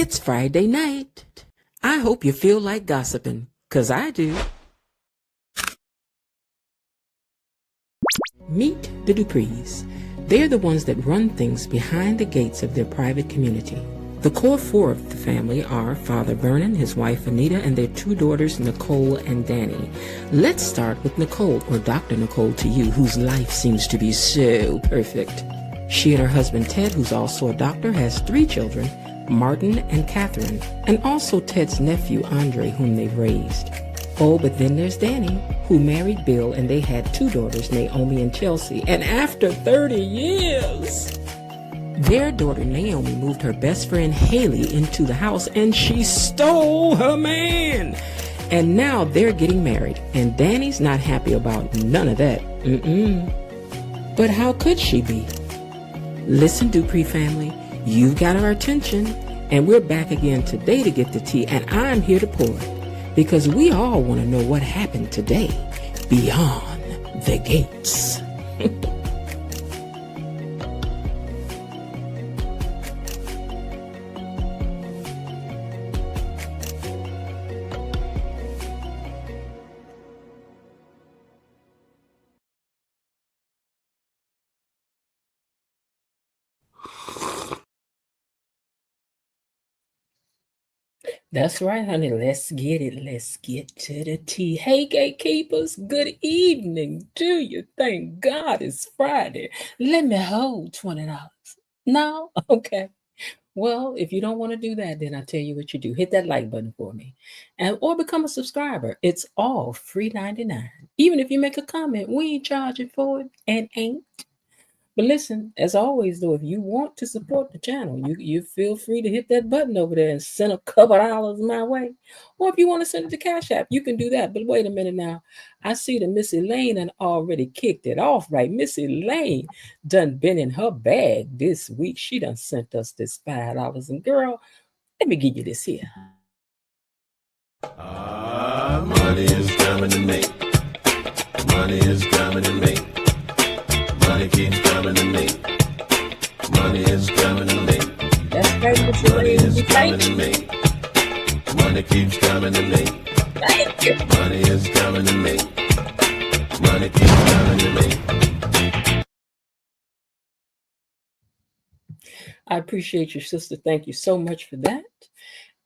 It's Friday night. I hope you feel like gossiping, 'cause I do. Meet the Duprees. They're the ones that run things behind the gates of their private community. The core four of the family are Father Vernon, his wife Anita, and their two daughters Nicole and Danny. Let's start with Nicole, or Dr. Nicole to you, whose life seems to be so perfect. She and her husband Ted, who's also a doctor, has 3 children, Martin and Catherine, and also Ted's nephew Andre, whom they've raised. Oh, but then there's Danny, who married Bill, and they had 2 daughters, Naomi and Chelsea. And after 30 years, their daughter Naomi moved her best friend Haley into the house, and she stole her man. And now they're getting married, and Danny's not happy about none of that. But how could she be? Listen, Dupree family, you've got our attention, and we're back again today to get the tea, and I'm here to pour it, because we all want to know what happened today beyond the gates. That's right, honey. Let's get it. Let's get to the tea. Hey, gatekeepers, good evening to you. Thank God it's Friday. Let me hold $20. No? Okay. Well, if you don't want to do that, then I tell you what you do. Hit that like button for me. Or become a subscriber. It's all free 99. Even if you make a comment, we ain't charging for it and ain't. But listen, as always, though, if you want to support the channel, you feel free to hit that button over there and send a couple dollars my way. Or if you want to send it to Cash App, you can do that. But wait a minute now. I see that Miss Elaine had already kicked it off, right? Miss Elaine done been in her bag this week. She done sent us this $5. And girl, let me give you this here. Money is coming to me. Money is coming to me. Money keeps coming to me. Money is coming to me. That's right, Miss Money Elaine. is coming to me. Money keeps coming to me. Thank you. Money is coming to me. Money keeps coming to me. I appreciate you, sister. Thank you so much for that.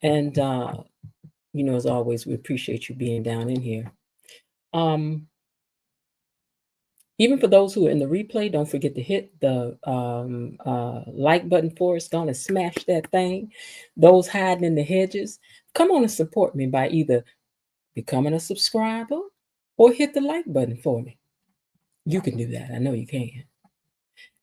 And as always, we appreciate you being down in here. Even for those who are in the replay, don't forget to hit the like button for us. Go on and smash that thing. Those hiding in the hedges, come on and support me by either becoming a subscriber or hit the like button for me. You can do that. I know you can.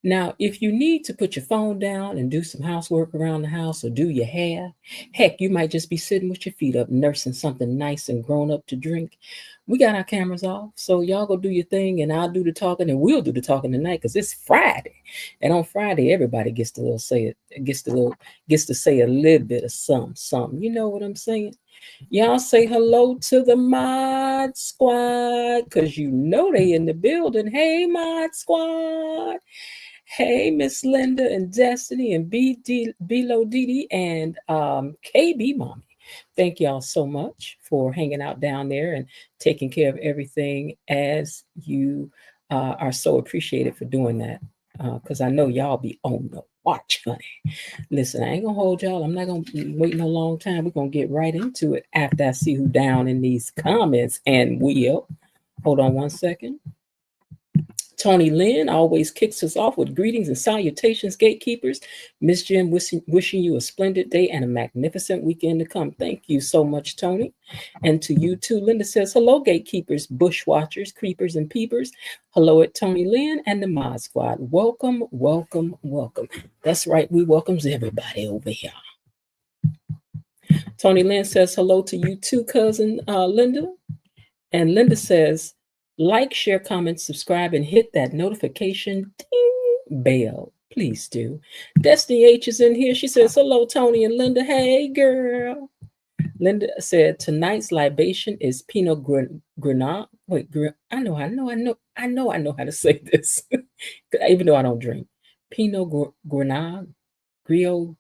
Now, if you need to put your phone down and do some housework around the house or do your hair, heck, you might just be sitting with your feet up, nursing something nice and grown up to drink. We got our cameras off, so y'all go do your thing, and I'll do the talking, and we'll do the talking tonight because it's Friday, and on Friday everybody gets to say a little bit of something. You know what I'm saying? Y'all say hello to the Mod Squad because you know they in the building. Hey, Mod Squad. Hey, Miss Linda and Destiny and Below Didi and KB Mommy. Thank y'all so much for hanging out down there and taking care of everything, as you are so appreciated for doing that, because I know y'all be on the watch, honey. Listen, I ain't gonna hold y'all. I'm not gonna wait no long time. We're gonna get right into it after I see who down in these comments. And hold on one second. Tony Lynn always kicks us off with greetings and salutations, gatekeepers. Miss Jim wishing you a splendid day and a magnificent weekend to come. Thank you so much, Tony. And to you too, Linda says, hello, gatekeepers, bushwatchers, creepers, and peepers. Hello at Tony Lynn and the Mod Squad. Welcome, welcome, welcome. That's right, we welcomes everybody over here. Tony Lynn says hello to you too, cousin Linda. And Linda says, like, share, comment, subscribe, and hit that notification ding bell. Please do. Destiny H is in here. She says, hello, Tony and Linda. Hey, girl. Linda said, tonight's libation is Pinot Grenade. Wait, I know how to say this, even though I don't drink. Pinot Grenade, Griot.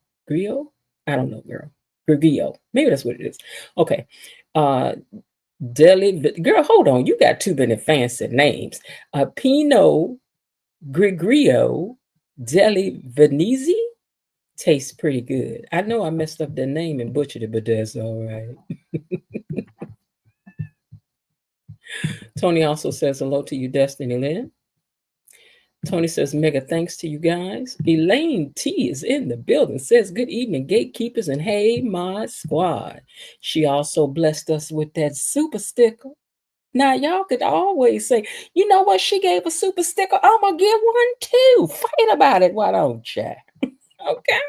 I don't know, girl. Grigio. Maybe that's what it is. Okay. Deli, girl, hold on. You got too many fancy names. Pinot Grigio Deli Venezi tastes pretty good. I know I messed up the name and butchered it, but that's all right. Tony also says hello to you, Destiny Lynn. Tony says, mega thanks to you guys. Elaine T is in the building, says, good evening, gatekeepers, and hey, my squad. She also blessed us with that super sticker. Now, y'all could always say, you know what, she gave a super sticker. I'm going to get one too. Fight about it. Why don't you? Okay.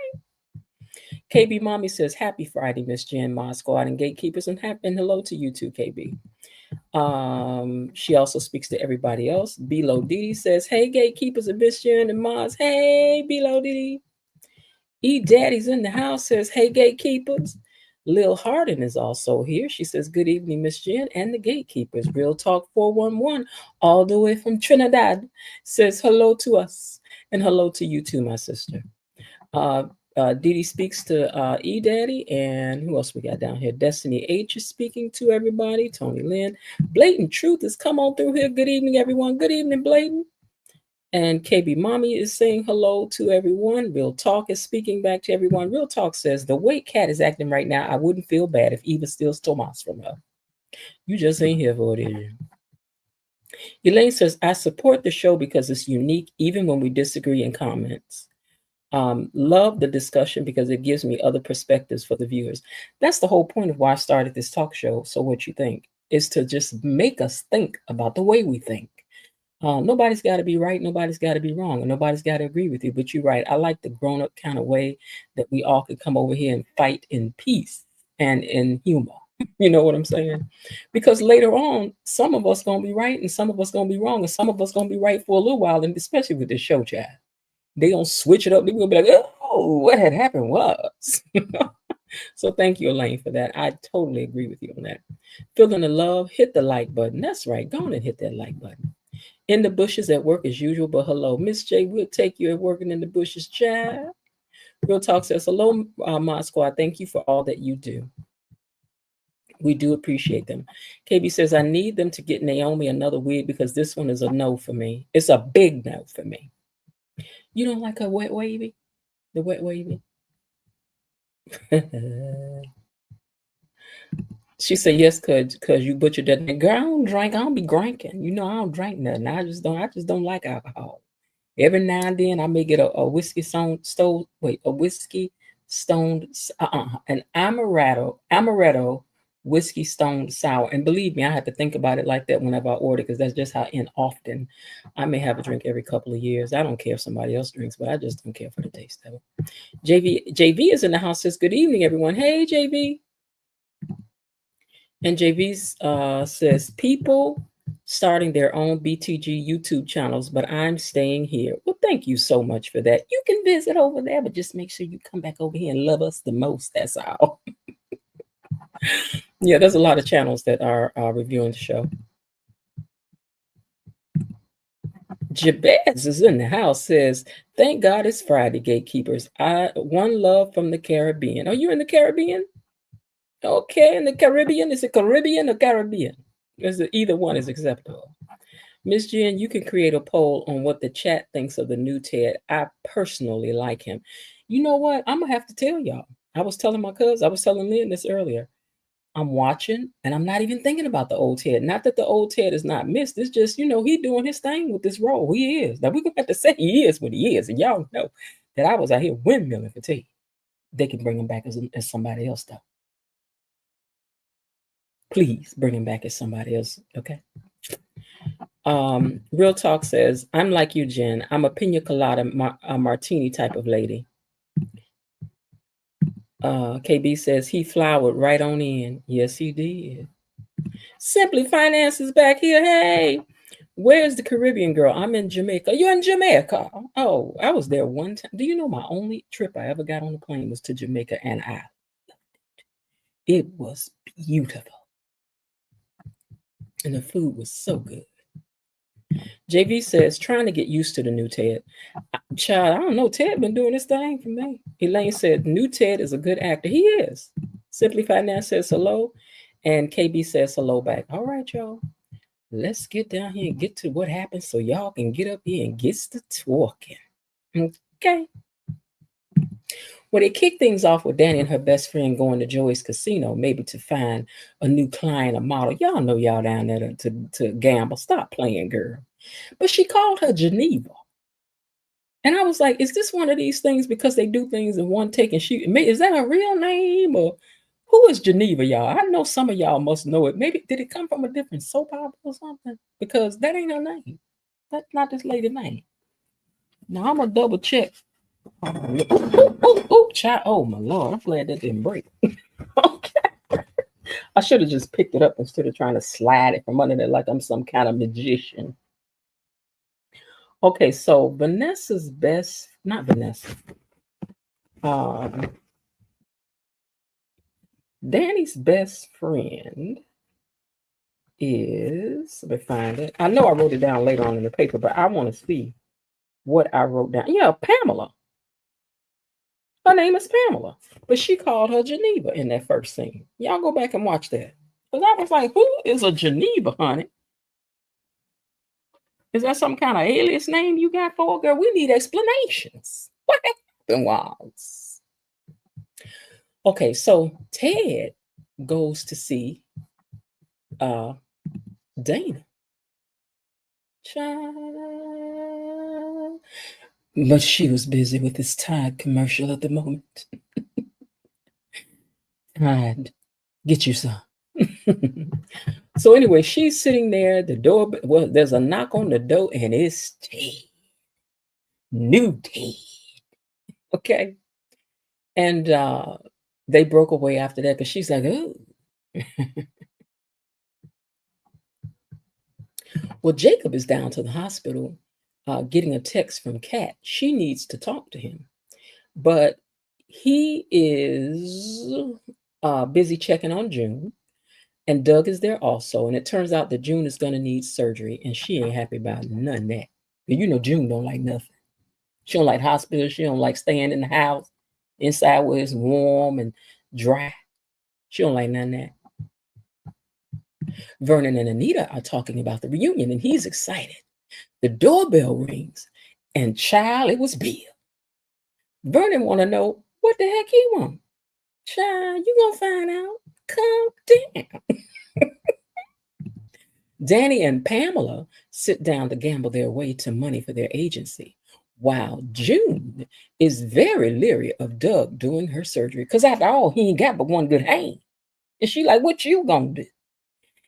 KB Mommy says, happy Friday, Miss Jen, my squad, and gatekeepers, and hello to you too, KB. She also speaks to everybody else. Bilo Didi says, hey, gatekeepers and Miss Jen and Maz. Hey, Bilo Didi. E Daddy's in the house, says, hey, gatekeepers. Lil Hardin is also here. She says, good evening, Miss Jen and the gatekeepers. Real Talk 411, all the way from Trinidad, says hello to us. And hello to you too, my sister. Didi speaks to E Daddy, and who else we got down here? Destiny H is speaking to everybody. Tony Lynn. Blatant Truth has come on through here. Good evening, everyone. Good evening, Blatant. And KB Mommy is saying hello to everyone. Real Talk is speaking back to everyone. Real Talk says, the way Cat is acting right now, I wouldn't feel bad if Eva steals Tomas from her. You just ain't here for it, is you? Elaine says, I support the show because it's unique, even when we disagree in comments. Love the discussion because it gives me other perspectives for the viewers. That's the whole point of why I started this talk show. So what you think is to just make us think about the way we think. Nobody's got to be right. Nobody's got to be wrong. And nobody's got to agree with you. But you're right. I like the grown-up kind of way that we all could come over here and fight in peace and in humor. You know what I'm saying? Because later on, some of us going to be right and some of us going to be wrong. And some of us going to be right for a little while. And especially with this show, chat. They gonna switch it up. They're gonna be like, oh, what had happened was. So thank you, Elaine, for that. I totally agree with you on that. Feeling the love, hit the like button. That's right. Go on and hit that like button. In the bushes at work as usual, but hello. Miss J, we'll take you at working in the bushes, child. Real Talk says, hello, my squad. Thank you for all that you do. We do appreciate them. KB says, I need them to get Naomi another wig because this one is a no for me. It's a big no for me. You don't like a wet wavy? The wet wavy? She said yes, cause you butchered that. Girl, I don't drink. I don't be drinking. You know, I don't drink nothing. I just don't like alcohol. Every now and then I may get a whiskey a whiskey stoned an amaretto whiskey stoned sour. And believe me, I have to think about it like that whenever I order, because that's just how often I may have a drink every couple of years. I don't care if somebody else drinks, but I just don't care for the taste of it. JV is in the house, says good evening, everyone. Hey, JV. And JV says people starting their own BTG YouTube channels, but I'm staying here. Well, thank you so much for that. You can visit over there, but just make sure you come back over here and love us the most. That's all. Yeah, there's a lot of channels that are reviewing the show. Jabez is in the house, says, thank God it's Friday, gatekeepers. One love from the Caribbean. Are you in the Caribbean? Okay, in the Caribbean. Is it Caribbean or Caribbean? Either one is acceptable. Miss Jen, you can create a poll on what the chat thinks of the new Ted. I personally like him. You know what? I'm going to have to tell y'all. I was telling Lynn this earlier. I'm watching and I'm not even thinking about the old Ted. Not that the old Ted is not missed. It's just, he doing his thing with this role. He is. Now, we're going to have to say he is what he is. And y'all know that I was out here windmilling for Ted. They can bring him back as somebody else, though. Please bring him back as somebody else, okay? Real Talk says, I'm like you, Jen. I'm a pina colada martini type of lady. KB says, he flowered right on in. Yes, he did. Simply Finance is back here. Hey, where's the Caribbean girl? I'm in Jamaica. You're in Jamaica? Oh, I was there one time. Do you know my only trip I ever got on the plane was to Jamaica, and I loved it. It was beautiful. And the food was so good. JV says, trying to get used to the new Ted. Child, I don't know. Ted been doing this thing for me. Elaine said, new Ted is a good actor. He is. Simply Finance says hello. And KB says hello back. All right, y'all. Let's get down here and get to what happened so y'all can get up here and get to talking. Okay. Well, they kick things off with Danny and her best friend going to Joey's casino, maybe to find a new client, a model. Y'all know y'all down there to gamble. Stop playing, girl. But she called her Geneva. And I was like, is this one of these things because they do things in one take and she, is that her real name or who is Geneva, y'all? I know some of y'all must know it. Maybe did it come from a different soap opera or something? Because that ain't her name. That's not this lady's name. Now I'm gonna double check. Oh my lord, I'm glad that didn't break. Okay. I should have just picked it up instead of trying to slide it from under there like I'm some kind of magician. Okay, so Vanessa's best, not Vanessa. Danny's best friend is, let me find it. I know I wrote it down later on in the paper, but I want to see what I wrote down. Yeah, Pamela. Her name is Pamela, but she called her Geneva in that first scene. Y'all go back and watch that. Because I was like, who is a Geneva, honey? Is that some kind of alias name you got for a girl? We need explanations. What happened was? Okay, so Ted goes to see Dana. Child. But she was busy with this Tide commercial at the moment. Tide, get you some. So anyway, she's sitting there. The door, well, there's a knock on the door, and it's Ted. New Ted. Okay. And they broke away after that because she's like, oh. Well, Jacob is down to the hospital getting a text from Kat. She needs to talk to him. But he is busy checking on June. And Doug is there also. And it turns out that June is going to need surgery. And she ain't happy about none of that. But you know June don't like nothing. She don't like hospitals. She don't like staying in the house inside where it's warm and dry. She don't like none of that. Vernon and Anita are talking about the reunion, and he's excited. The doorbell rings, and child, it was Bill. Vernon want to know what the heck he want. Child, you gonna find out. Calm down. Danny and Pamela sit down to gamble their way to money for their agency, while June is very leery of Doug doing her surgery. Because after all, he ain't got but one good hand. And she like, what you gonna do?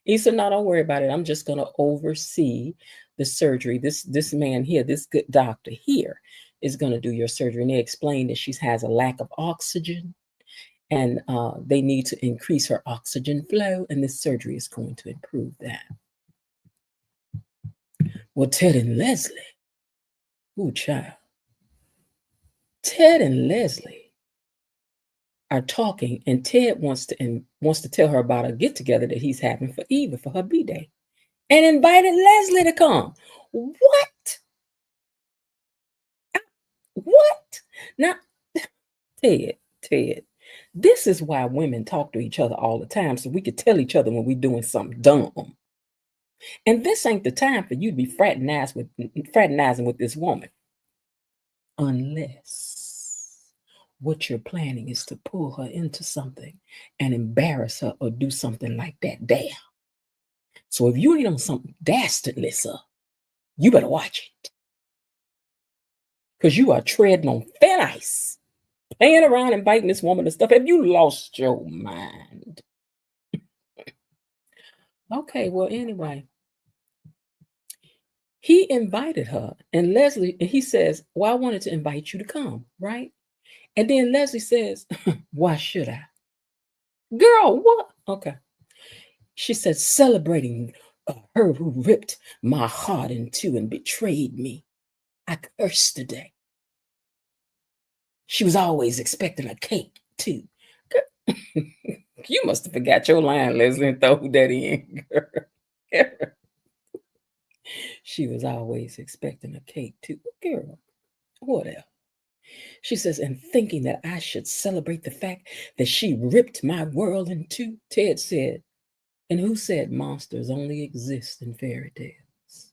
He said, no, don't worry about it. I'm just going to oversee the surgery. This man here, this good doctor here is going to do your surgery. And they explained that she has a lack of oxygen and they need to increase her oxygen flow. And this surgery is going to improve that. Well, Ted and Leslie, ooh, child. Ted and Leslie are talking, and Ted wants to tell her about a get together that he's having for Eva for her B-Day, and invited Leslie to come. What? What? Now, Ted, this is why women talk to each other all the time, so we could tell each other when we're doing something dumb. And this ain't the time for you to be fraternizing with this woman, unless what you're planning is to pull her into something and embarrass her or do something like that there. So if you ain't on something dastardly, sir, you better watch it. Because you are treading on thin ice, playing around and biting this woman and stuff. Have you lost your mind? Okay, well, anyway. He invited her, and Leslie, and he says, well, I wanted to invite you to come, right? And then Leslie says, why should I? Girl, what? Okay. She said, celebrating her who ripped my heart in two and betrayed me. I cursed today. She was always expecting a cake, too. Girl, you must have forgot your line, Leslie, and throw that in, girl. She was always expecting a cake too. Girl, whatever. She says, and thinking that I should celebrate the fact that she ripped my world in two. Ted said, and who said monsters only exist in fairy tales?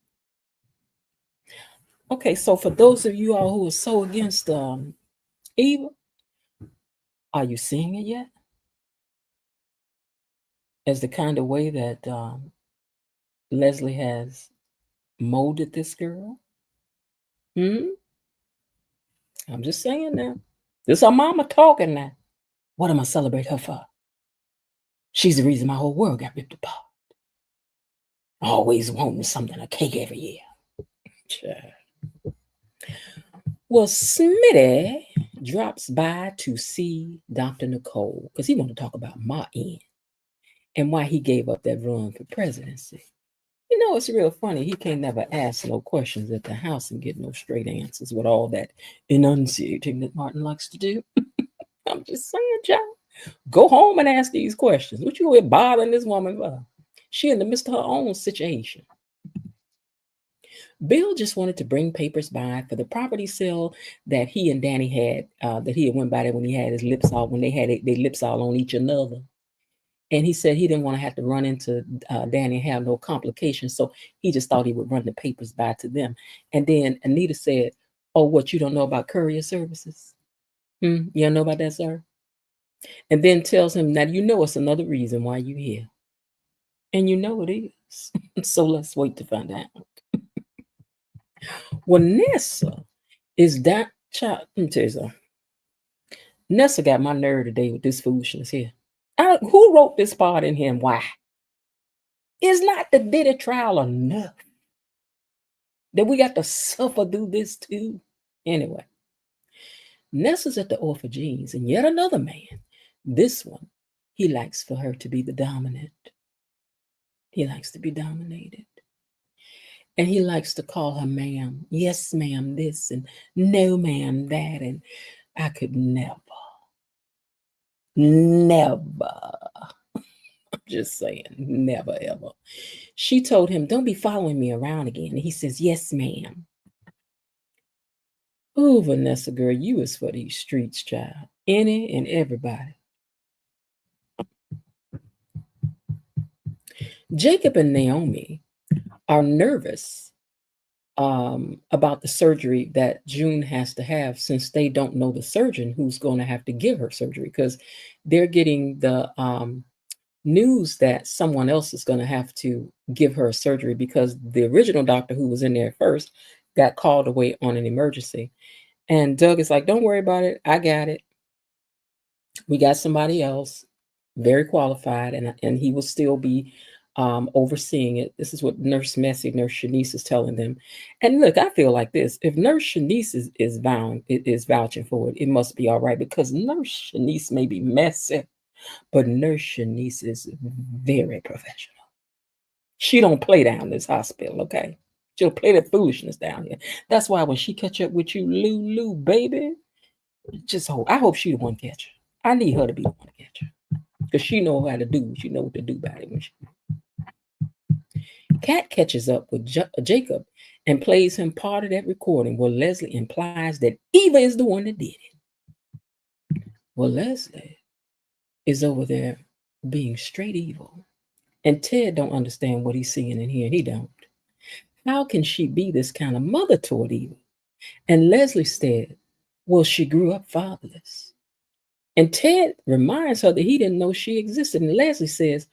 Okay, so for those of you all who are so against evil, are you seeing it yet? As the kind of way that Leslie has molded this girl? Hmm? I'm just saying now. This our mama talking now. What am I celebrate her for? She's the reason my whole world got ripped apart. Always wanting something, a cake every year. Sure. Well, Smitty drops by to see Dr. Nicole because he wanted to talk about Ma N and why he gave up that run for presidency. You know, it's real funny. He can't never ask no questions at the house and get no straight answers with all that enunciating that Martin likes to do. I'm just saying, John, go home and ask these questions. What you bothering this woman for? She in the midst of her own situation. Bill just wanted to bring papers by for the property sale that he and Danny had, that he had went by there when he had his lips all, when they had their lips all on each another. And he said he didn't want to have to run into Danny and have no complications. So he just thought he would run the papers by to them. And then Anita said, oh, what, you don't know about courier services? You don't know about that, sir? And then tells him, now you know it's another reason why you're here. And you know it is. So let's wait to find out. Well, Nessa is that child. Let me tell you something. Nessa got my nerve today with this foolishness here. Who wrote this part in here and why? Is not the Diddy trial enough that we got to suffer through this too? Anyway, Nessa's at the orphans and yet another man. This one, he likes for her to be the dominant. He likes to be dominated. And he likes to call her ma'am. Yes, ma'am, this, and no, ma'am, that. And I could never. I'm just saying, never, ever. She told him, don't be following me around again. And he says, yes, ma'am. Oh, Vanessa, girl, you is for these streets, child. Any and everybody. Jacob and Naomi are nervous about the surgery that June has to have, since they don't know the surgeon who's going to have to give her surgery, because they're getting the news that someone else is going to have to give her surgery, because the original doctor who was in there first got called away on an emergency. And Doug is like, don't worry about it. I got it. We got somebody else very qualified, and he will still be overseeing it. This is what Nurse Shanice is telling them. And look, I feel like this: if Nurse Shanice is vouching for it, it must be all right, because Nurse Shanice may be messy, but Nurse Shanice is very professional. She don't play down this hospital, okay? She'll play that foolishness down here. That's why when she catch up with you, Lulu, baby, just hope. I hope she the one catch her. I need her to be the one to catch her, because she know how to do. She know what to do about it when she. Kat catches up with Jacob and plays him part of that recording where Leslie implies that Eva is the one that did it. Well, Leslie is over there being straight evil. And Ted don't understand what he's seeing and hearing. He don't. How can she be this kind of mother toward Eva? And Leslie said, well, she grew up fatherless. And Ted reminds her that he didn't know she existed. And Leslie says,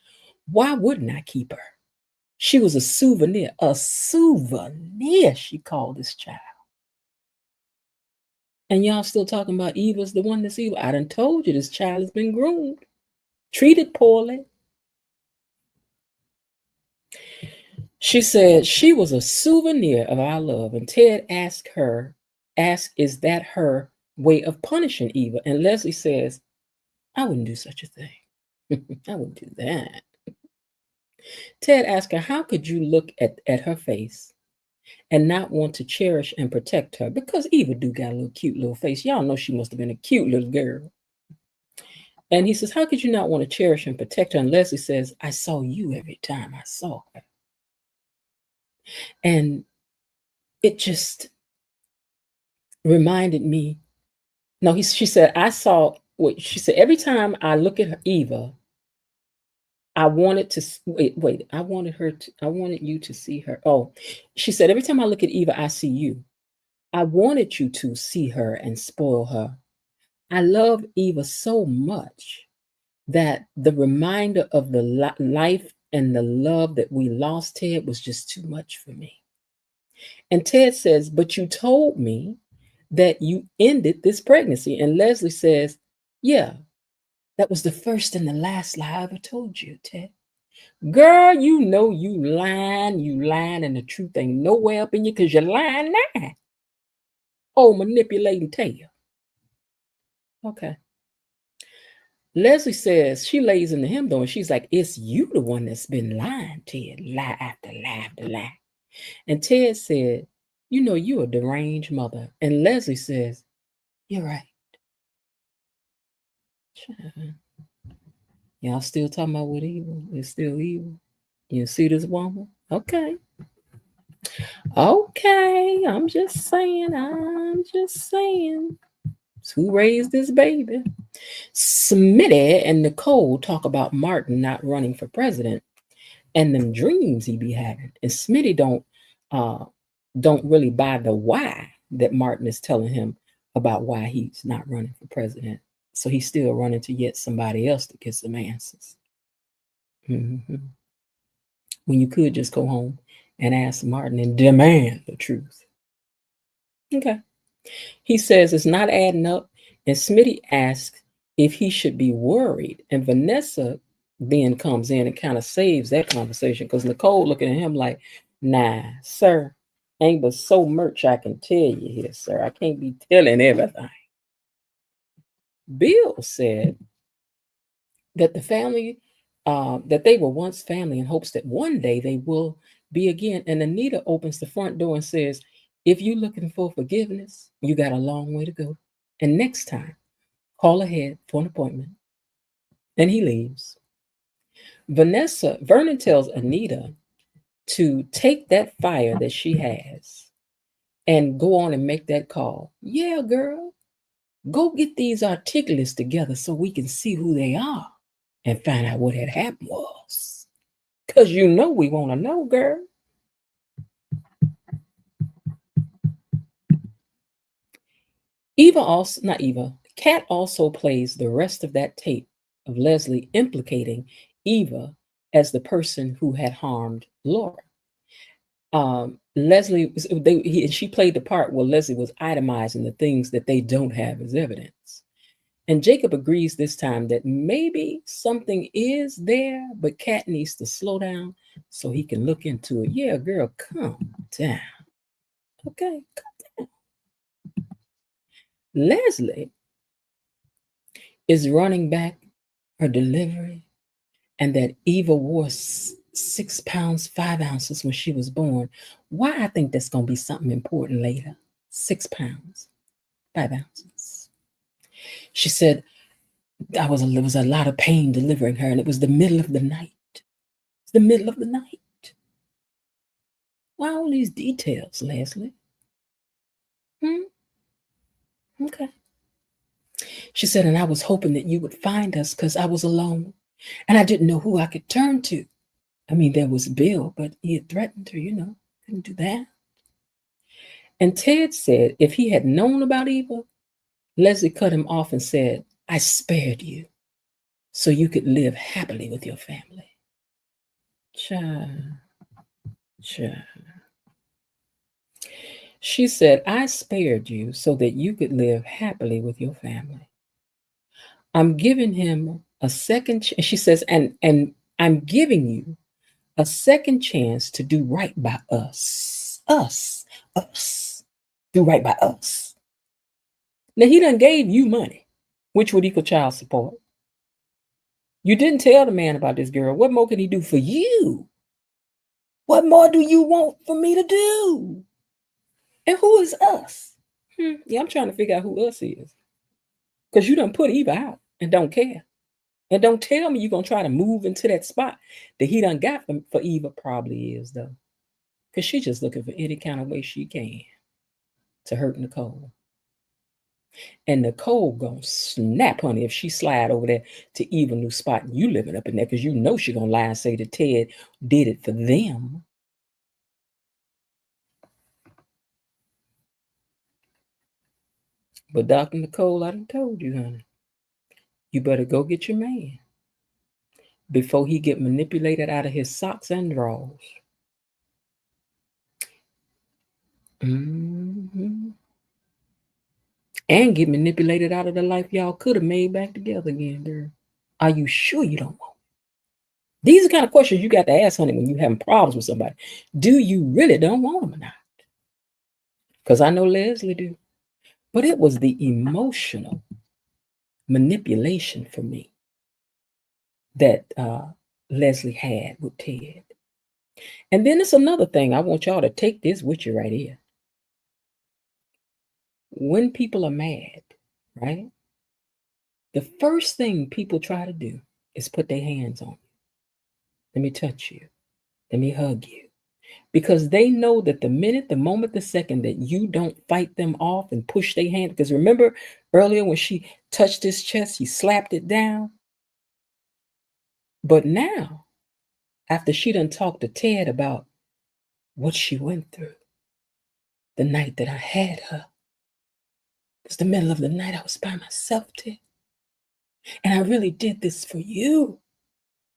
why wouldn't I keep her? She was a souvenir, she called this child. And y'all still talking about Eva's the one that's evil. I done told you this child has been groomed, treated poorly. She said she was a souvenir of our love. And Ted asked, is that her way of punishing Eva? And Leslie says, I wouldn't do such a thing. I wouldn't do that. Ted asked her, how could you look at her face and not want to cherish and protect her? Because Eva do got a little cute little face. Y'all know she must have been a cute little girl. And he says, how could you not want to cherish and protect her? And Leslie says, I saw you every time I saw her. And it just reminded me. No, she said, I saw, wait, she said, every time I look at her, Eva, I wanted to, wait, I wanted her to, I wanted you to see her. Oh, she said, every time I look at Eva, I see you. I wanted you to see her and spoil her. I love Eva so much that the reminder of the life and the love that we lost, Ted, was just too much for me. And Ted says, but you told me that you ended this pregnancy. And Leslie says, yeah, that was the first and the last lie I ever told you, Ted. Girl, you know you lying, and the truth ain't nowhere up in you because you're lying now. Oh, manipulating tail. Okay. Leslie says she lays into him though, and she's like, it's you the one that's been lying, Ted. Lie after lie after lie. And Ted said, you know, you're a deranged mother. And Leslie says, you're right. Y'all still talking about what evil? It's still evil. You see this woman? Okay. Okay. I'm just saying. Who raised this baby? Smitty and Nicole talk about Martin not running for president and them dreams he be having. And Smitty don't really buy the why that Martin is telling him about why he's not running for president. So he's still running to get somebody else to get some answers. Mm-hmm. When you could just go home and ask Martin and demand the truth. Okay. He says it's not adding up, and Smitty asks if he should be worried. And Vanessa then comes in and kind of saves that conversation because Nicole looking at him like, nah, sir, ain't but so much I can tell you here, sir. I can't be telling everything. Bill said that the family, that they were once family in hopes that one day they will be again. And Anita opens the front door and says, if you're looking for forgiveness, you got a long way to go. And next time, call ahead for an appointment. And he leaves. Vernon tells Anita to take that fire that she has and go on and make that call. Yeah, girl, go get these articulates together so we can see who they are and find out what had happened was. Because you know we want to know, girl. Kat also plays the rest of that tape of Leslie implicating Eva as the person who had harmed Laura. She played the part where Leslie was itemizing the things that they don't have as evidence. And Jacob agrees this time that maybe something is there, but Kat needs to slow down so he can look into it. Yeah, girl, calm down. Okay, calm down. Leslie is running back her delivery and that Eva wore 6 pounds 5 ounces when she was born. Why? I think that's going to be something important later. 6 pounds 5 ounces. She said there was a lot of pain delivering her, and it was the middle of the night. It's the middle of the night. Why all these details, Leslie? Okay. She said, and I was hoping that you would find us because I was alone and I didn't know who I could turn to. I mean, there was Bill, but he had threatened her, couldn't do that. And Ted said if he had known about Eva, Leslie cut him off and said, I spared you so you could live happily with your family. Child. She said, I spared you so that you could live happily with your family. I'm giving him a second chance. She says, and I'm giving you a second chance to do right by us. Us. Do right by us. Now, he done gave you money, which would equal child support. You didn't tell the man about this girl. What more can he do for you? What more do you want for me to do? And who is us? Yeah, I'm trying to figure out who us is. Because you done put Eva out and don't care. And don't tell me you're going to try to move into that spot that he done got for Eva. Probably is, though. Because she's just looking for any kind of way she can to hurt Nicole. And Nicole gonna snap, honey, if she slide over there to Eva new spot and you living up in there, because you know she gonna lie and say that Ted did it for them. But Dr. Nicole, I done told you, honey, you better go get your man before he get manipulated out of his socks and drawers. Mm-hmm. And get manipulated out of the life y'all could have made back together again, girl. Are you sure you don't want it? These are the kind of questions you got to ask, honey, when you having problems with somebody. Do you really don't want them or not? Because I know Leslie do. But it was the emotional manipulation for me that Leslie had with Ted. And then it's another thing. I want y'all to take this with you right here. When people are mad, right? The first thing people try to do is put their hands on you. Let me touch you. Let me hug you. Because they know that the minute, the moment, the second that you don't fight them off and push their hand, because remember earlier when she touched his chest, he slapped it down. But now, after she done talked to Ted about what she went through, the night that I had her, it was the middle of the night, I was by myself, Ted. And I really did this for you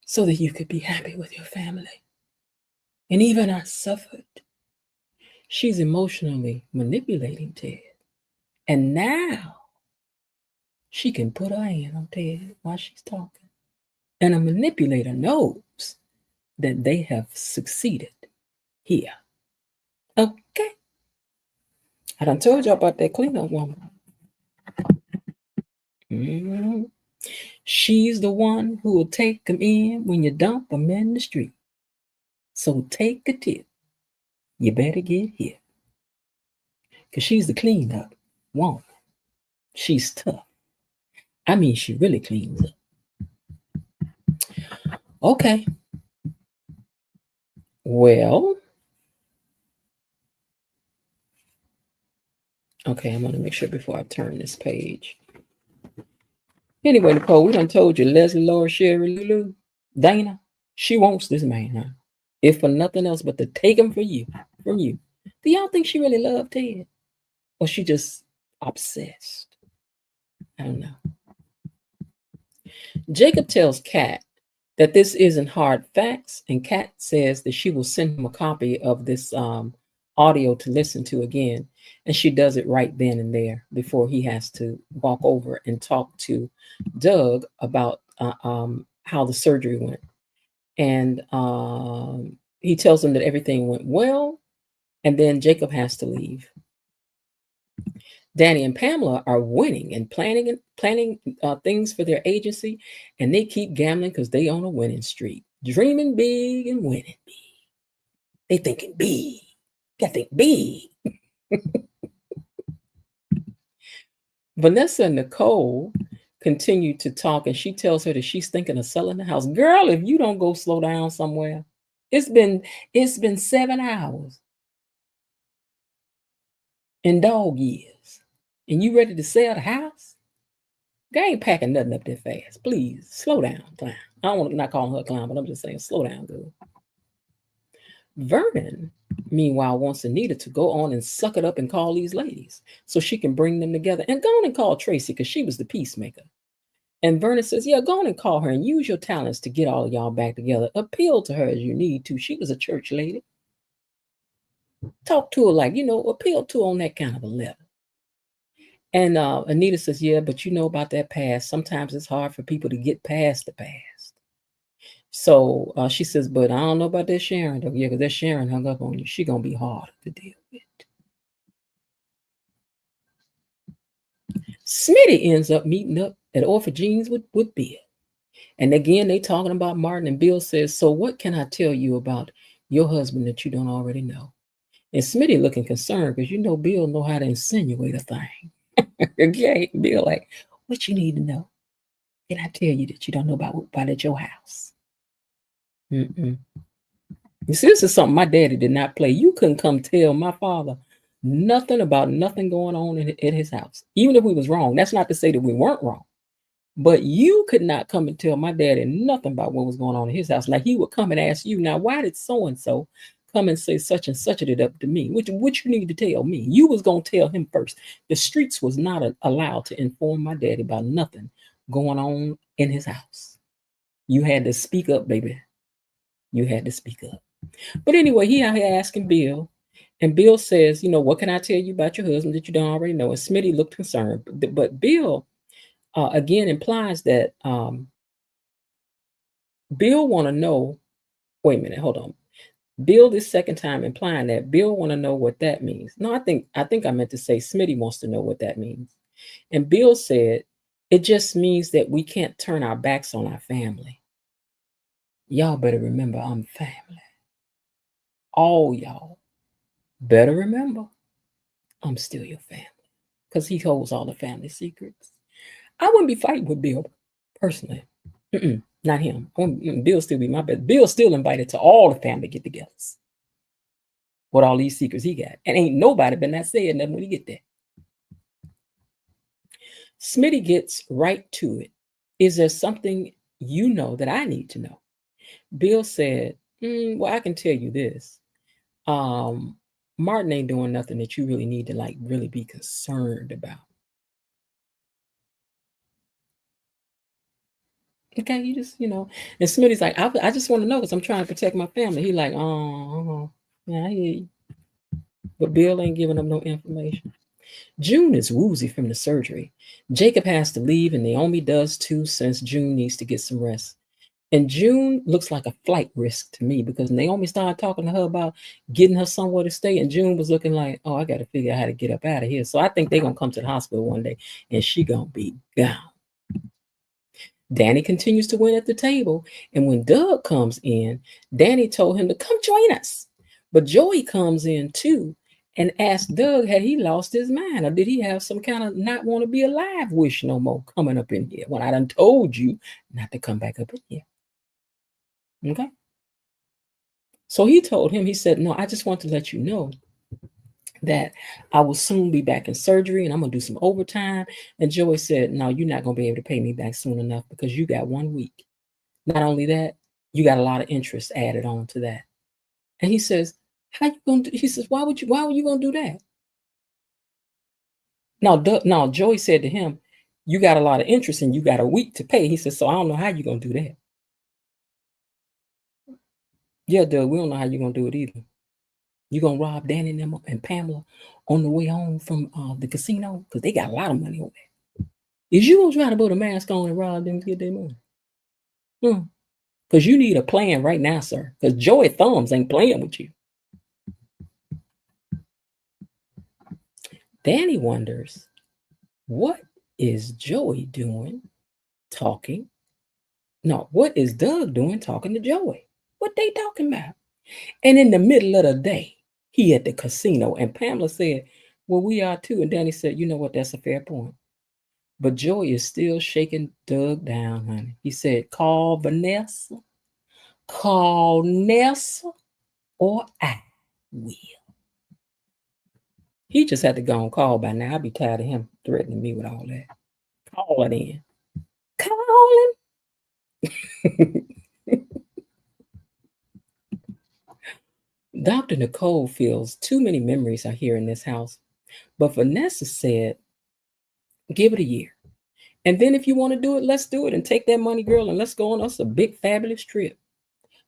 so that you could be happy with your family. And even I suffered. She's emotionally manipulating Ted. And now she can put her hand on Ted while she's talking. And a manipulator knows that they have succeeded here. Okay. I done told y'all about that cleanup woman. Mm-hmm. She's the one who will take them in when you dump them in the street. So take a tip. You better get here. Because she's the cleanup woman. She's tough. I mean, she really cleans up. Okay. Well, okay, I'm going to make sure before I turn this page. Anyway, Nicole, we done told you Leslie, Laura, Sherry, Lulu, Dana, she wants this man, huh? If for nothing else but to take him from you. Do y'all think she really loved Ted? Or she just obsessed? I don't know. Jacob tells Kat that this isn't hard facts, and Kat says that she will send him a copy of this audio to listen to again, and she does it right then and there before he has to walk over and talk to Doug about how the surgery went. And he tells him that everything went well, and then Jacob has to leave. Danny and Pamela are winning and planning things for their agency, and they keep gambling because they on a winning streak, dreaming big and winning big. They thinking big. Got to think big. Vanessa and Nicole continue to talk, and she tells her that she's thinking of selling the house. Girl, if you don't go slow down somewhere, it's been 7 hours in dog years, and you ready to sell the house? They ain't packing nothing up that fast. Please slow down, clown. I don't want to not calling her a clown, but I'm just saying slow down, girl. Vernon, meanwhile, wants Anita to go on and suck it up and call these ladies so she can bring them together. And go on and call Tracy because she was the peacemaker. And Vernon says, yeah, go on and call her and use your talents to get all of y'all back together. Appeal to her as you need to. She was a church lady. Talk to her like, appeal to her on that kind of a level. And Anita says, yeah, but you know about that past. Sometimes it's hard for people to get past the past. So she says, but I don't know about that Sharon, though. Yeah, because that Sharon hung up on you. She going to be hard to deal with. Smitty ends up meeting up at Orphagene's with Bill. And again, they talking about Martin, and Bill says, so what can I tell you about your husband that you don't already know? And Smitty looking concerned because Bill know how to insinuate a thing. Okay, Bill like, what you need to know? Can I tell you that you don't know about at your house? Mm-mm. You see, this is something my daddy did not play. You couldn't come tell my father nothing about nothing going on in his house, even if we was wrong. That's not to say that we weren't wrong. But you could not come and tell my daddy nothing about what was going on in his house. Like he would come and ask you, now why did so and so come and say such and such it up to me? Which you need to tell me. You was gonna tell him first. The streets was not allowed to inform my daddy about nothing going on in his house. You had to speak up, baby. You had to speak up. But anyway, he out here asking Bill, and Bill says, what can I tell you about your husband that you don't already know? And Smitty looked concerned, but Bill again implies that Bill want to know. Wait a minute, hold on. Bill this second time implying that Bill want to know what that means. No, I think I meant to say Smitty wants to know what that means. And Bill said it just means that we can't turn our backs on our family. Y'all better remember I'm family. All y'all better remember I'm still your family. Because he holds all the family secrets. I wouldn't be fighting with Bill personally. Not him. Bill still be my best. Bill still invited to all the family get-togethers with all these secrets he got. And ain't nobody been not saying nothing when he get there. Smitty gets right to it. Is there something you know that I need to know? Bill said, well, I can tell you this. Martin ain't doing nothing that you really need to really be concerned about. Okay, you just, and Smitty's like, I just want to know because I'm trying to protect my family. He like, yeah, I hear you. But Bill ain't giving him no information. June is woozy from the surgery. Jacob has to leave, and Naomi does too, since June needs to get some rest. And June looks like a flight risk to me because Naomi started talking to her about getting her somewhere to stay, and June was looking like, oh, I got to figure out how to get up out of here. So I think they're going to come to the hospital one day, and she going to be gone. Danny continues to win at the table, and when Doug comes in, Danny told him to come join us. But Joey comes in too and asks Doug had he lost his mind or did he have some kind of not want to be alive wish no more coming up in here when I done told you not to come back up in here. Okay? So he told him, he said, no, I just want to let you know that I will soon be back in surgery and I'm going to do some overtime. And Joey said, no, you're not going to be able to pay me back soon enough because you got 1 week. Not only that, you got a lot of interest added on to that. And he says, how you going to do? He says, why were you going to do that? Now, Joey said to him, you got a lot of interest and you got a week to pay. He says, so I don't know how you're going to do that. Yeah, Doug, we don't know how you're going to do it either. You gonna rob Danny and them and Pamela on the way home from the casino because they got a lot of money on there. Is you gonna try to put a mask on and rob them to get their money? Because you need a plan right now, sir. Because Joey Thumbs ain't playing with you. Danny wonders, what is Joey doing talking? No, what is Doug doing talking to Joey? What they talking about? And in the middle of the day, he at the casino, and Pamela said, well, we are too. And Danny said, you know what, that's a fair point. But Joey is still shaking Doug down, honey. He said, call Vanessa, call Nessa, or I will. He just had to go and call by now. I'd be tired of him threatening me with all that. Call it in. Call him. Dr. Nicole feels too many memories are here in this house. But Vanessa said, give it a year. And then if you want to do it, let's do it and take that money, girl, and let's go on us a big, fabulous trip.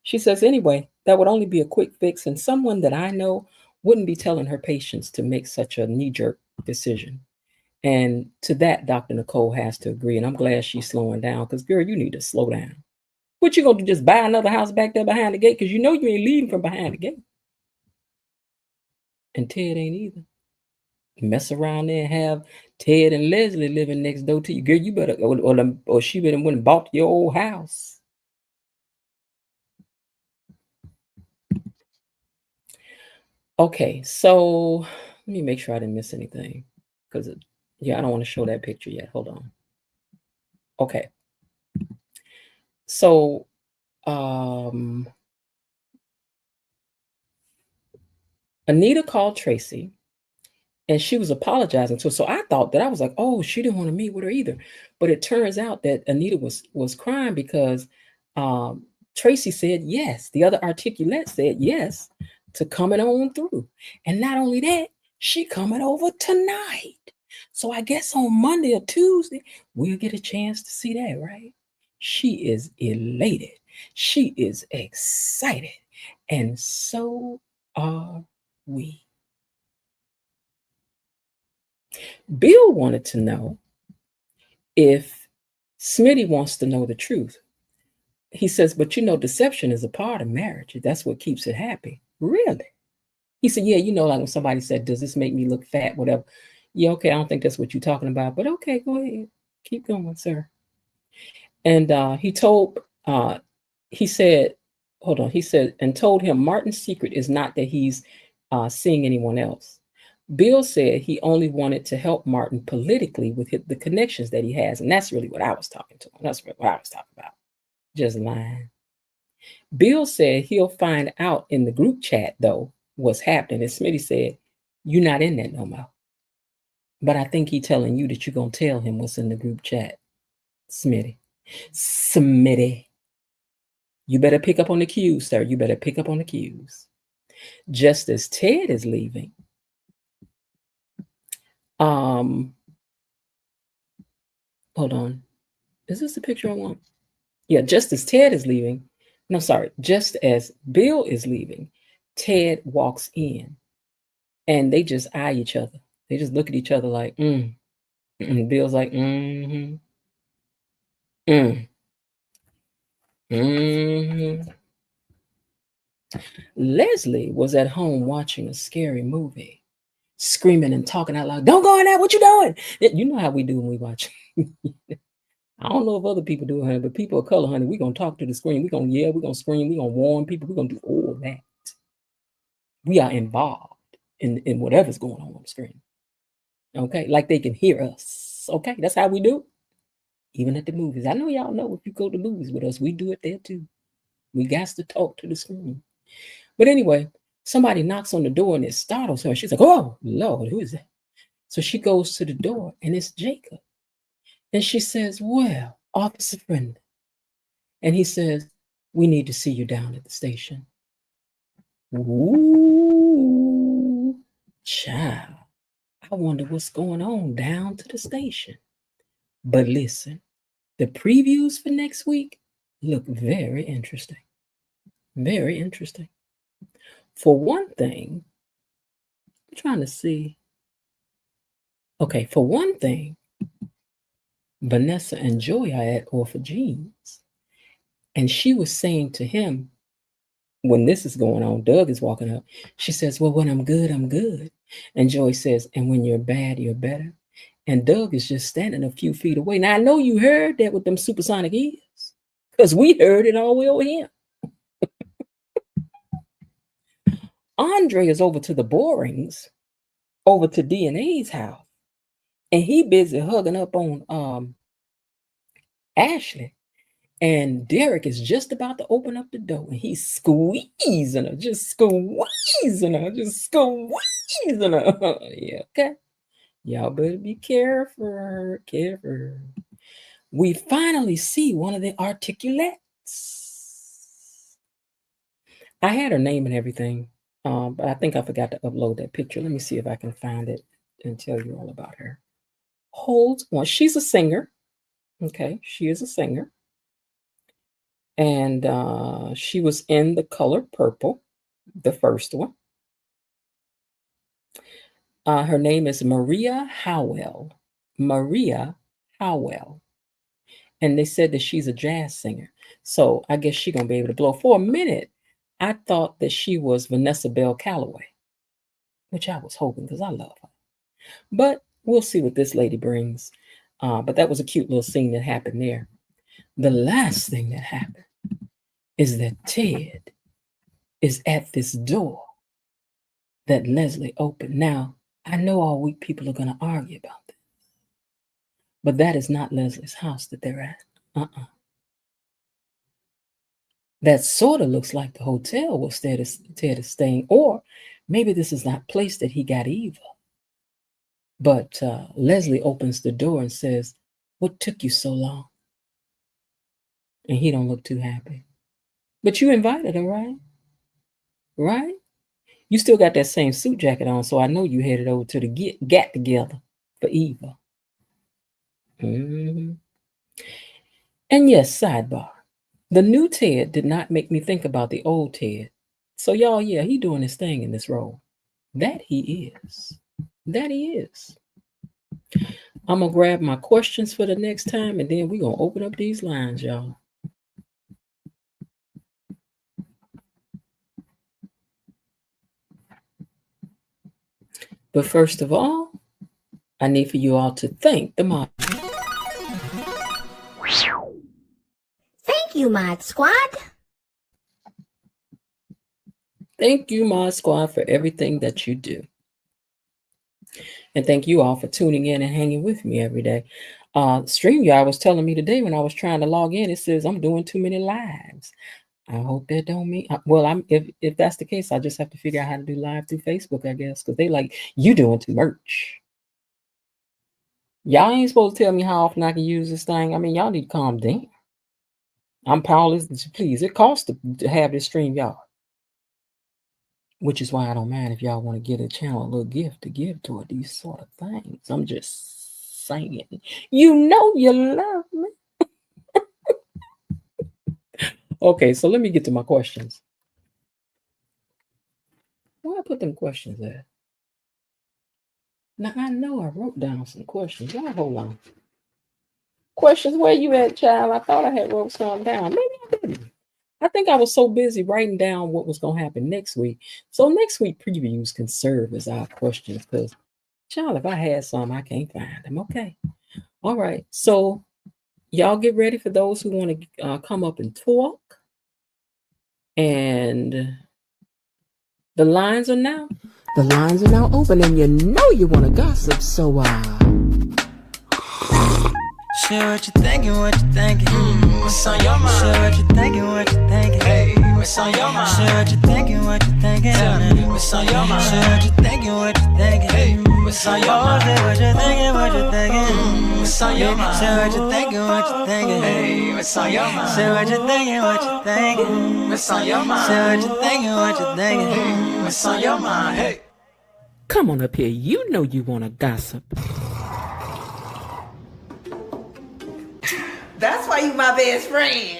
She says, anyway, that would only be a quick fix, and someone that I know wouldn't be telling her patients to make such a knee-jerk decision. And to that, Dr. Nicole has to agree, and I'm glad she's slowing down because, girl, you need to slow down. What you going to do, just buy another house back there behind the gate? Because you know you ain't leaving from behind the gate. And Ted ain't either. Mess around there and have Ted and Leslie living next door to you. Girl, you better, or she better went and bought your old house. Okay, so let me make sure I didn't miss anything. Because, I don't want to show that picture yet. Hold on. Okay. So, Anita called Tracy and she was apologizing to her. So I thought that I was like, oh, she didn't want to meet with her either. But it turns out that Anita was crying because um, Tracy said yes. The other articulate said yes to coming on through. And not only that, she coming over tonight. So I guess on Monday or Tuesday, we'll get a chance to see that, right? She is elated. She is excited. And so are we. Bill wanted to know if Smitty wants to know the truth. He says, but deception is a part of marriage. That's what keeps it happy. Really? He said, yeah, like when somebody said, does this make me look fat? Whatever. Yeah, okay, I don't think that's what you're talking about, but okay, go ahead. Keep going, sir. And he said, hold on, he said, and told him Martin's secret is not that he's seeing anyone else. Bill said he only wanted to help Martin politically with the connections that he has. And that's really what I was talking to him. That's what I was talking about. Just lying. Bill said he'll find out in the group chat, though, what's happening. And Smitty said, you're not in that no more. But I think he's telling you that you're going to tell him what's in the group chat. Smitty. You better pick up on the cues, sir. You better pick up on the cues. Just as Ted is leaving, hold on. Is this the picture I want? Yeah, just as Ted is leaving, no, sorry, just as Bill is leaving, Ted walks in and they just eye each other. They just look at each other like, And Bill's like, Leslie was at home watching a scary movie, screaming and talking out loud, don't go in there, what you doing? You know how we do when we watch. I don't know if other people do, honey, but people of color, honey, we're going to talk to the screen. We're going to yell, we're going to scream, we're going to warn people, we're going to do all of that. We are involved in whatever's going on the screen. Okay, like they can hear us. Okay, that's how we do. Even at the movies. I know y'all know if you go to movies with us, we do it there too. We got to talk to the screen. But anyway, somebody knocks on the door and it startles her. She's like, oh, Lord, who is that? So she goes to the door and it's Jacob. And she says, well, Officer Friend. And he says, we need to see you down at the station. Ooh, child. I wonder what's going on down to the station. But listen, the previews for next week look very interesting. Very interesting. For one thing, I'm trying to see. Okay, for one thing, Vanessa and Joy are at Orpha Jeans. And she was saying to him, when this is going on, Doug is walking up. She says, well, when I'm good, I'm good. And Joy says, and when you're bad, you're better. And Doug is just standing a few feet away. Now, I know you heard that with them supersonic ears, because we heard it all the way over here. Andre is over to the Borings, over to DNA's house, and he busy hugging up on Ashley. And Derek is just about to open up the door, and he's squeezing her, just squeezing her. Yeah, okay. Y'all better be careful. We finally see one of the articulates. I had her name and everything, but I think I forgot to upload that picture. Let me see if I can find it and tell you all about her. Hold on. She's a singer. Okay, she is a singer. And she was in The Color Purple, the first one. Her name is Maria Howell. Maria Howell. And they said that she's a jazz singer. So I guess she's going to be able to blow. For a minute, I thought that she was Vanessa Bell Calloway, which I was hoping because I love her. But we'll see what this lady brings. But that was a cute little scene that happened there. The last thing that happened is that Ted is at this door that Leslie opened. Now, I know all week people are going to argue about this, but that is not Leslie's house that they're at. That sort of looks like the hotel where Ted is staying, or Maybe this is not place that he got Eva. But Leslie opens the door and says, "What took you so long?" And he don't look too happy. But you invited her, right? Right? You still got that same suit jacket on, so I know you headed over to the get together for Eva. Mm-hmm. And yes, sidebar. The new Ted did not make me think about the old Ted. So y'all, yeah, he doing his thing in this role. That he is. That he is. I'm gonna grab my questions for the next time, and then we're gonna open up these lines, y'all. But first of all, I need for you all to thank the mod. Thank you, Mod Squad. Thank you, Mod Squad, for everything that you do. And thank you all for tuning in and hanging with me every day. StreamYard was telling me today when I was trying to log in, it says I'm doing too many lives. I hope that don't mean well. If that's the case, I just have to figure out how to do live through Facebook, I guess, because they like you doing too much. Y'all ain't supposed to tell me how often I can use this thing. I mean, y'all need to calm down. I'm powerless. Please, it costs to have this StreamYard, which is why I don't mind if y'all want to get a channel a little gift to give toward these sort of things. I'm just saying, you know, you love me. Okay, so let me get to my questions. Where I put them questions at? Now I know I wrote down some questions. Y'all hold on. Questions, where you at, child? I thought I had wrote some down. Maybe I didn't. I think I was so busy writing down what was gonna happen next week. So next week previews can serve as our questions because, child, if I had some, I can't find them. Okay. All right. So y'all get ready for those who want to come up and talk. And the lines are now open, and you know you want to gossip. So share what you thinking, what's on your mind? Share what you thinking, hey, what's on your mind? Share what you thinking, what's on your mind? Share what you thinking, hey, what's on your mind? Say what you thinking, what's on your mind? Share what you thinking, hey, what's on your mind? Share what you thinking, what's on your mind? Share what you thinking, hey, what's on your mind? Hey, come on up here. You know you want to gossip. That's why you my best friend.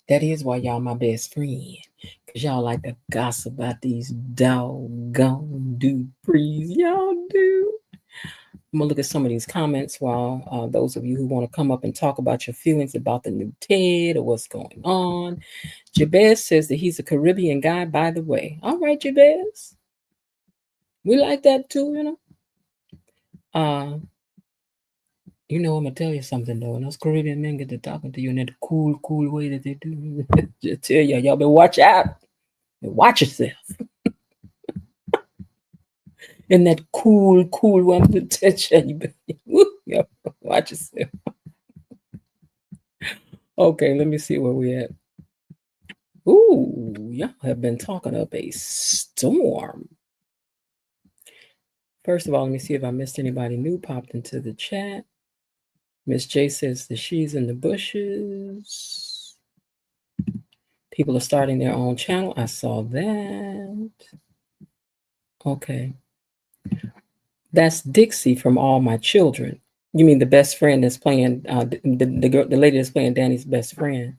That is why y'all my best friend. Because y'all like to gossip about these doggone Duprees. Y'all do. I'm going to look at some of these comments while those of you who want to come up and talk about your feelings about the new Ted or what's going on. Jabez says that he's a Caribbean guy, by the way. All right, Jabez. We like that too, you know. You know, I'm gonna tell you something though. When those Caribbean men get to talking to you in that cool way that they do, just tell y'all better watch out. Watch yourself. In that cool way, I'm gonna tell you better watch yourself. Okay, let me see where we at. Ooh, y'all have been talking up a storm. First of all, let me see if I missed anybody new popped into the chat. Miss J says that she's in the bushes. People are starting their own channel. I saw that. Okay. That's Dixie from All My Children. You mean the best friend that's playing, the lady that's playing Danny's best friend?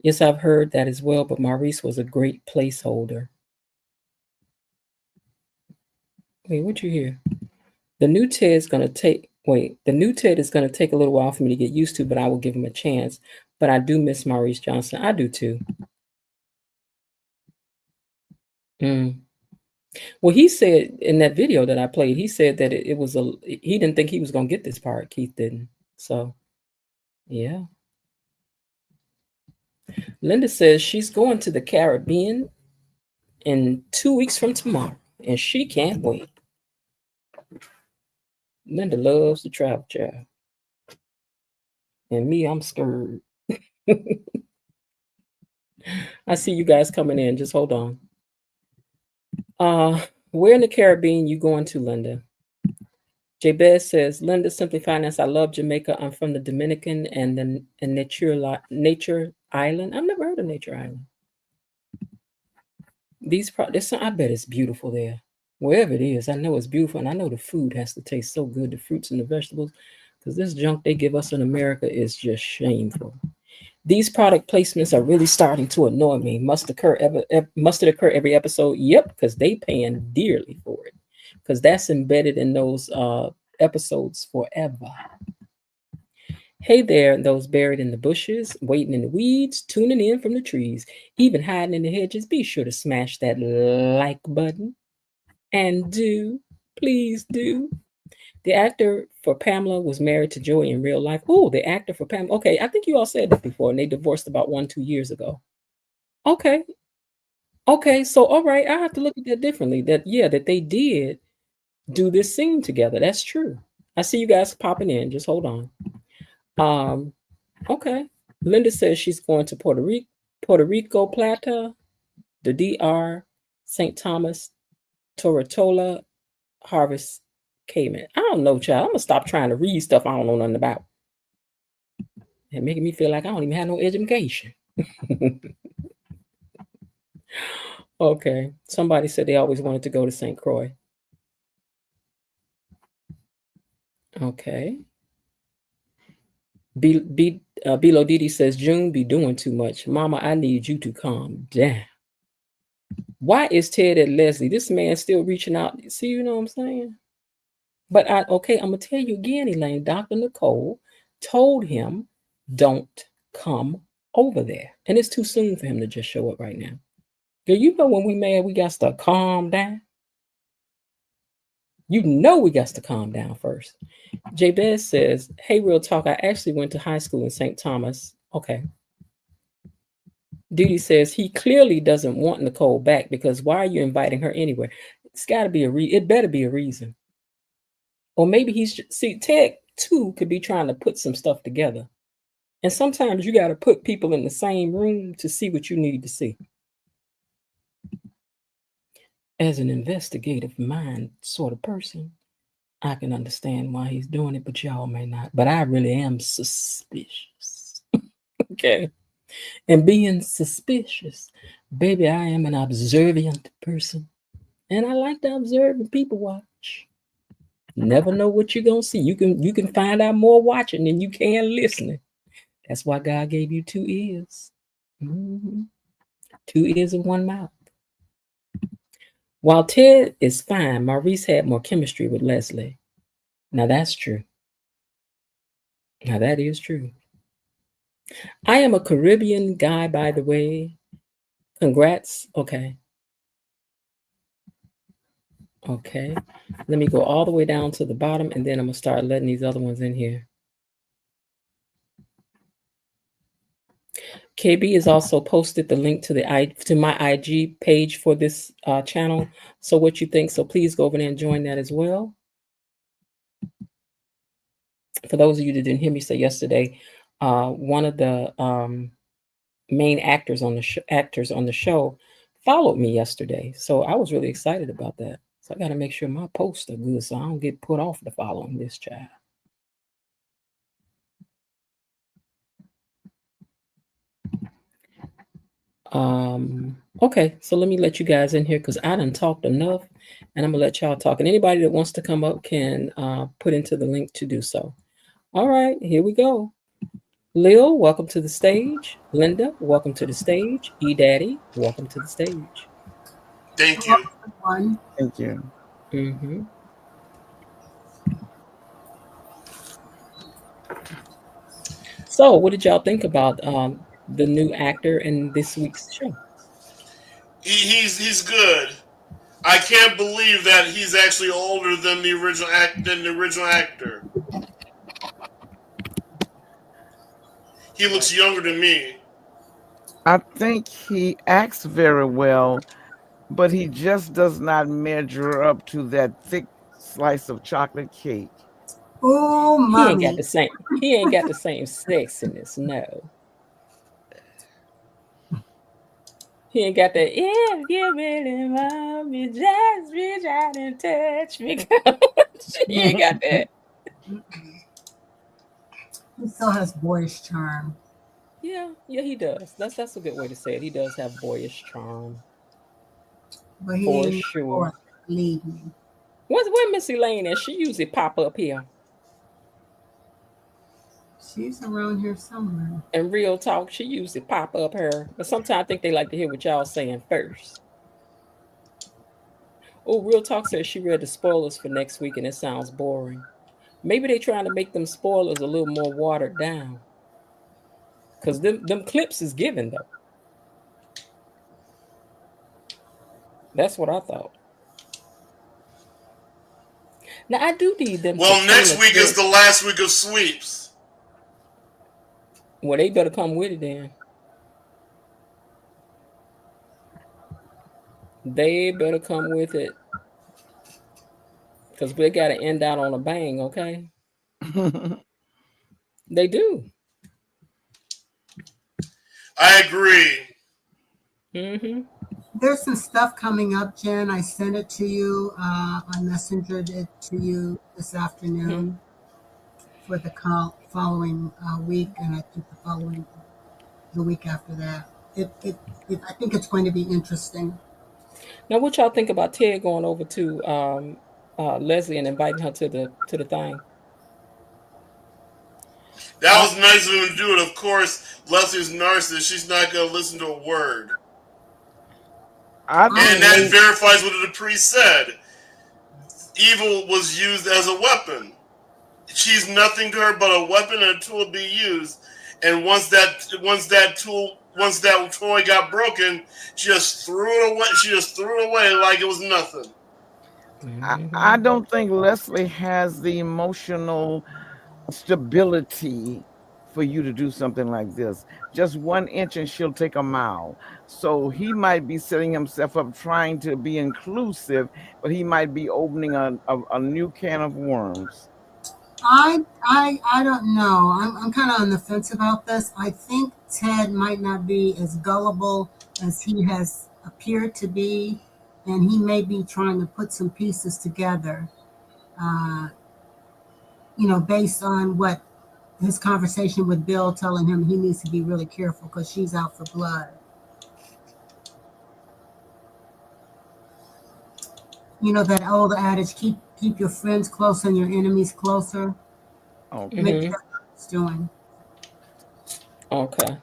Yes, I've heard that as well, but Maurice was a great placeholder. Wait, what you hear? The new Ted is going to take a little while for me to get used to, but I will give him a chance. But I do miss Maurice Johnson. I do too. Well, he said in that video that I played, he said that he didn't think he was going to get this part. Keith didn't. So, yeah. Linda says she's going to the Caribbean in 2 weeks from tomorrow, and she can't wait. Linda loves to travel, child. And me, I'm scared. I see you guys coming in. Just hold on. Where in the Caribbean you going to, Linda? Jabez says, Linda Simply Finance. I love Jamaica. I'm from the Dominican and Nature Island. I've never heard of Nature Island. I bet it's beautiful there. Wherever it is, I know it's beautiful, and I know the food has to taste so good, the fruits and the vegetables, because this junk they give us in America is just shameful. These product placements are really starting to annoy me. Must it occur every episode? Yep, because they paying dearly for it, because that's embedded in those episodes forever. Hey there, those buried in the bushes, waiting in the weeds, tuning in from the trees, even hiding in the hedges. Be sure to smash that like button. And please do. The actor for Pamela was married to Joey in real life. Oh, the actor for Pamela. Okay, I think you all said that before, and they divorced about 2 years ago. Okay. Okay, so all right, I have to look at that differently. That they did do this scene together. That's true. I see you guys popping in. Just hold on. Okay. Linda says she's going to Puerto Rico Plata, the DR, St. Thomas, Toratola, Harvest, Cayman. I don't know, child. I'm gonna stop trying to read stuff I don't know nothing about. And making me feel like I don't even have no education. Okay. Somebody said they always wanted to go to St. Croix. Okay. Bilo Didi says, June be doing too much. Mama, I need you to calm down. Why is Ted at Leslie? This man still reaching out. See, you know what I'm saying? But I'm gonna tell you again, Elaine. Dr. Nicole told him, don't come over there. And it's too soon for him to just show up right now. Girl, you know when we mad, we got to calm down. You know we got to calm down first. Jabez says, hey, real talk, I actually went to high school in St. Thomas. Okay. Didi says he clearly doesn't want Nicole back because why are you inviting her anywhere? It's got to be it better be a reason. Or maybe Ted too could be trying to put some stuff together. And sometimes you got to put people in the same room to see what you need to see. As an investigative mind sort of person, I can understand why he's doing it, but y'all may not. But I really am suspicious. Okay. And being suspicious, baby, I am an observant person. And I like to observe and people watch. Never know what you're gonna see. You can find out more watching than you can listening. That's why God gave you 2 ears. Mm-hmm. 2 ears and 1 mouth. While Ted is fine, Maurice had more chemistry with Leslie. Now that's true. Now that is true. I am a Caribbean guy, by the way. Congrats. Okay. Okay. Let me go all the way down to the bottom, and then I'm going to start letting these other ones in here. KB has also posted the link to my IG page for this channel. So what you think? So please go over there and join that as well. For those of you that didn't hear me say yesterday, one of the main actors on the show followed me yesterday. So I was really excited about that. So I got to make sure my posts are good so I don't get put off the following this child. Okay, so let me let you guys in here because I done talked enough, and I'm gonna let y'all talk. And anybody that wants to come up can put into the link to do so. All right, here we go. Lil, welcome to the stage. Linda, welcome to the stage. E-Daddy, welcome to the stage. Thank you. Thank you. Mm-hmm. So, what did y'all think about the new actor in this week's show? He's good. I can't believe that he's actually older than the original actor. He looks younger than me. I think he acts very well, but he just does not measure up to that thick slice of chocolate cake. Oh, He ain't mommy. got the same. He ain't got the same sexiness. No. He ain't got that. If you really love me, just reach out and touch me. He ain't got that. He still has boyish charm. Yeah, yeah, he does. That's a good way to say it. He does have boyish charm But he for ain't no boy, sure. believe me. Where Miss Elaine is? She usually pop up here. She's around here somewhere. And real talk, she usually pop up her. But sometimes I think they like to hear what y'all saying first. Oh, real talk says she read the spoilers for next week and it sounds boring. Maybe they trying to make them spoilers a little more watered down. Cause them clips is given though. That's what I thought. Now I do need them to Well, clean next the week is clip. the last week of sweeps. Well, they better come with it then. They better come with it. Because we got to end out on a bang, okay? They do. I agree. Mm-hmm. There's some stuff coming up, Jen. I sent it to you. I messengered it to you this Mm-hmm. afternoon for the following week, and I think the week after that. I think it's going to be interesting. Now, what y'all think about Ted going over to Leslie and inviting her to the thing? That I, was nice of him to do it. Of course, Leslie's narcissist. She's not going to listen to a word. I I And think that maybe verifies what the priest said. Evil was used as a weapon. She's nothing to her but a weapon and a tool to be used. And once that toy got broken, she just threw it away. She just threw it away like it was nothing. I mm-hmm. don't think Leslie has the emotional stability for you to do something like this. Just 1 inch and she'll take a mile. So he might be setting himself up trying to be inclusive, but he might be opening a new can of worms. I don't know. I'm kind of on the fence about this. I think Ted might not be as gullible as he has appeared to be, and he may be trying to put some pieces together. Uh, based on what his conversation with Bill telling him he needs to be really careful because she's out for blood. You know that old adage, keep your friends closer and your enemies closer. Okay. Maybe Mm-hmm. that's what he's doing. Okay.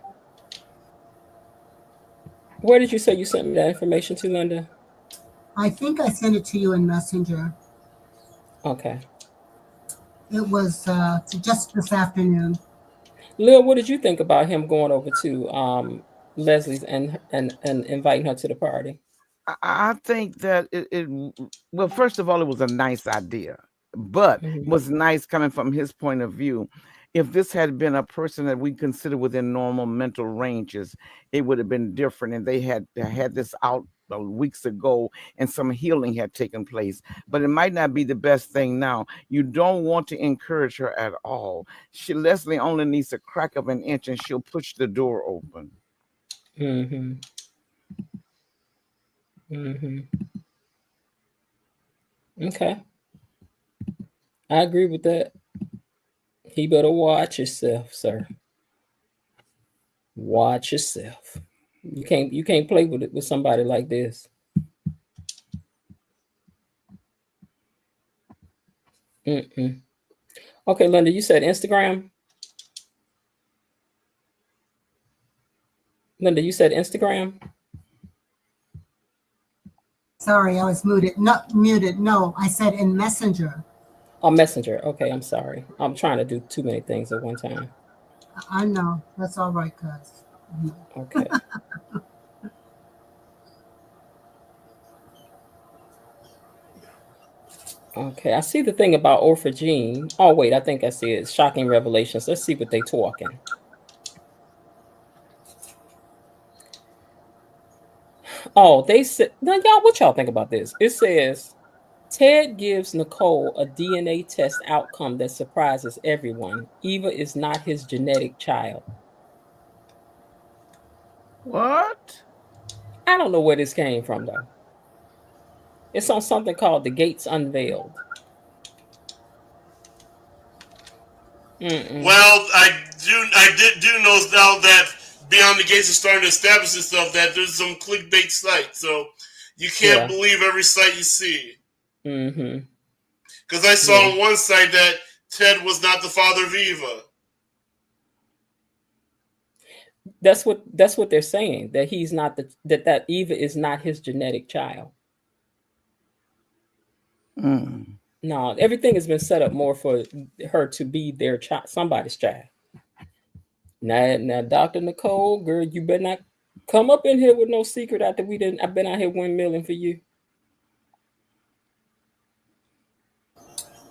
Where did you say you sent me that information to, Linda? I think I sent it to you in Messenger. Okay. It was just this afternoon. Lil, what did you think about him going over to Leslie's and inviting her to the party? I think that well, first of all, it was a nice idea, but it Mm-hmm. was nice coming from his point of view. If this had been a person that we consider within normal mental ranges, it would have been different. And they had this out weeks ago, and some healing had taken place. But it might not be the best thing now. You don't want to encourage her at all. Leslie only needs a crack of 1 inch, and she'll push the door open. Mm-hmm. Mm-hmm. Okay. I agree with that. He better watch himself, sir. Watch yourself. You can't play with it with somebody like this. Mm-mm. Okay, Linda, you said Instagram. Linda, you said Instagram. Sorry, I was muted. Not muted. No, I said in Messenger. Oh, Messenger. Okay, I'm sorry. I'm trying to do too many things at one time. I know that's all right, cuz. Okay. Okay. I see the thing about Orphagene. Oh wait, I think I see it. Shocking revelations. Let's see what they talking. Oh, they said now y'all, what y'all think about this? It says Ted gives Nicole a DNA test outcome that surprises everyone. Eva is not his genetic child. What? I don't know where this came from though. It's on something called The Gates Unveiled. Mm-mm. Well, I did know now that Beyond the Gates is starting to establish itself that there's some clickbait sites, so you can't Yeah. believe every site you see. Mm-hmm. Because I saw Yeah. on one site that Ted was not the father of Eva. That's what they're saying, that he's not that Eva is not his genetic child. Mm. No, everything has been set up more for her to be their child, somebody's child. Now, Dr. Nicole, girl, you better not come up in here with no secret after we didn't. I've been out here windmilling for you.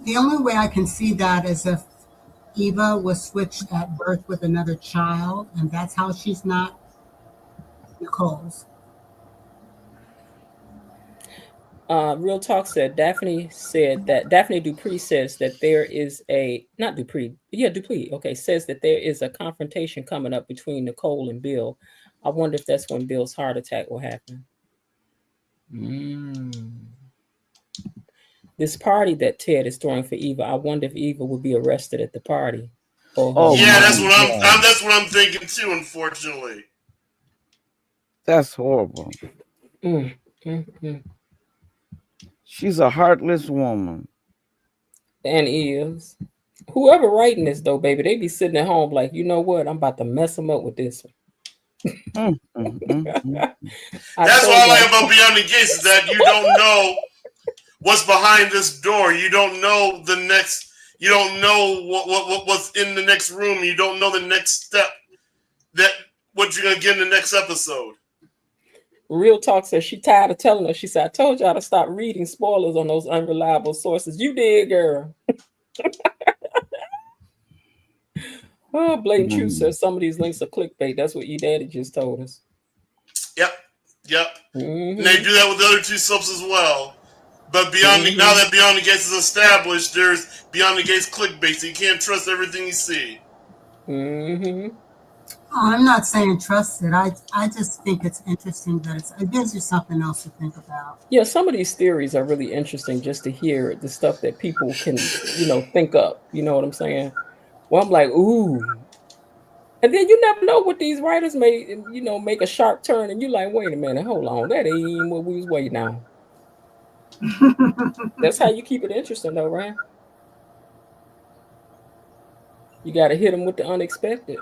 The only way I can see that is if Eva was switched at birth with another child, and that's how she's not Nicole's. Real Talk said Daphne Dupree says that there is a not Dupree, yeah, Dupree, okay, says that there is a confrontation coming up between Nicole and Bill. I wonder if that's when Bill's heart attack will happen. This party that Ted is throwing for Eva, I wonder if Eva will be arrested at the party. Oh Yeah, my that's what God. that's what I'm thinking too. Unfortunately, That's horrible. Mm, mm, mm. She's a heartless woman. And is whoever writing this though, baby, they be sitting at home like, you know what? I'm about to mess them up with this one. Mm, mm, mm, mm. that's what told I like y'all. about Beyond the Gates is that you don't know what's behind this door. You don't know the next. You don't know what's in the next room. You don't know the next step that what you're gonna get in the next episode. Real Talk says she tired of telling us. She said, I told y'all to stop reading spoilers on those unreliable sources. You did, girl. Oh, Blatant Truth says some of these links are clickbait. That's what E-Daddy just told us. Yep. Mm-hmm. And they do that with the other two soaps as well. But Mm-hmm. now that Beyond the Gates is established, there's Beyond the Gates clickbait, so you can't trust everything you see. Mm-hmm. Oh, I'm not saying trust it. I just think it's interesting that it gives you something else to think about. Yeah, some of these theories are really interesting just to hear the stuff that people can, think up. You know what I'm saying? Well, I'm like, ooh. And then you never know what these writers may, make a sharp turn, and you're like, wait a minute, hold on, that ain't even what we was waiting on. That's how you keep it interesting, though, right? You got to hit them with the unexpected.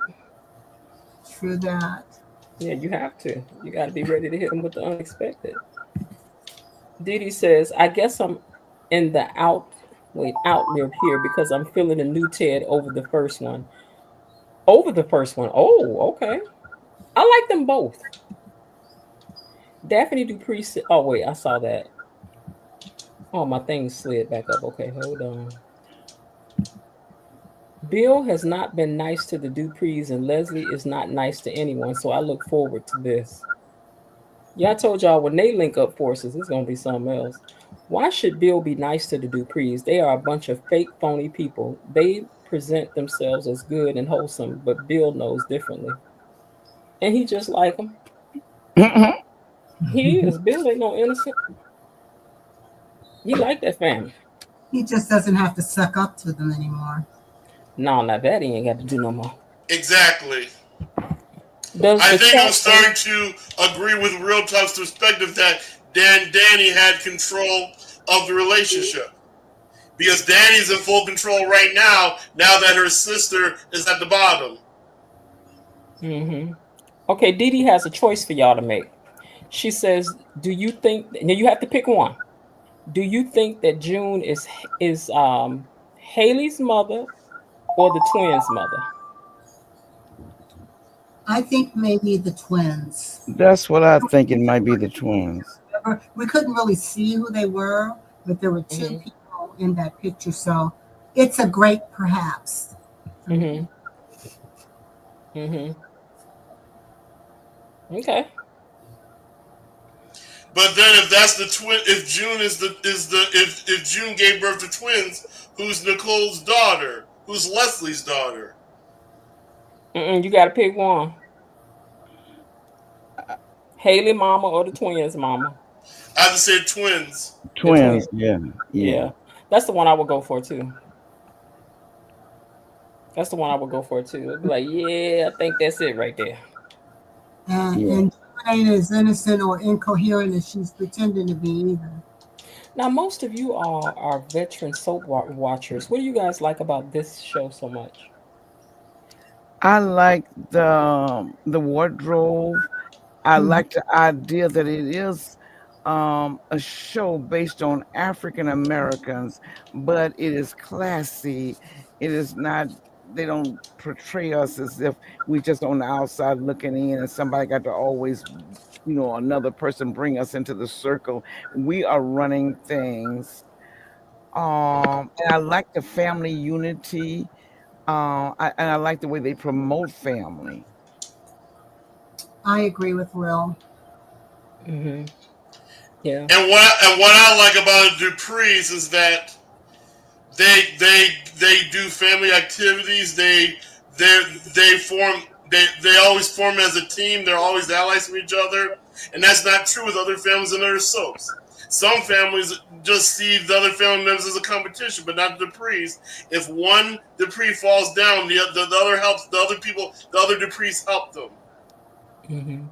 True that. Yeah, you have to. You got to be ready to hit them with the unexpected. Didi says, I guess I'm in the outlive here because I'm feeling a new Ted over the first one. Over the first one. Oh, okay. I like them both. Daphne Duprees. Oh, wait, I saw that. Oh, my thing slid back up. Okay, hold on. Bill has not been nice to the Duprees, and Leslie is not nice to anyone, so I look forward to this. Yeah, I told y'all when they link up forces, it's going to be something else. Why should Bill be nice to the Duprees? They are a bunch of fake, phony people. They present themselves as good and wholesome, but Bill knows differently. And he just like them. He is. Bill ain't no innocent. He like that family. He just doesn't have to suck up to them anymore. No, now that he ain't got to do no more. Exactly. Does I the think chat I'm starting to agree with Real Talk's perspective that Danny had control of the relationship. Because Danny's in full control right now that her sister is at the bottom. Mm-hmm. Okay, Didi has a choice for y'all to make. She says, do you think, now you have to pick one. Do you think that June is Haley's mother or the twins' mother? I think maybe the twins. That's what I think. It might be the twins. We couldn't really see who they were, but there were two Mm-hmm. people in that picture, so it's a great perhaps. Mm-hmm. Mm-hmm. Okay. But then if that's the twin, if June if June gave birth to twins, who's Nicole's daughter? Who's Leslie's daughter? You got to pick one. Haley mama or the twins mama? I have to say twins. The twins. Twins, yeah, yeah. Yeah. That's the one I would go for too. That's the one I would go for too. It'd be like, yeah, I think that's it right there. And Yeah. and June ain't as innocent or incoherent as she's pretending to be either. Now, most of you all are veteran soap watchers. What do you guys like about this show so much? I like the wardrobe. I Mhm. like the idea that it is a show based on African Americans, but it is classy. It is not. They don't portray us as if we just on the outside looking in, and somebody got to always, another person bring us into the circle. We are running things. And I like the family unity. And I like the way they promote family. I agree with Will. Mm-hmm. Yeah. And what I like about Duprees is that they do family activities. They they form they always form as a team. They're always allies with each other, and that's not true with other families and other soaps. Some families just see the other family members as a competition, but not the Duprees. If one Dupree falls down, the other helps the other people. The other Duprees help them. Mm-hmm.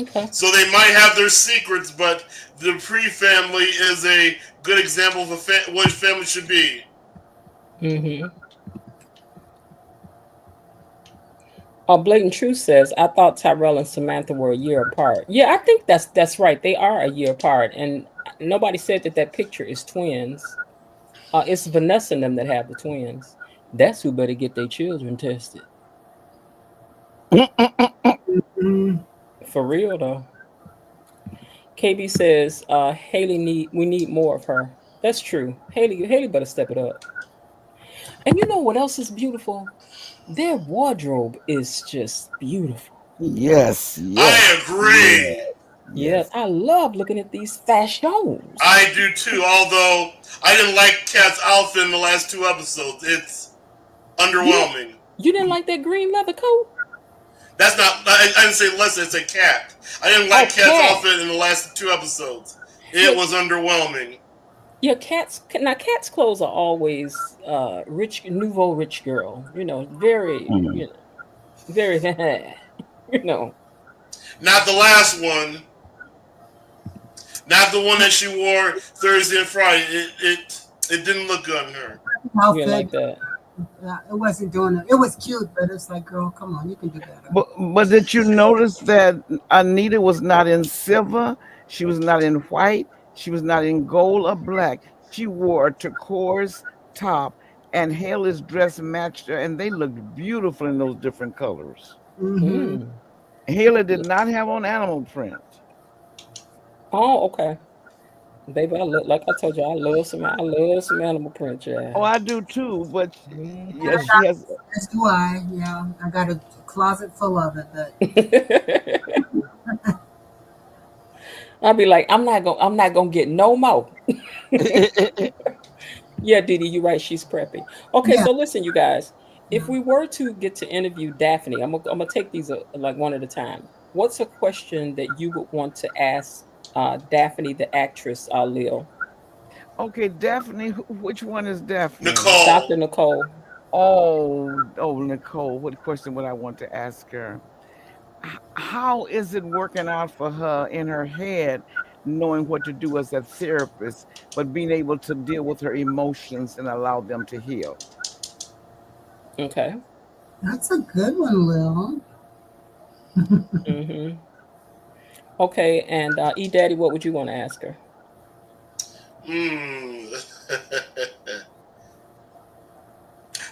Okay. So they might have their secrets, but the Dupree family is a good example of what a family should be. Mm-hmm. Blatant Truth says, I thought Tyrell and Samantha were a year apart. Yeah, I think that's right. They are a year apart, and nobody said that picture is twins. It's Vanessa and them that have the twins. That's who better get their children tested. Mm, For real though. KB says, we need more of her. That's true. Haley better step it up. And you know what else is beautiful? Their wardrobe is just beautiful. Yes, I yes, agree. Yes, yes. I love looking at these fashions. I do too. Although I didn't like Kat's outfit in the last two episodes. It's You underwhelming. you didn't like that green leather coat? That's not. I didn't say less. It's a Cat. I didn't like Oh, Kat's Cat. outfit in the last two episodes. Yeah, It was underwhelming. yeah, Cat's clothes are always rich nouveau rich girl. Very, Mhm. very you know. Not the last one. Not the one that she wore Thursday and Friday. It didn't look good on her. You didn't outfit. like that. It wasn't doing it. It was cute, but it's like, girl, come on, you can do better. But did you notice that Anita was not in silver? She was not in white. She was not in gold or black. She wore a turquoise top, and Haley's dress matched her, and they looked beautiful in those different colors. Mm-hmm. Mm. Haley did not have on animal print. Oh, okay. Baby, like I told you, I love some animal print, yeah. Oh, I do too. But Mhm. yes, she has. As do I. Yeah, I got a closet full of it, but I'll be like, I'm not gonna get no more. Yeah, Didi, you're right. She's preppy. Okay, yeah. so listen, you guys. If Yeah. we were to get to interview Daphne, I'm gonna take these like one at a time. What's a question that you would want to ask Daphne, the actress, Lil? Okay, Daphne. Which one is Daphne? Dr. Nicole. Nicole. Oh, Nicole. What question would I want to ask her? How is it working out for her in her head, knowing what to do as a therapist, but being able to deal with her emotions and allow them to heal? Okay. That's a good one, Lil. Mm-hmm. Okay, and E Daddy, what would you want to ask her? Hmm.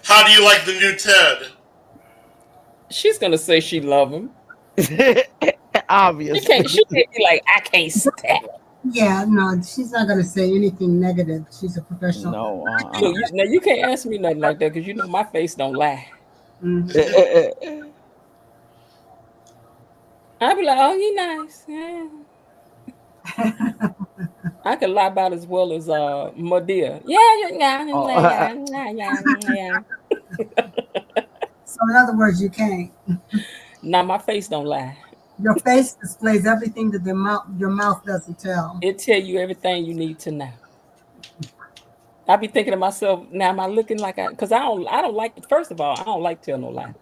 How do you like the new Ted? She's gonna say she love him. Obviously. She can't be like, I can't stand him. Yeah, no, she's not gonna say anything negative. She's a professional. No. Look, now you can't ask me nothing like that because you know my face don't lie. Mhm. I'd be like, oh, he nice. Yeah. I could lie about as well as Madea. Yeah. So in other words, you can't. Now my face don't lie. Your face displays everything that your mouth doesn't tell. It tell you everything you need to know. I be thinking to myself, now am I looking like because I don't like, first of all, I don't like tell no lie.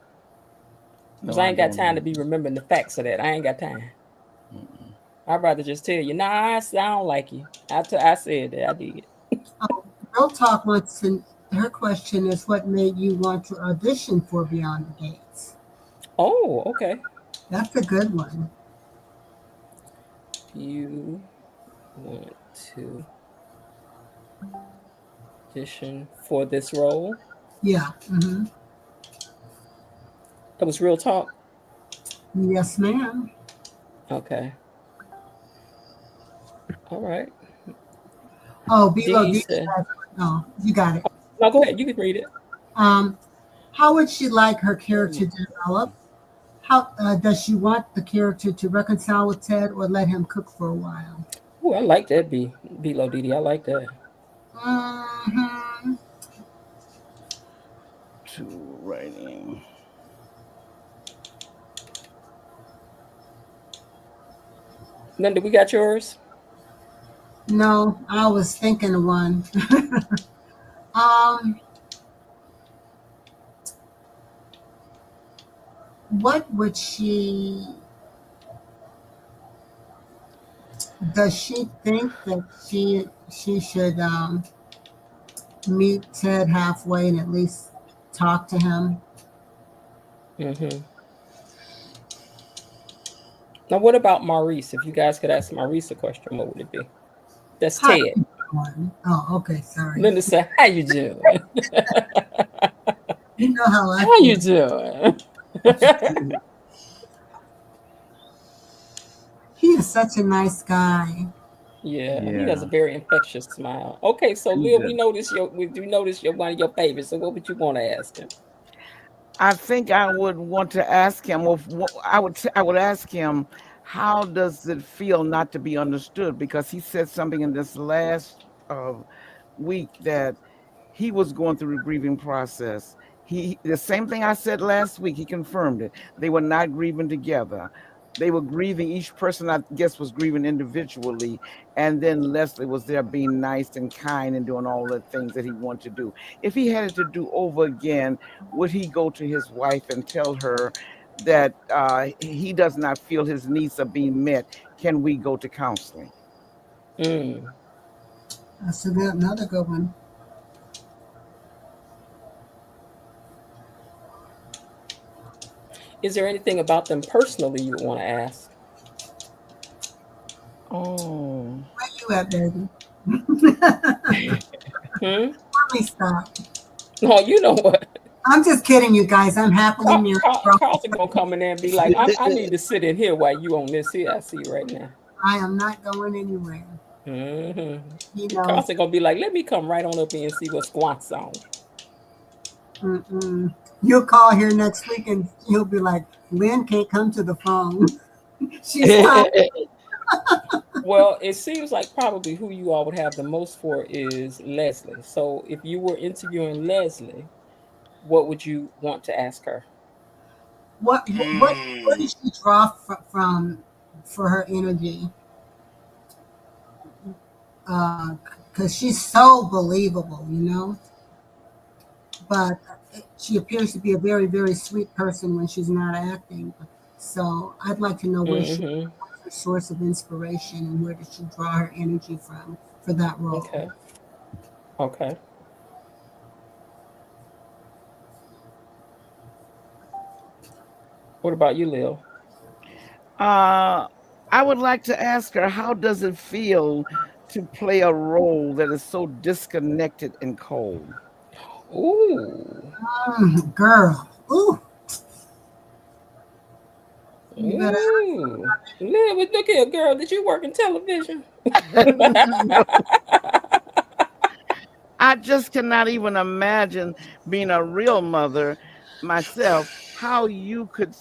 Because No, I I ain't got don't. time to be remembering the facts of that. I ain't got time. Mm-mm. I'd rather just tell you, nah, I don't like you. I said that. I did. Real Talk wants to, her question is, what made you want to audition for Beyond the Gates? Oh, okay. That's a good one. You want to audition for this role? Yeah. That was real talk. Yes, ma'am. Okay. All right. Oh, Below Dee D. said, Oh, you got it. no, go ahead. You can read it. Um, how would she like her character to develop? How does she want the character to reconcile with Ted or let him cook for a while? Oh, I like that, Below Dee. I like that. Mm-hmm. To writing. Linda, we got yours? No, I was thinking of one. um, what would she? Does she think that she should meet Ted halfway and at least talk to him? Mm-hmm. Now, what about Maurice? If you guys could ask Maurice a question, what would it be? That's Hi, Ted. everyone. Oh, okay, sorry. Linda said, "How you doing? You know how I How you feel. doing?" He is such a nice guy. Yeah, he has a Yeah. very infectious smile. Okay, so He Lil, does. we noticed you're one of your favorites. So what would you want to ask him? I think I would want to ask him. Well, I would ask him, how does it feel not to be understood? Because he said something in this last week that he was going through the grieving process. The same thing I said last week. He confirmed it. They were not grieving together. They were grieving. Each person, I guess, was grieving individually, and then Leslie was there being nice and kind and doing all the things that he wanted to do. If he had it to do over again, would he go to his wife and tell her that he does not feel his needs are being met? Can we go to counseling? Mm. That's another good one. Is there anything about them personally you would want to ask? Oh, Where you at, baby? Hmm? Let me stop. No, you know what? I'm just kidding, you guys. I'm happily married. Carlton gonna come in there and be like, I need to sit in here while you on this here. I see right now. I am not going anywhere. Mm-hmm. He knows. Carlton gonna be like, let me come right on up here and see what squats on. You'll call here next week and you'll be like, Lynn can't come to the phone. She's tired. Well, it seems like probably who you all would have the most for is Leslie. So if you were interviewing Leslie, what would you want to ask her? What did she draw from for her energy? Because she's so believable, but she appears to be a very, very sweet person when she's not acting. So I'd like to know what's her source of inspiration and where did she draw her energy from for that role. Okay. Okay. What about you, Lil? I would like to ask her, how does it feel to play a role that is so disconnected and cold? Ooh. Girl. Ooh. Ooh. Look here, girl. Did you work in television? I just cannot even imagine being a real mother myself, how you could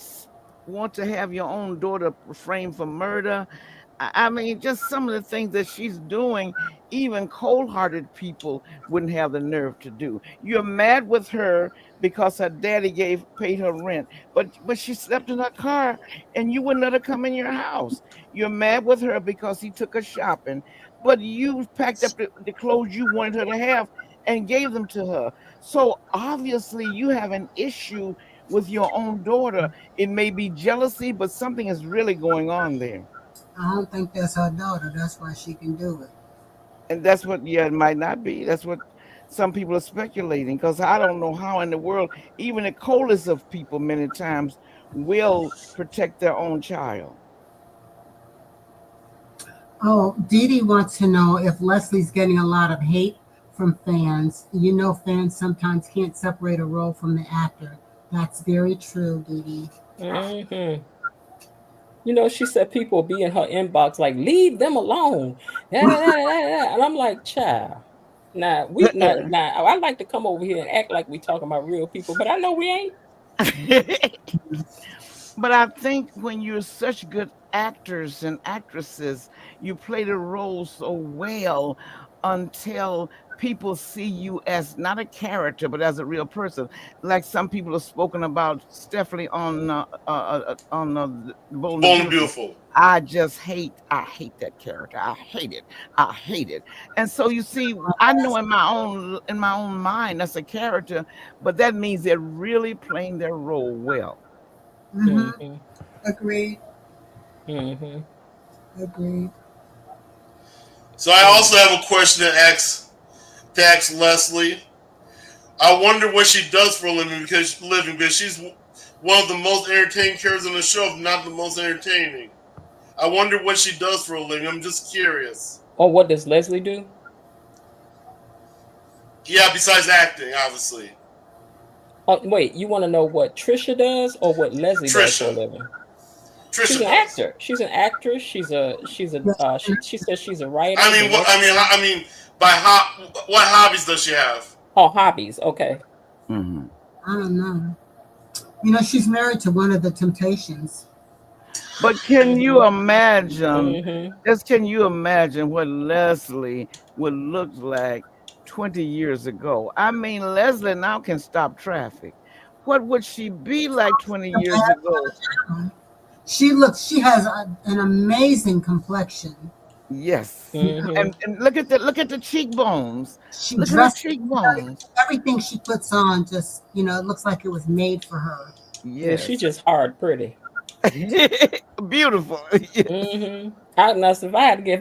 want to have your own daughter framed for murder. I mean, just some of the things that she's doing, even cold-hearted people wouldn't have the nerve to do. You're mad with her because her daddy paid her rent, but she slept in her car and you wouldn't let her come in your house. You're mad with her because he took her shopping, but you packed up the clothes you wanted her to have and gave them to her. So obviously you have an issue with your own daughter. It may be jealousy, but something is really going on there. I don't think that's her daughter. That's why she can do it. And that's what, yeah, it might not be. That's what some people are speculating, because I don't know how in the world, even the coldest of people many times will protect their own child. Oh, Dee Dee wants to know if Leslie's getting a lot of hate from fans. You know, fans sometimes can't separate a role from the actor. That's very true, Dee Dee. Mm-hmm. You know, she said people be in her inbox like, leave them alone. Da, da, da, da, da. And I'm like, child. Now we not now I like to come over here and act like we talking about real people, but I know we ain't. But I think when you're such good actors and actresses, you play the role so well until people see you as not a character, but as a real person. Like some people have spoken about Stephanie on Bold and Bold and Beautiful. Beautiful. I hate that character. I hate it. And so you see, I know in my own mind that's a character, but that means they're really playing their role well. Mm-hmm. Mm-hmm. Agreed. Mm-hmm. Agreed. So I also have a question to ask Leslie. I wonder what she does for a living because she's one of the most entertaining characters on the show, if not the most entertaining. I wonder what she does for a living. I'm just curious. Or what does Leslie do? Yeah, besides acting, obviously. Oh, wait, you want to know what Trisha does or what Leslie does for a Trisha. living? She's Trisha an does. actor. She's an actress. She says she's a writer, I mean, director. what hobbies does she have? Oh, hobbies. Okay. Mm-hmm. I don't know. You know, she's married to one of the Temptations. But can you imagine, Mm-hmm. can you imagine what Leslie would look like 20 years ago? I mean, Leslie now can stop traffic. What would she be like 20 years ago? She has an amazing complexion. Yes. Mm-hmm. And look at the cheekbones. She Look at her dresses cheekbones. everything she puts on just, you know, it looks like it was made for her. Yeah, she's Yes. just hard pretty. Beautiful. Mm-hmm. If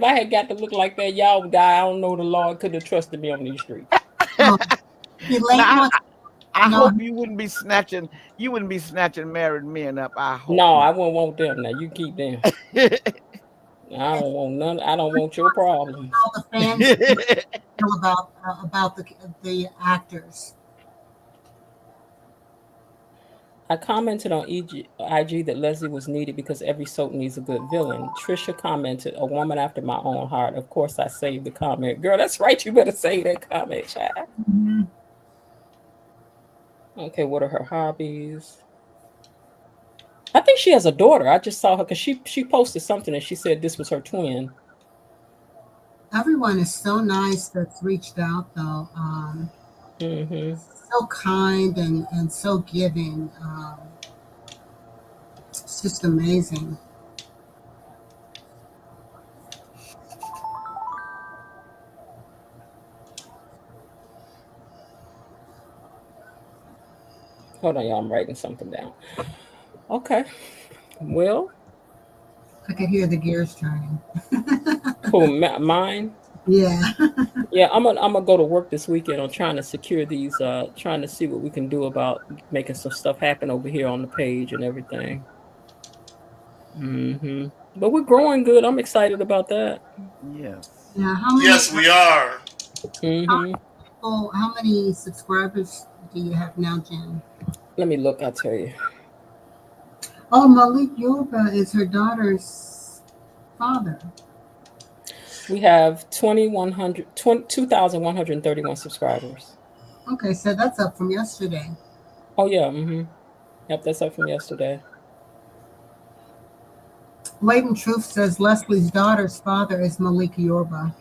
I had got to look like that, y'all would die. I don't know the Lord could have trusted me on these streets. Oh, Elaine Now, wants I to know. hope you wouldn't be snatching married men up. I hope No, I not. wouldn't want them. Now you keep them. I don't want none. I don't want your problems. All the fans feel about the actors. I commented on IG that Leslie was needed because every soap needs a good villain. Trisha commented, "A woman after my own heart." Of course, I saved the comment. Girl, that's right. You better save that comment, child. Mm-hmm. Okay, what are her hobbies? I think she has a daughter. I just saw her because she posted something and she said this was her twin. Everyone is so nice that's reached out, though. Mm-hmm. So kind and so giving. It's just amazing. Hold on, y'all. I'm writing something down. Okay. Well, I could hear the gears turning. cool. Mine. Yeah. Yeah, I'm gonna go to work this weekend on trying to secure these. Trying to see what we can do about making some stuff happen over here on the page and everything. Mm-hmm. But we're growing good. I'm excited about that. Yes. Yeah. How many Yes, we are. Mm-hmm. people? How many subscribers do you have now, Jen? Let me look. I'll tell you. Oh, Malik Yoga is her daughter's father. We have 2,131 subscribers. Okay, so that's up from yesterday. Oh yeah. Mm-hmm. Yep, that's up from yesterday. Blatant Truth says Leslie's daughter's father is Malik Yorba.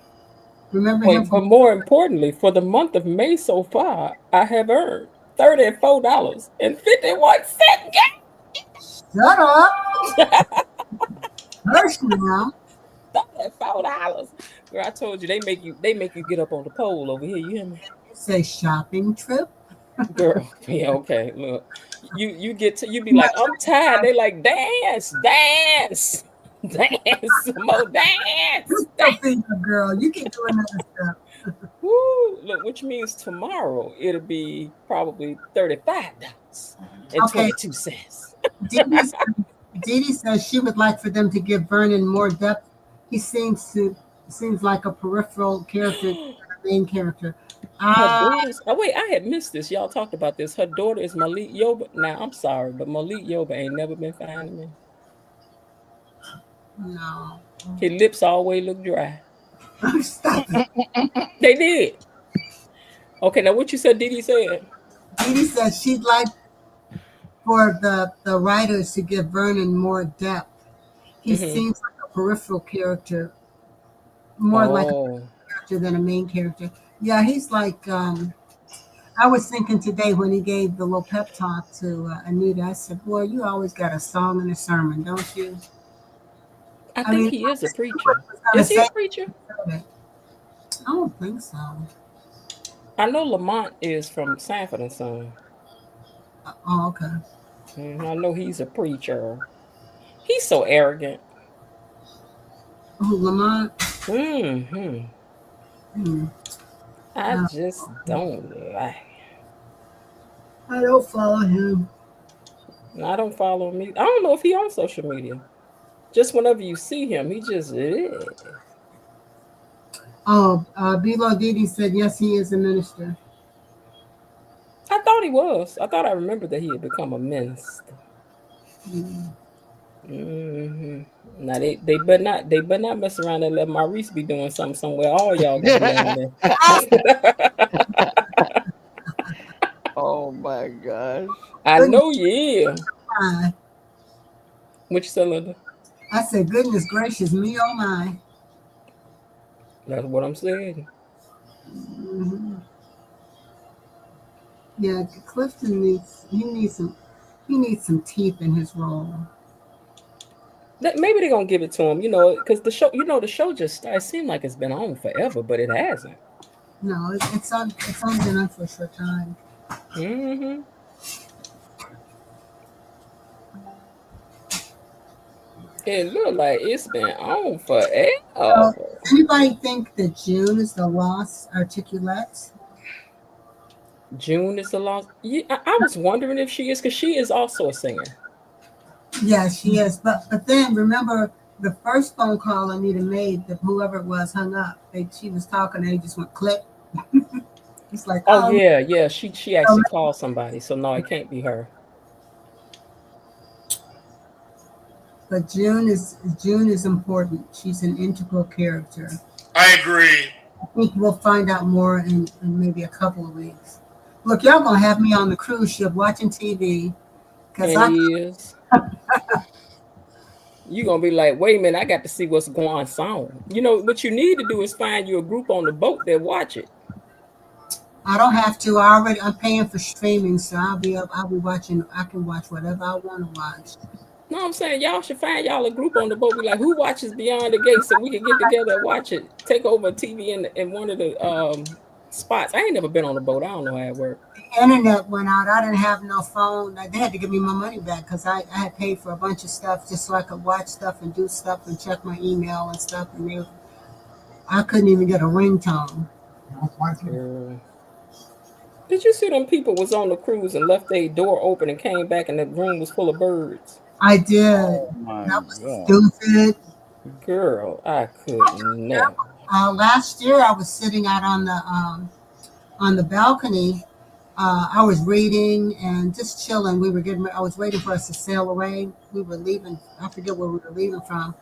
Remember him Wait, from but more importantly, for the month of May so far, I have earned $34.51. Shut Up? Hush now. $34. Girl, I told you they make you get up on the pole over here. You hear me? Say shopping trip. Girl, yeah, okay. Look, you be like, I'm tired. They like dance, dance, dance, some more dance. Go finger girl. You keep doing other stuff. Woo! Look, which means tomorrow it'll be probably $35 and Okay, 22 cents. Dee Dee, Dee Dee says she would like for them to give Vernon more depth. He seems like a peripheral character, a main character. Her Ah, daughter's oh wait, I had missed this. Y'all talked about this. Her daughter is Malik Yoba. Now I'm sorry, but Malik Yoba ain't never been fine to me. no. His lips always look dry. Stop it. They did. Okay, now what you said Didi said. Dee Dee says she'd like for the writers to give Vernon more depth. He Hmm. seems like a peripheral character, more like a Oh. character than a main character. Yeah, he's like I was thinking today when he gave the little pep talk to Anita, I said, "Boy, you always got a song and a sermon, don't you?" I I think mean, he is a I was preacher. gonna Is he a say preacher? it. I don't think so. I know Lamont is from Sanford and Son. Oh, okay. I know he's a preacher. He's so arrogant. Oh, Lamont. Hmm. Hmm. I No, just don't like. I don't follow him. I don't follow me. I don't know if he on social media. Just whenever you see him, he just. Oh, Bilo Didi said yes, he is a minister. I thought he was. I thought I remembered that he had become a minister. Hmm. Hmm. Now they better not mess around and let Maurice be doing something somewhere. All y'all gonna be on there. Oh my gosh. I Goodness, know you is. my. What you say, Linda? I said, goodness gracious, me oh my. That's what I'm saying. Hmm. Yeah, Clifton needs some teeth in his role. Maybe they're gonna give it to him, because the show just started. It seemed like it's been on forever, but it hasn't. No, it's only been on for a short time. Hmm. It looked like it's been on So, forever. anybody think that June is the lost articulette? June is the lost. Yeah, I was wondering if she is, because she is also a singer. Yeah, she is. But then remember the first phone call Anita made, that whoever it was hung up. She was talking and they just went click. It's like, Oh oh, yeah, yeah. She so actually called somebody, so no, it can't be her. but June is important. She's an integral character. I agree. I think we'll find out more in maybe a couple of weeks. Look, y'all gonna have me on the cruise ship watching TV because And is you gonna be like, wait a minute, I got to see what's going on. What you need to do is find you a group on the boat that watch it. I don't have to. I'm paying for streaming, so I'll be watching. I can watch whatever I want to watch. No, I'm saying y'all should find y'all a group on the boat. Be like, who watches Beyond the Gates, so we can get together and watch it. Take over a TV in one of the spots. I ain't never been on a boat. I don't know how it works. The internet went out. I didn't have no phone. They had to give me my money back because I had paid for a bunch of stuff just so I could watch stuff and do stuff and check my email and stuff. And I couldn't even get a ringtone. Girl. Did you see them people was on the cruise and left their door open and came back and the room was full of birds? I did. Oh my That was God. stupid. Girl, I could never. Last year I was sitting out on the balcony. I was reading and just chilling. I was waiting for us to sail away. We were leaving. I forget where we were leaving from.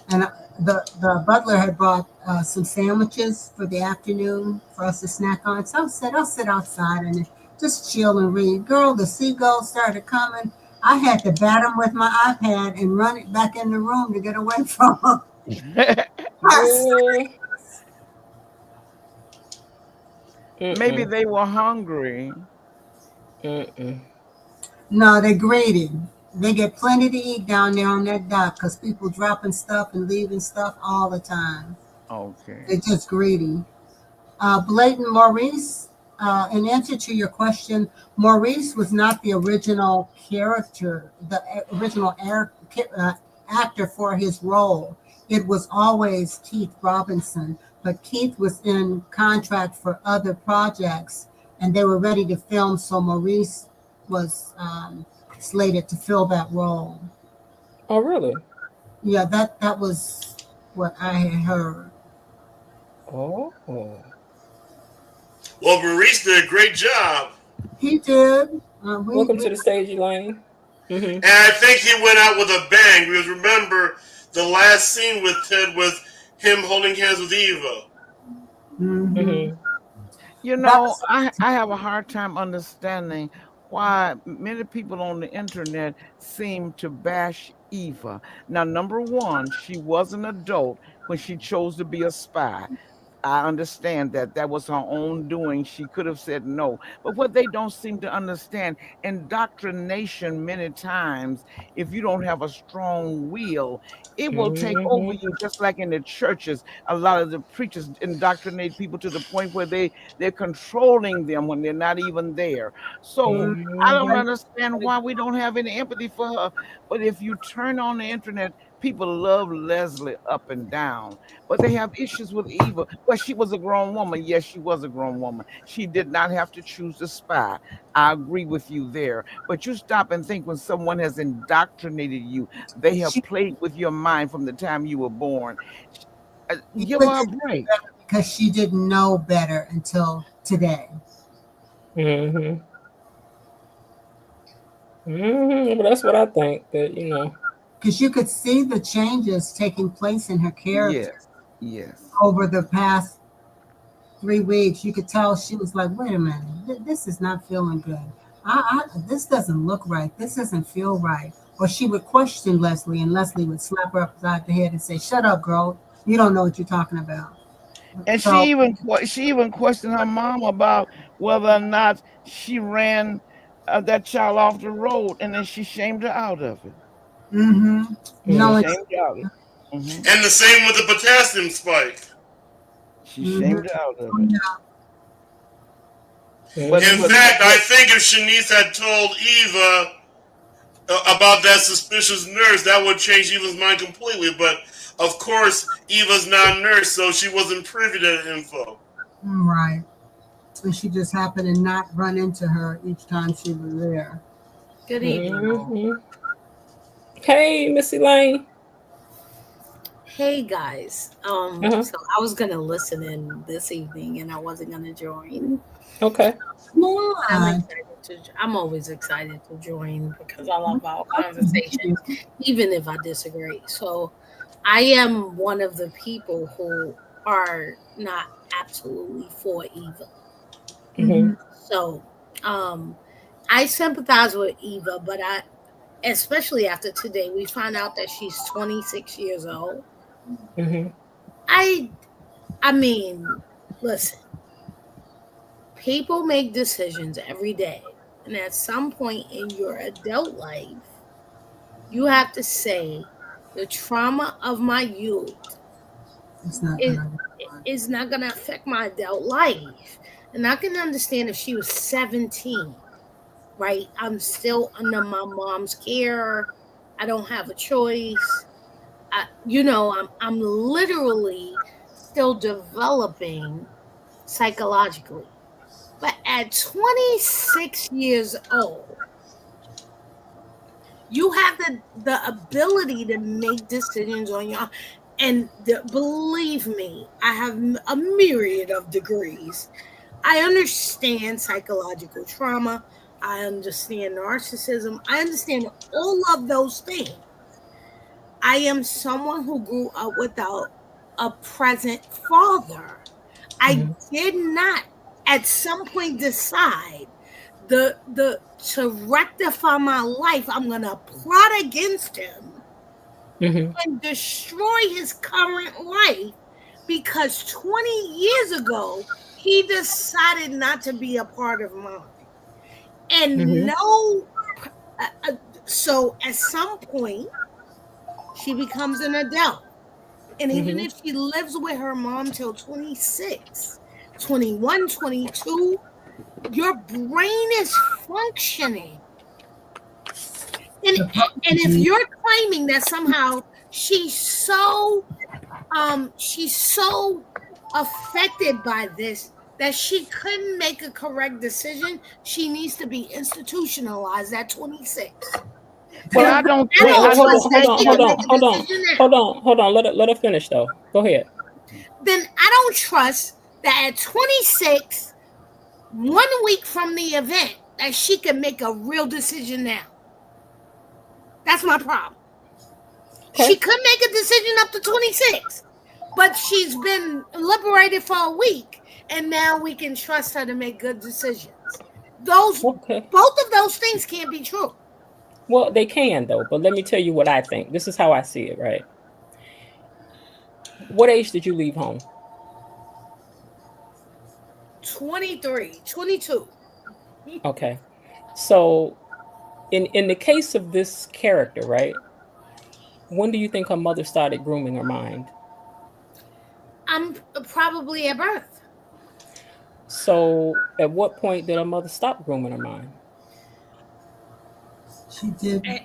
And the butler had brought some sandwiches for the afternoon for us to snack on. So I said, I'll sit outside and just chill and read. Girl, the seagulls started coming. I had to bat him with my iPad and run it back in the room to get away from him. Girl. Maybe Mm-mm. they were hungry. Mm-mm. No, they're greedy. They get plenty to eat down there on that dock because people dropping stuff and leaving stuff all the time. They're Okay. just greedy. Blatant Maurice, in answer to your question, Maurice was not the original character, the original actor for his role. It was always Keith Robinson, but Keith was in contract for other projects and they were ready to film, so Maurice was slated to fill that role. Oh, really? Yeah, that was what I had heard. Oh. Well, Maurice did a great job. He did. Welcome to the stage, Elaine. Mm-hmm. And I think he went out with a bang because remember, the last scene with Ted was him holding hands with Eva. Mm-hmm. Mm-hmm. You That know, was I have a hard time understanding why many people on the internet seem to bash Eva. Now, number one, she was an adult when she chose to be a spy. I understand that that was her own doing. She could have said no. But what they don't seem to understand, indoctrination many times, if you don't have a strong will, it will take over Mm-hmm. you, just like in the churches. A lot of the preachers indoctrinate people to the point where they're controlling them when they're not even there. So I don't Mm-hmm. understand why we don't have any empathy for her. But if you turn on the internet, people love Leslie up and down, but they have issues with Eva. Well, she was a grown woman. Yes, she was a grown woman. She did not have to choose to spy. I agree with you there. But you stop and think, when someone has indoctrinated you, they have she played with your mind from the time you were born. Give Eva her a didn't do break. better because she didn't know better until today. Mm-hmm. Mm-hmm. But that's what I think. That Because you could see the changes taking place in her character Yes, yes. over the past 3 weeks. You could tell she was like, "Wait a minute, this is not feeling good. This doesn't look right. This doesn't feel right." Or she would question Leslie, and Leslie would slap her upside the head and say, "Shut up, girl. You don't know what you're talking about." And So, she even questioned her mom about whether or not she ran that child off the road, and then she shamed her out of it. mm-hmm, She knowing, Mm-hmm. shamed her out of it. Hmm. And the same with the potassium spike. She mm-hmm, shamed her out of it. But In but fact, I but think if Shanice had told Eva about that suspicious nurse, that would change Eva's mind completely. But of course, Eva's not a nurse, so she wasn't privy to that info. right. And she just happened to not run into her each time she was there. Good evening, all. Mm-hmm. Hey, Missy Lane. Hey guys. Uh-huh. So I was gonna listen in this evening and I wasn't gonna join. Okay. But I'm Why? excited to I'm always excited to join because I love our conversations, even if I disagree. So I am one of the people who are not absolutely for Eva. Mm-hmm. Mm-hmm. So um I sympathize with Eva, but I especially after today we find out that she's 26 years old. Mm-hmm. I I mean, listen, people make decisions every day. And at some point in your adult life, you have to say the trauma of my youth It's not is, gonna is not going to affect my adult life. And I can understand if she was 17, right? I'm still under my mom's care. I don't have a choice. I'm literally still developing psychologically. But at 26 years old, you have the ability to make decisions on your own. And believe me, I have a myriad of degrees. I understand psychological trauma. I understand narcissism. I understand all of those things. I am someone who grew up without a present father. I Mm-hmm. did not at some point decide the to rectify my life, I'm gonna plot against him Mm-hmm. and destroy his current life because 20 years ago he decided not to be a part of mine. And Mm-hmm. no, uh, uh, so at some point she becomes an adult. And even Mm-hmm. if she lives with her mom till 26, 21, 22, your brain is functioning. And and if you're claiming that somehow she's so affected by this that she couldn't make a correct decision, she needs to be institutionalized at 26. Well, And I don't I think Wait, don't wait, I hold don't trust on, that hold think on, she that hold can on, make a hold on, decision now. hold on, hold on. Let her finish though. Go ahead. Then I don't trust that at 26, 1 week from the event, that she can make a real decision now. That's my problem. Okay. She could make a decision up to 26, but she's been liberated for a week, and now we can trust her to make good decisions. Those Okay. both of those things can't be true. Well, they can though, but let me tell you what I think. This is how I see it, right? What age did you leave home? 23, 22. Okay. So in the case of this character, right? When do you think her mother started grooming her mind? I'm probably at birth. So at what point did her mother stop grooming her mind? She did. Eh,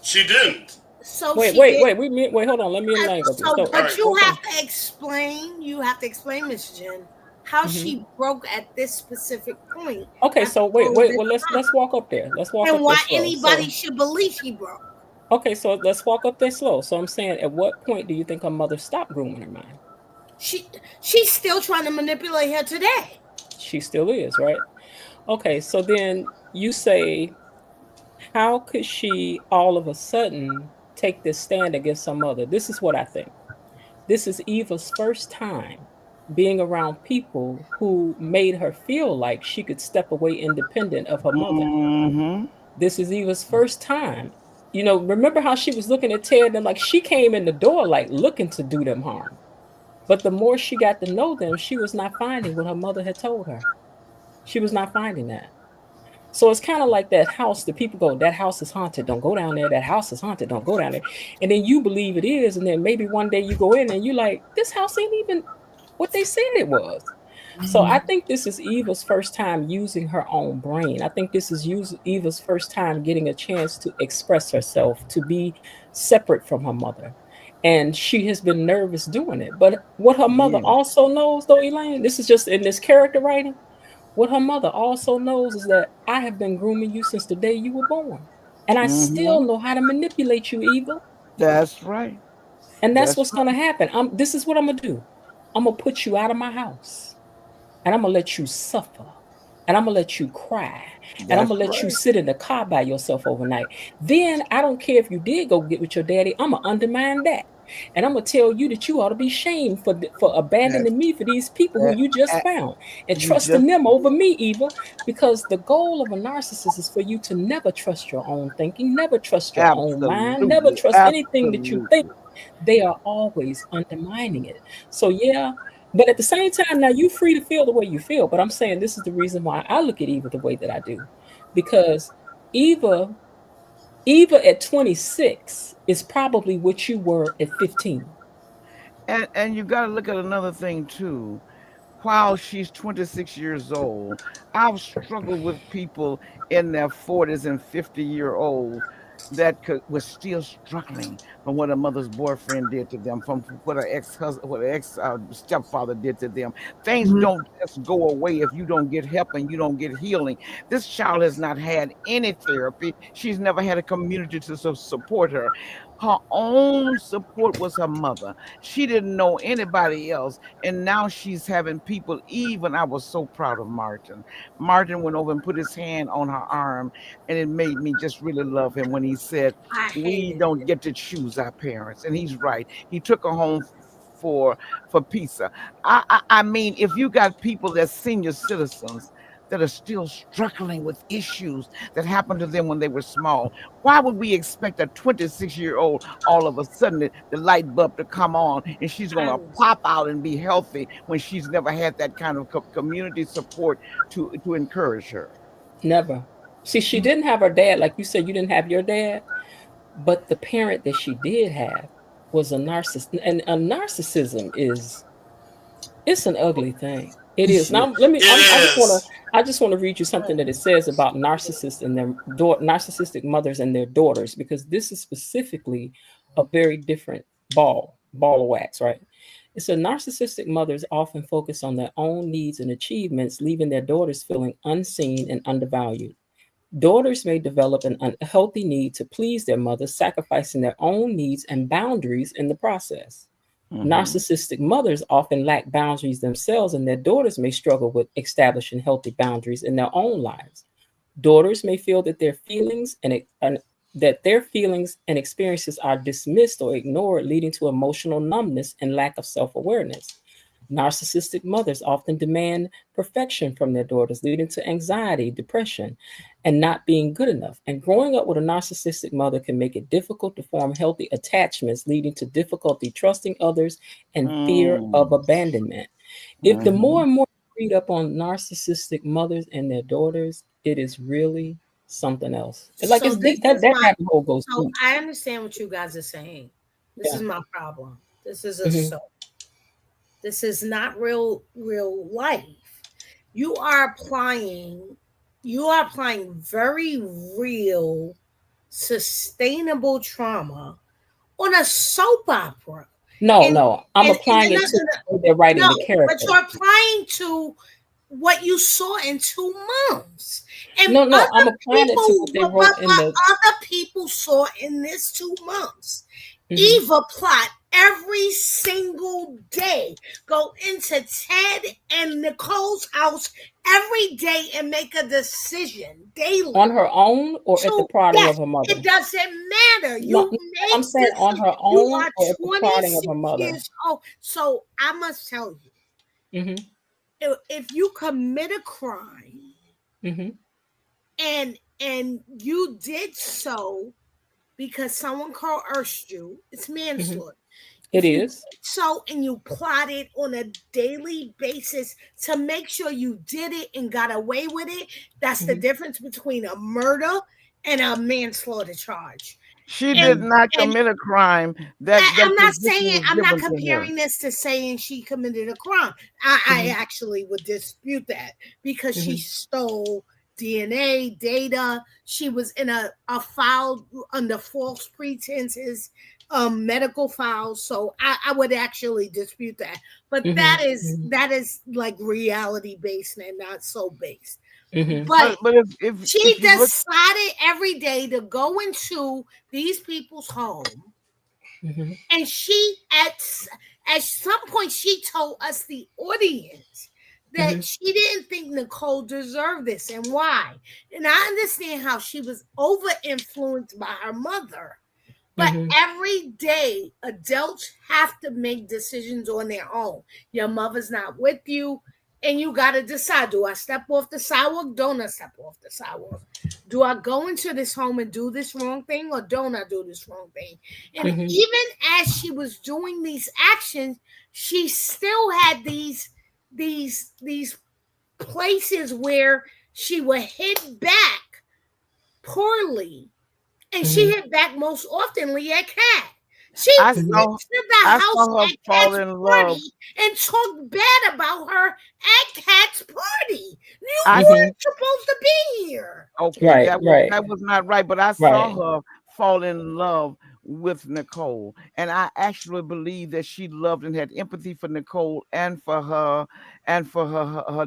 She didn't. So Wait, she wait, did. wait. Wait, hold on. Let me enlighten you. So, So, All but right. you okay. have to explain. You have to explain, Miss Jen, how Hmm. she broke at this specific point, Okay, as so opposed to well, let's walk up there. Let's walk and up there why slow. anybody So, should believe she broke. okay, so let's walk up there slow. So I'm saying, at what point do you think her mother stopped grooming her mind? She she's still trying to manipulate her today. She still is, right? Okay, so then you say, how could she all of a sudden take this stand against her mother? This is what I think. This is Eva's first time being around people who made her feel like she could step away independent of her mother. Mm-hmm. This is Eva's first time. Remember how she was looking at Ted and like she came in the door like looking to do them harm. But the more she got to know them, she was not finding what her mother had told her. She was not finding that. So it's kind of like that house that people go, that house is haunted. Don't go down there. That house is haunted. Don't go down there. And then you believe it is. And then maybe one day you go in and you're like, this house ain't even what they said it was. So I think this is Eva's first time using her own brain. I think this is Eva's first time getting a chance to express herself, to be separate from her mother. And she has been nervous doing it. But what her mother Yeah. also knows, though, Elaine, this is just in this character writing. What her mother also knows is that I have been grooming you since the day you were born. And I still Mm-hmm. know how to manipulate you, Eva. That's right. And that's That's what's going to happen. This is what I'm going to do. I'm going to put you out of my house and I'm going to let you suffer. And I'm going to let you cry. And I'm that's going to let you right. sit in the car by yourself overnight. Then I don't care if you did go get with your daddy. I'm going to undermine that. And I'm going to tell you that you ought to be shamed for That's abandoning me for these people who that. you just uh, found and You just trusting them over me, Eva. Because the goal of a narcissist is for you to never trust your own thinking, never trust your own mind, never absolutely, trust anything that you think. absolutely. They are always undermining it. So yeah, but at the same time, now you're free to feel the way you feel. But I'm saying this is the reason why I look at Eva the way that I do, because Eva, Eva at 26 is probably what you were at 15. And you got to look at another thing too. While she's 26 years old, I've struggled with people in their 40s and 50-year-old that was still struggling from what a mother's boyfriend did to them, from what her ex-husband, what her ex stepfather did to them. Things don't just go away if you don't get help and you don't get healing. This child has not had any therapy. She's never had a community to support her. Her own support was her mother. She didn't know anybody else. And now she's having people. Even I was so proud of Martin. Martin went over and put his hand on her arm, and it made me just really love him when he said, I we hated it. don't get to choose our parents. And he's right. He took her home for pizza. I mean, if you got people that's senior citizens that are still struggling with issues that happened to them when they were small. Why would we expect a 26-year-old all of a sudden the light bulb to come on and she's going to pop out and be healthy when she's never had that kind of community support to encourage her? Never. See, she didn't have her dad. Like you said, you didn't have your dad, but the parent that she did have was a narcissist. And a narcissism is, it's an ugly thing. It is. Now let me. It is. I just want to read you something that it says about narcissists and their narcissistic mothers and their daughters, because this is specifically a very different ball of wax, right? It said narcissistic mothers often focus on their own needs and achievements, leaving their daughters feeling unseen and undervalued. Daughters may develop an unhealthy need to please their mothers, sacrificing their own needs and boundaries in the process. Narcissistic mothers often lack boundaries themselves, and their daughters may struggle with establishing healthy boundaries in their own lives. Daughters may feel that their feelings and experiences are dismissed or ignored, leading to emotional numbness and lack of self-awareness. Narcissistic mothers often demand perfection from their daughters, leading to anxiety, depression, and not being good enough. And growing up with a narcissistic mother can make it difficult to form healthy attachments, leading to difficulty trusting others and fear of abandonment. If the more and more you read up on narcissistic mothers and their daughters, it is really something else. Like So it's this deep. That is my rabbit hole goes so deep. I understand what you guys are saying. This Yeah. is my problem. This is a Mhm. soap. This is not real life. You are applying very real sustainable trauma on a soap opera. No, And no, I'm and applying no, it no, to no, the way they're writing no, the but character. you're applying to what you saw in 2 months. And No, I'm applying it to people what they what, wrote in the. other people saw in this 2 months. Mhm. Eva plot every single day. Go into Ted and Nicole's house every day and make a decision daily. On her own or at the So prodding yes, of her mother? it doesn't matter. No, You no, I'm make saying on her you own are or at the prodding of 26 her mother. years old. So I must tell you, Mhm. if you commit a crime Mhm. and you did so because someone coerced you, it's Mhm. manslaughter. It If you is. did so and you plotted on a daily basis to make sure you did it and got away with it, that's the Mhm. difference between a murder and a manslaughter charge. She did And not and commit a crime. That I'm not position saying was I'm not given to her. comparing this to saying she committed a crime. I Mhm. actually would dispute that because she Mhm. stole DNA data. She was in a file under false pretenses, medical files. So I would actually dispute that. But Mhm. Mhm. that is like reality based and not so based. Mhm. But But she if you look, decided every day to go into these people's home, Mhm. and she at some point she told us, the audience, that Mhm. she didn't think Nicole deserved this and why. And I understand how she was over influenced by her mother. But Mhm. every day, adults have to make decisions on their own. Your mother's not with you, and you got to decide: do I step off the sidewalk? Don't I step off the sidewalk? Do I go into this home and do this wrong thing, or don't I do this wrong thing? And Mhm. even as she was doing these actions, she still had these places where she would hit back poorly, and she Mhm. hit back most oftenly at Cat. She I went Mhm. saw to the I house saw her at fall Cat's in love. party and talked bad about her at Cat's party. You I Mhm. weren't supposed to be here. Okay, Right. Right. that was not right, but I saw Right. her fall in love with Nicole, and I actually believe that she loved and had empathy for Nicole and for her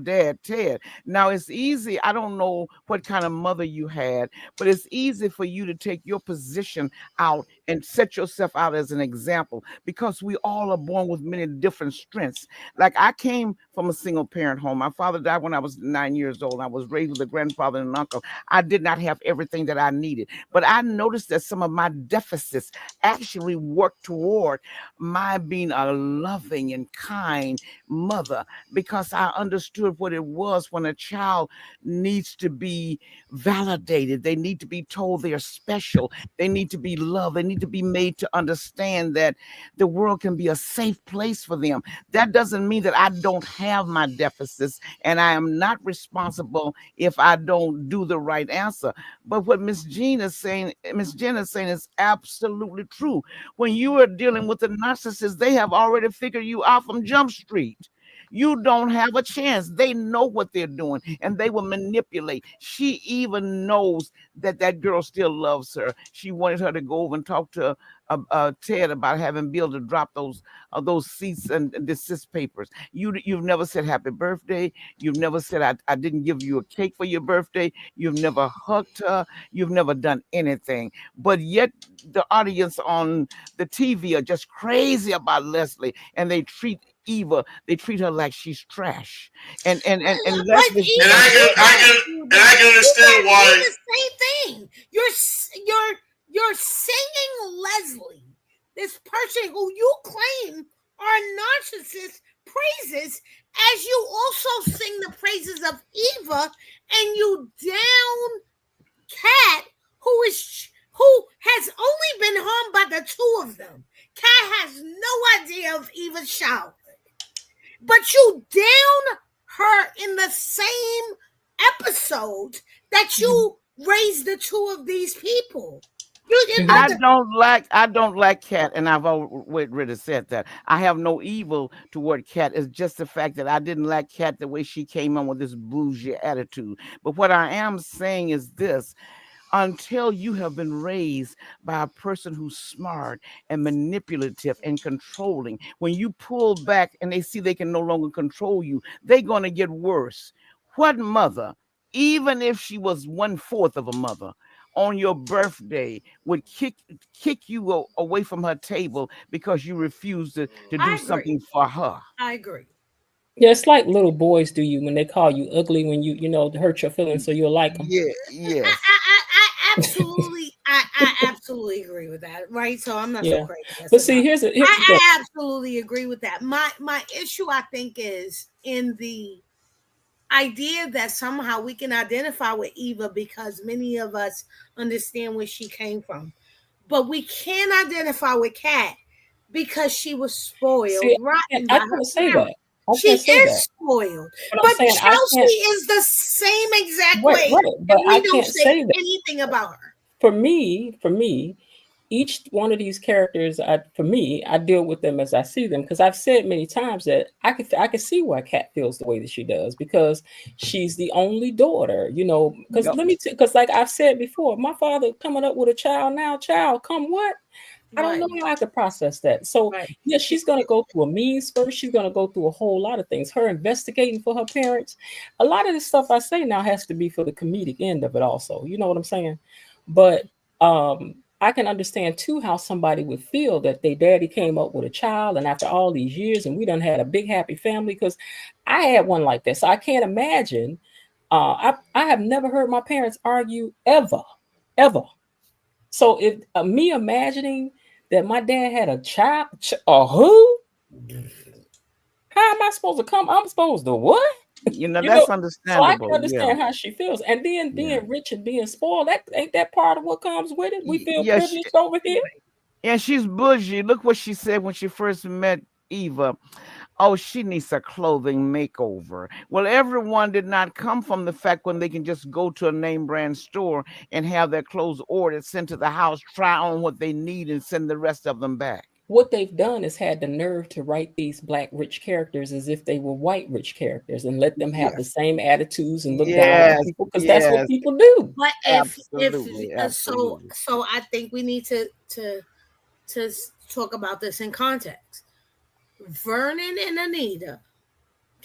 dad Ted. Now it's easy. I don't know what kind of mother you had, but it's easy for you to take your position out and set yourself out as an example because we all are born with many different strengths. Like I came from a single parent home. My father died when I was 9 years old. I was raised with a grandfather and an uncle. I did not have everything that I needed, but I noticed that some of my deficits actually worked toward my being a loving and kind mother because I understood what it was when a child needs to be validated. They need to be told they're special. They need to be loved. They need to be made to understand that the world can be a safe place for them. That doesn't mean that I don't have my deficits and I am not responsible if I don't do the right answer. But what Miss Jen is saying is absolutely true. When you are dealing with a narcissist, they have already figured you out from Jump Street. You don't have a chance. They know what they're doing and they will manipulate. She even knows that that girl still loves her. She wanted her to go over and talk to Ted about having Bill to drop those cease and desist papers. You've never said happy birthday. You've never said I didn't give you a cake for your birthday. You've never hugged her. You've never done anything. But yet the audience on the TV are just crazy about Leslie, and they treat her like she's trash. And Leslie, And I can understand why. The same thing. You're singing Leslie, this person who you claim are narcissist, praises, as you also sing the praises of Eva, and you down Kat, who has only been harmed by the two of them. Kat has no idea of Eva's childhood, but you down her in the same episode that you raised the two of these people. I don't like Kat, and I've already said that. I have no evil toward Kat. It's just the fact that I didn't like Kat the way she came on with this bougie attitude. But what I am saying is this: until you have been raised by a person who's smart and manipulative and controlling, when you pull back and they see they can no longer control you, they're going to get worse. What mother, even if she was 1/4 of a mother, on your birthday would kick you away from her table because you refused to do something for her? I agree. Yeah, it's like little boys do you when they call you ugly when you know hurt your feelings, so you'll like them. Yeah, yes. I absolutely agree with that. Right, so I'm not so crazy. But see, here's the thing. I absolutely agree with that. My issue, I think, is in the idea that somehow we can identify with Eva because many of us understand where she came from, but we can't identify with Kat because she was spoiled. I can't say that. She is spoiled, but Chelsea is the same exact way. Right, but we I don't can't say that. anything about her. For me, each one of these characters, I deal with them as I see them, because I've said many times that I could see why Kat feels the way that she does, because she's the only daughter, because because like I've said before, my father coming up with a child come what? I don't know how I could process that. So yeah, she's going to go through a mean spurt. She's going to go through a whole lot of things. Her investigating for her parents. A lot of this stuff I say now has to be for the comedic end of it also. You know what I'm saying? But I can understand too how somebody would feel that their daddy came up with a child, and after all these years, and we done had a big happy family, because I had one like this. So I can't imagine. I have never heard my parents argue ever. So if me imagining that my dad had a child, or who? How am I supposed to come? I'm supposed to what? That's understandable. So I can understand how she feels. And then being rich and being spoiled, that ain't that part of what comes with it. We feel privileged over here. And she's bougie. Look what she said when she first met Eva. Oh, she needs a clothing makeover. Well, everyone did not come from the fact when they can just go to a name brand store and have their clothes ordered, sent to the house, try on what they need, and send the rest of them back. What they've done is had the nerve to write these black rich characters as if they were white rich characters and let them have the same attitudes and look down on people, because that's what people do. But so I think we need to talk about this in context. Vernon and Anita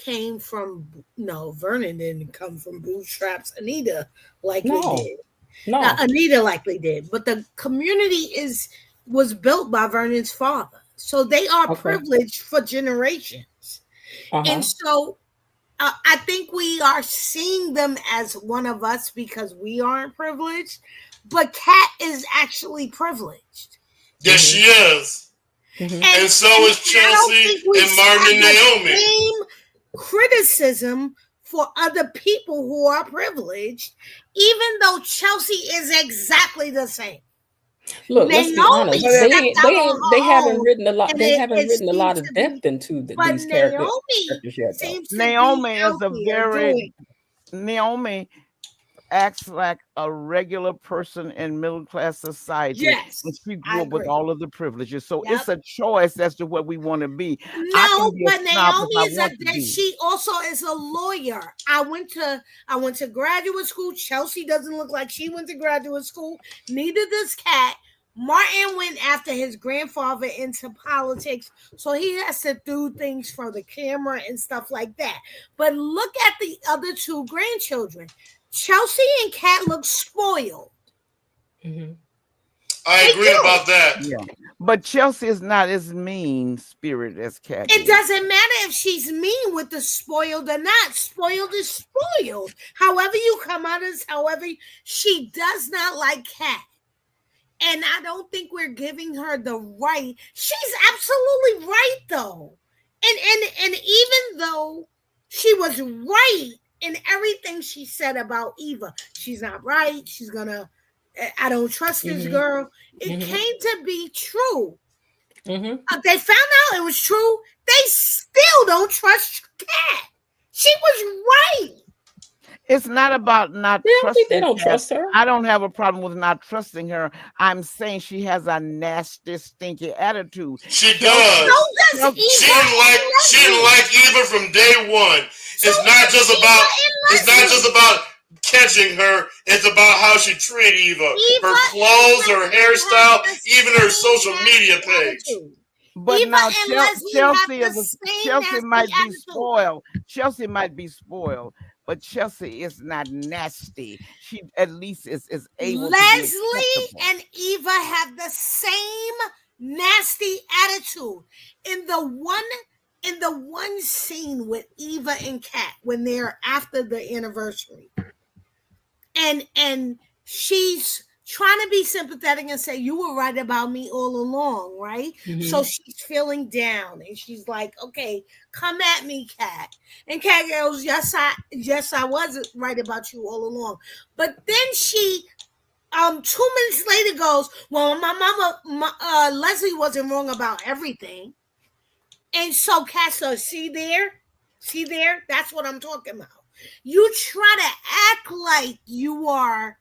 Vernon didn't come from bootstraps. Anita likely did. Now, Anita likely did, but the community was built by Vernon's father, so they are privileged for generations. And so I think we are seeing them as one of us because we aren't privileged, but Kat is actually privileged. Yes, she is. And so is Chelsea and Martin and Naomi. criticism for other people who are privileged, even though Chelsea is exactly the same. Look, let's be Naomi honest. stepped out on her They haven't own, written a lot. and They haven't it written a lot seems of to depth be. into But these Naomi characters yet, though. seems to Naomi be is a healthier very doing. Naomi acts like a regular person in middle class society, Yes, and she I grew up with agree. all of the privileges. So Yep. it's a choice as to what we want to be. I No, can be but a snob Naomi if I is want to be. she also is a lawyer. I went to graduate school. Chelsea doesn't look like she went to graduate school. Neither does Kat. Martin went after his grandfather into politics, so he has to do things for the camera and stuff like that. But look at the other two grandchildren. Chelsea and Kat look spoiled. Mm-hmm. I agree about that. Yeah, but Chelsea is not as mean spirited as Kat. It doesn't matter if she's mean with the spoiled or not. Spoiled is spoiled. However you come out as however she does not like Kat. And I don't think we're giving her the right. She's absolutely right though. And even though she was right in everything she said about Eva, she's not right. She's gonna I don't trust this girl. It came to be true. They found out it was true. They still don't trust Kat. She was right. It's not about not trusting. They don't trust her. I don't have a problem with not trusting her. I'm saying she has a nasty, stinky attitude. She does. So does Eva. She didn't like Eva from day one. It's not just about catching her. It's about how she treated Eva. Her clothes, her hairstyle, even her social media page. But Eva now Chelsea might be spoiled. Chelsea might be spoiled, but Chelsea is not nasty. She at least is able Leslie to be acceptable. and Eva have the same nasty attitude. In the one scene with Eva and Kat when they're after the anniversary. And she's trying to be sympathetic and say, you were right about me all along, right? So she's feeling down and she's like, okay, come at me, Kat. And Kat goes, yes, I was right about you all along. But then she 2 minutes later goes, well, my mama, Leslie wasn't wrong about everything. And so Kat says, see there? That's what I'm talking about. You try to act like you are.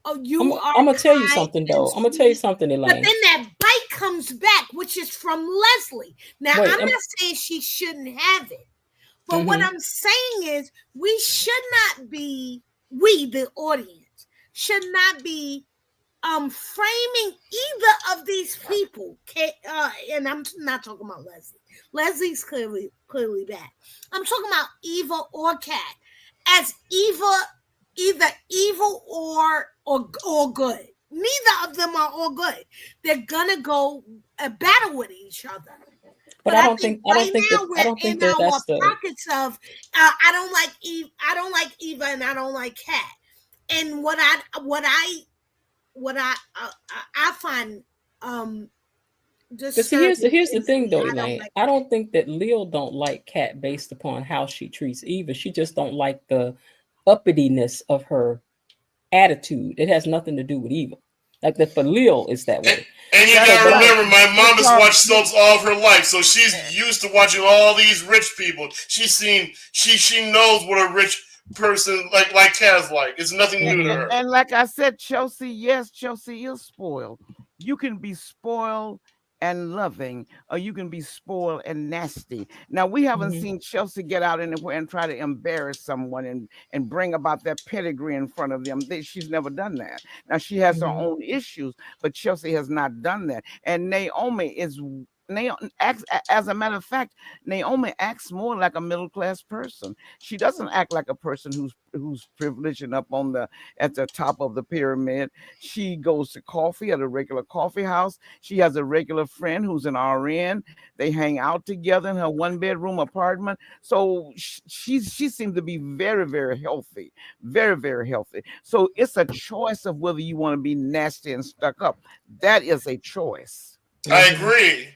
I'm gonna tell you something, though. I'm gonna tell you something, Elaine. But then that bite comes back, which is from Leslie. Now, I'm not saying she shouldn't have it, but what I'm saying is we the audience, should not be framing either of these people. And I'm not talking about Leslie. Leslie's clearly bad. I'm talking about Eva or Kat as either evil or good. Neither of them are all good. They're gonna go battle with each other. But I don't think that's the pockets of I don't like Eva and I don't like Kat. And what I find but see, here's the thing though, Elaine. I don't think that Lil don't like Kat based upon how she treats Eva. She just don't like the uppityness of her attitude. It has nothing to do with Eva. Like that for Lil is that way. And you gotta remember, my mom has watched soaps all of her life, so she's used to watching all these rich people. She's seen, she knows what a rich person like Kaz like. It's nothing new to her. And like I said, Chelsea, yes, Chelsea is spoiled. You can be spoiled and loving, or you can be spoiled and nasty. Now we haven't seen Chelsea get out anywhere and try to embarrass someone and bring about their pedigree in front of them. She's never done that. Now she has her own issues, but Chelsea has not done that. And Naomi, as a matter of fact, Naomi acts more like a middle class person. She doesn't act like a person who's privileged and up at the top of the pyramid. She goes to coffee at a regular coffee house. She has a regular friend who's an RN. They hang out together in her 1-bedroom apartment. So she seems to be very, very healthy, very, very healthy. So it's a choice of whether you want to be nasty and stuck up. That is a choice. I agree.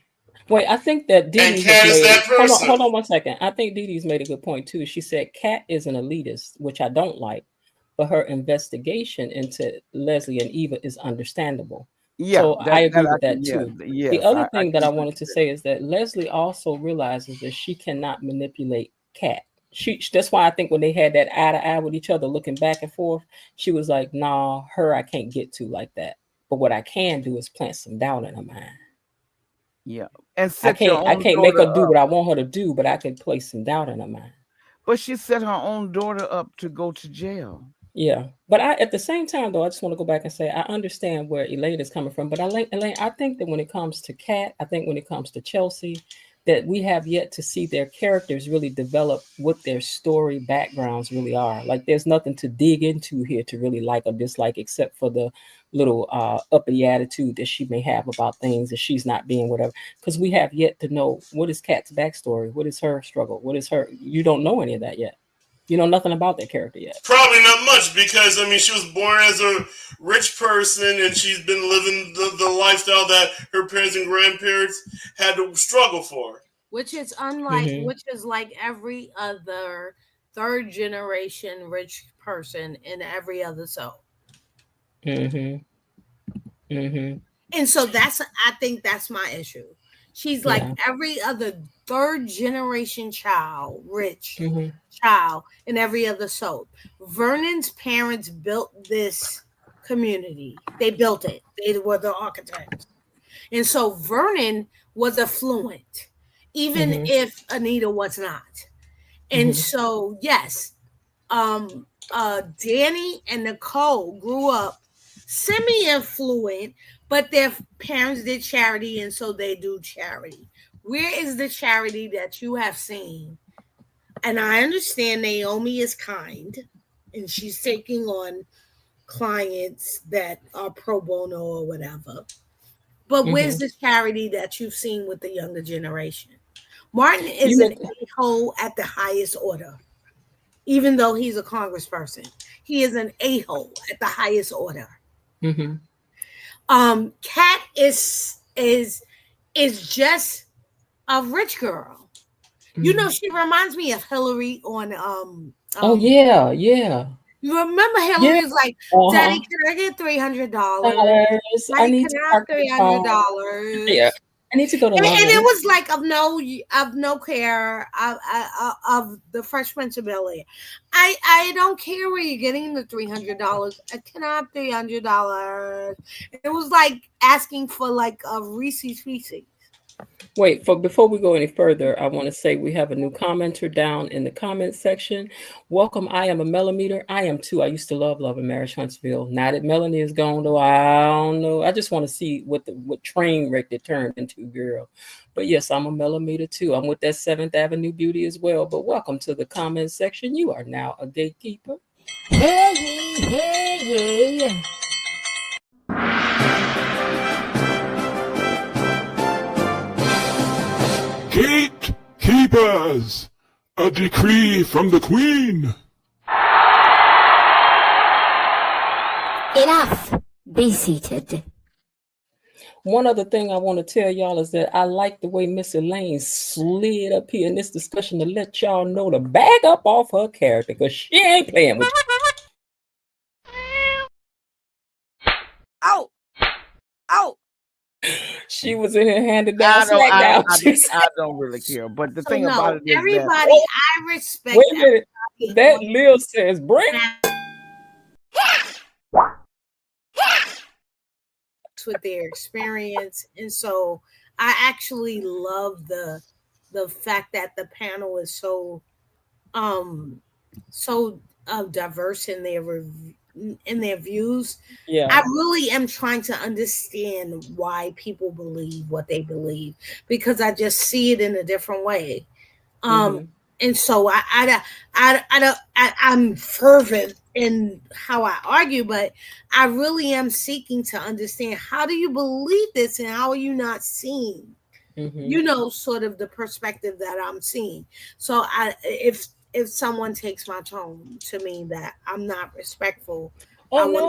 Wait, I think that Dee And Dee Kat has is made. that person. Hold on 1 second. I think Dee Dee's made a good point too. She said Kat is an elitist, which I don't like, but her investigation into Leslie and Eva is understandable. Yeah, So I that agree I with that yeah, too. The yes, other I thing that can I agree wanted with to that. say is that Leslie also realizes that she cannot manipulate Kat. That's why I think when they had that eye to eye with each other, looking back and forth, she was like, "Nah, her I can't get to like that. But what I can do is plant some doubt in her mind." Yeah, and I set your can't I own can't make daughter her do up. what I want her to do, but I can place some doubt in her mind. But she set her own daughter up to go to jail. Yeah, but I at the same time though, I just want to go back and say I understand where Elaine is coming from, but Elaine, I think that when it comes to Kat, I think when it comes to Chelsea, that we have yet to see their characters really develop what their story backgrounds really are. Like there's nothing to dig into here to really like or dislike, except for the little uppity attitude that she may have about things that she's not being whatever. Because we have yet to know what is Kat's backstory, what is her struggle, what is her. You don't know any of that yet. You know nothing about that character yet. Probably not much because I mean she was born as a rich person and she's been living the lifestyle that her parents and grandparents had to struggle for. Which is Mm-hmm. which is like every other third generation rich person in every other soap. Mm-hmm. Mm-hmm. And so I think that's my issue. She's like Yeah. every other third generation child, rich Mm-hmm. child in every other soap. Vernon's parents built this community. They built it. They were the architects. And so Vernon was affluent, even Mm-hmm. if Anita was not. And Mm-hmm. so yes, Danny and Nicole grew up semi-affluent, but their parents did charity, and so they do charity. Where is the charity that you have seen? And I understand Naomi is kind, and she's taking on clients that are pro bono or whatever. But where's Mm-hmm. the charity that you've seen with the younger generation? Martin You is an meant. a-hole at the highest order, even though he's a congressperson. He is an a-hole at the highest order. Mm-hmm. Kat is just a rich girl. You know, Mm-hmm. she reminds me of Hillary on Oh yeah, yeah, you remember yeah. Hillary was like, Daddy, Uh-huh. can I get $300? Dollars. I Daddy, need can to I have park the car. Yeah. $300? I need to go to And it lunch. was like of no care of the Fresh Prince of Bel Air. I don't care where you're getting the $300. I can I have $300? It was like asking for like a Reese's Pieces. Wait, before we go any further, I want to say we have a new commenter down in the comments section. Welcome, I am a millimeter. I am too. I used to love Love and Marriage Huntsville. Now that Melanie is gone, though, I don't know. I just want to see what train wreck it turned into, girl. But yes, I'm a millimeter too. I'm with that 7th Avenue beauty as well. But welcome to the comments section. You are now a gatekeeper. Hey, hey, hey. Gatekeepers! A decree from the Queen! Enough. Be seated. One other thing I want to tell y'all is that I like the way Miss Elaine slid up here in this discussion to let y'all know to back up off her character because she ain't playing with you. Oh, oh. She was in here handed down I don't, I SmackDown. don't, I don't really care. But the So thing about no, it is that everybody, I respect Wait a minute. That everybody Lil says, bring with their experience, and so I actually love the fact that the panel is so diverse in their views. yeah. I really am trying to understand why people believe what they believe because I just see it in a different way. Mhm. And so I'm fervent in how I argue, but I really am seeking to understand how do you believe this and how are you not seeing, Mhm. sort of the perspective that I'm seeing. So if someone takes my tone to mean that I'm not respectful, Oh I want to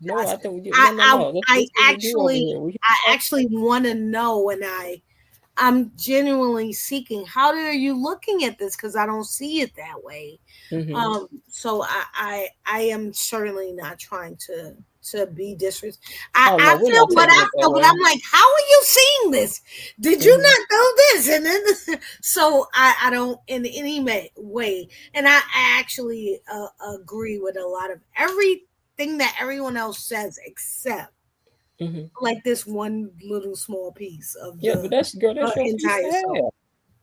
no, I apologize. think we no. That's what we do over here. We I actually want to know, and I'm genuinely seeking. How are you looking at this? Because I don't see it that way. So I am certainly not trying to be disrespectful. Oh I no, we're feel not what taking I it that feel, but way. I'm like, how are you seeing this? Did you not know this? And then so I don't in any way, and I actually agree with a lot of everything that everyone else says, except like this one little small piece of Yeah, but the that's girl. That's your piece to entire song. have.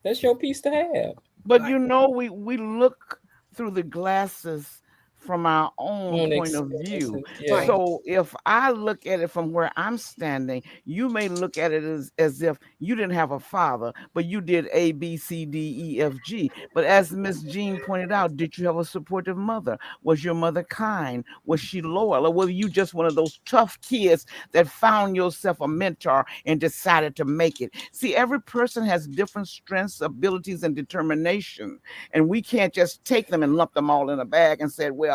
That's your piece to have. But Right. we look through the glasses from our own On point of view. experiences, yeah. Right. So if I look at it from where I'm standing, you may look at it as if you didn't have a father, but you did A, B, C, D, E, F, G. But as Miss Jean pointed out, did you have a supportive mother? Was your mother kind? Was she loyal? Or were you just one of those tough kids that found yourself a mentor and decided to make it? See, every person has different strengths, abilities, and determination. And we can't just take them and lump them all in a bag and say, well,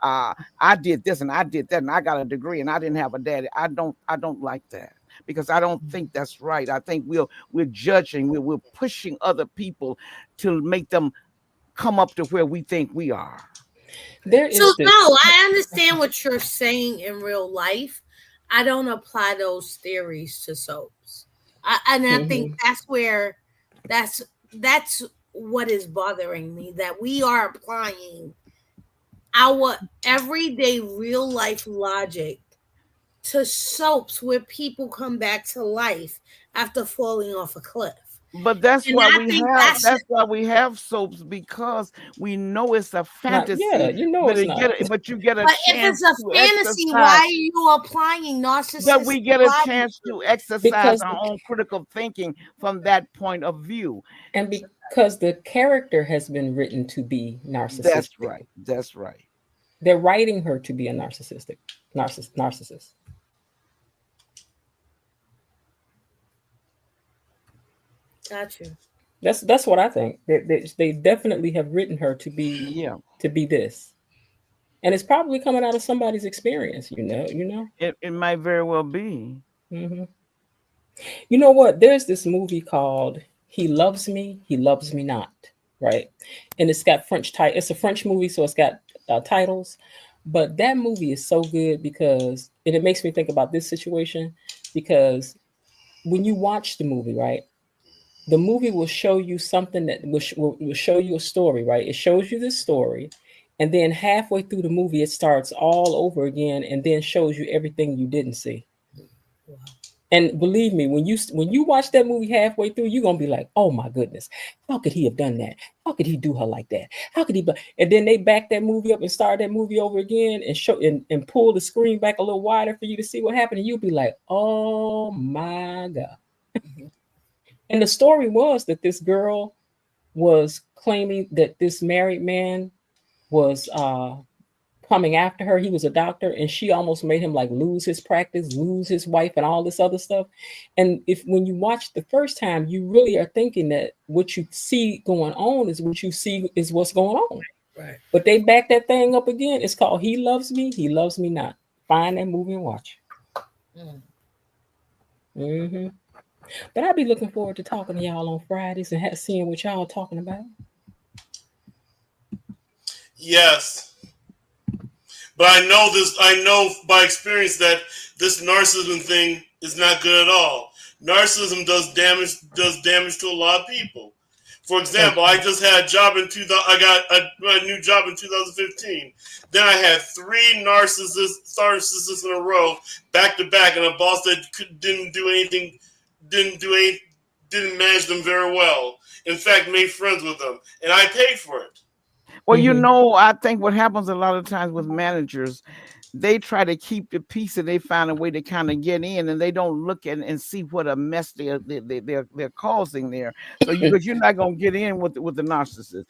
I did this and I did that and I got a degree and I didn't have a daddy. I don't like that, because I don't think that's right. I think we're judging, we're pushing other people to make them come up to where we think we are. There So is this. no, I understand what you're saying in real life. I don't apply those theories to soaps. And I think that's that's what is bothering me, that we are applying our everyday real life logic to soaps where people come back to life after falling off a cliff. But that's And why I we think have that's why we have soaps, because we know it's a Not, yeah, fantasy, you know but it's not. you get a but if it's chance a to fantasy, why exercise. are you applying But narcissistic we get a logic chance to to it? exercise because our own critical thinking from that point of view. and because the character has been written to be That's narcissistic. right. That's right. They're writing her to be a narcissist. Got you. That's what I think. They definitely have written her Yeah. to be this, and it's probably coming out of somebody's experience. You know. It might very well be. hmm You know what? There's this movie called "He Loves Me, He Loves Me Not," right? And it's got French title. It's a French movie, so it's got titles. But that movie is so good because, and it makes me think about this situation because when you watch the movie, right? The movie will show you something that will show you a story, right? It shows you this story, and then halfway through the movie, it starts all over again, and then shows you everything you didn't see. And believe me, when you watch that movie halfway through, you're gonna be like, "Oh my goodness, how could he have done that? How could he do her like that? How could he?" And then they back that movie up and start that movie over again and show and pull the screen back a little wider for you to see what happened, and you'll be like, "Oh my god!" And the story was that this girl was claiming that this married man was coming after her. He was a doctor, and she almost made him like lose his practice, lose his wife, and all this other stuff. And if when you watch the first time, you really are thinking that what you see going on is what you see is what's going on. Right. But they back that thing up again. It's called "He Loves Me, He Loves Me Not." Find that movie and watch. hmm But I'll be looking forward to talking to y'all on Fridays and seeing what y'all talking about. Yes, but I know this. I know by experience that this narcissism thing is not good at all. Narcissism does damage. Does damage to a lot of people. For example, I just had a job in 2000. I got a new job in 2015. Then I had three narcissists in a row, back to back, and a boss that didn't do anything, didn't do any, didn't manage them very well. In fact, made friends with them, and I paid for it. Well, I think what happens a lot of times with managers, they try to keep the peace and they find a way to kind of get in, and they don't look at and see what a mess they're causing there. So because you're not gonna get in with the narcissist,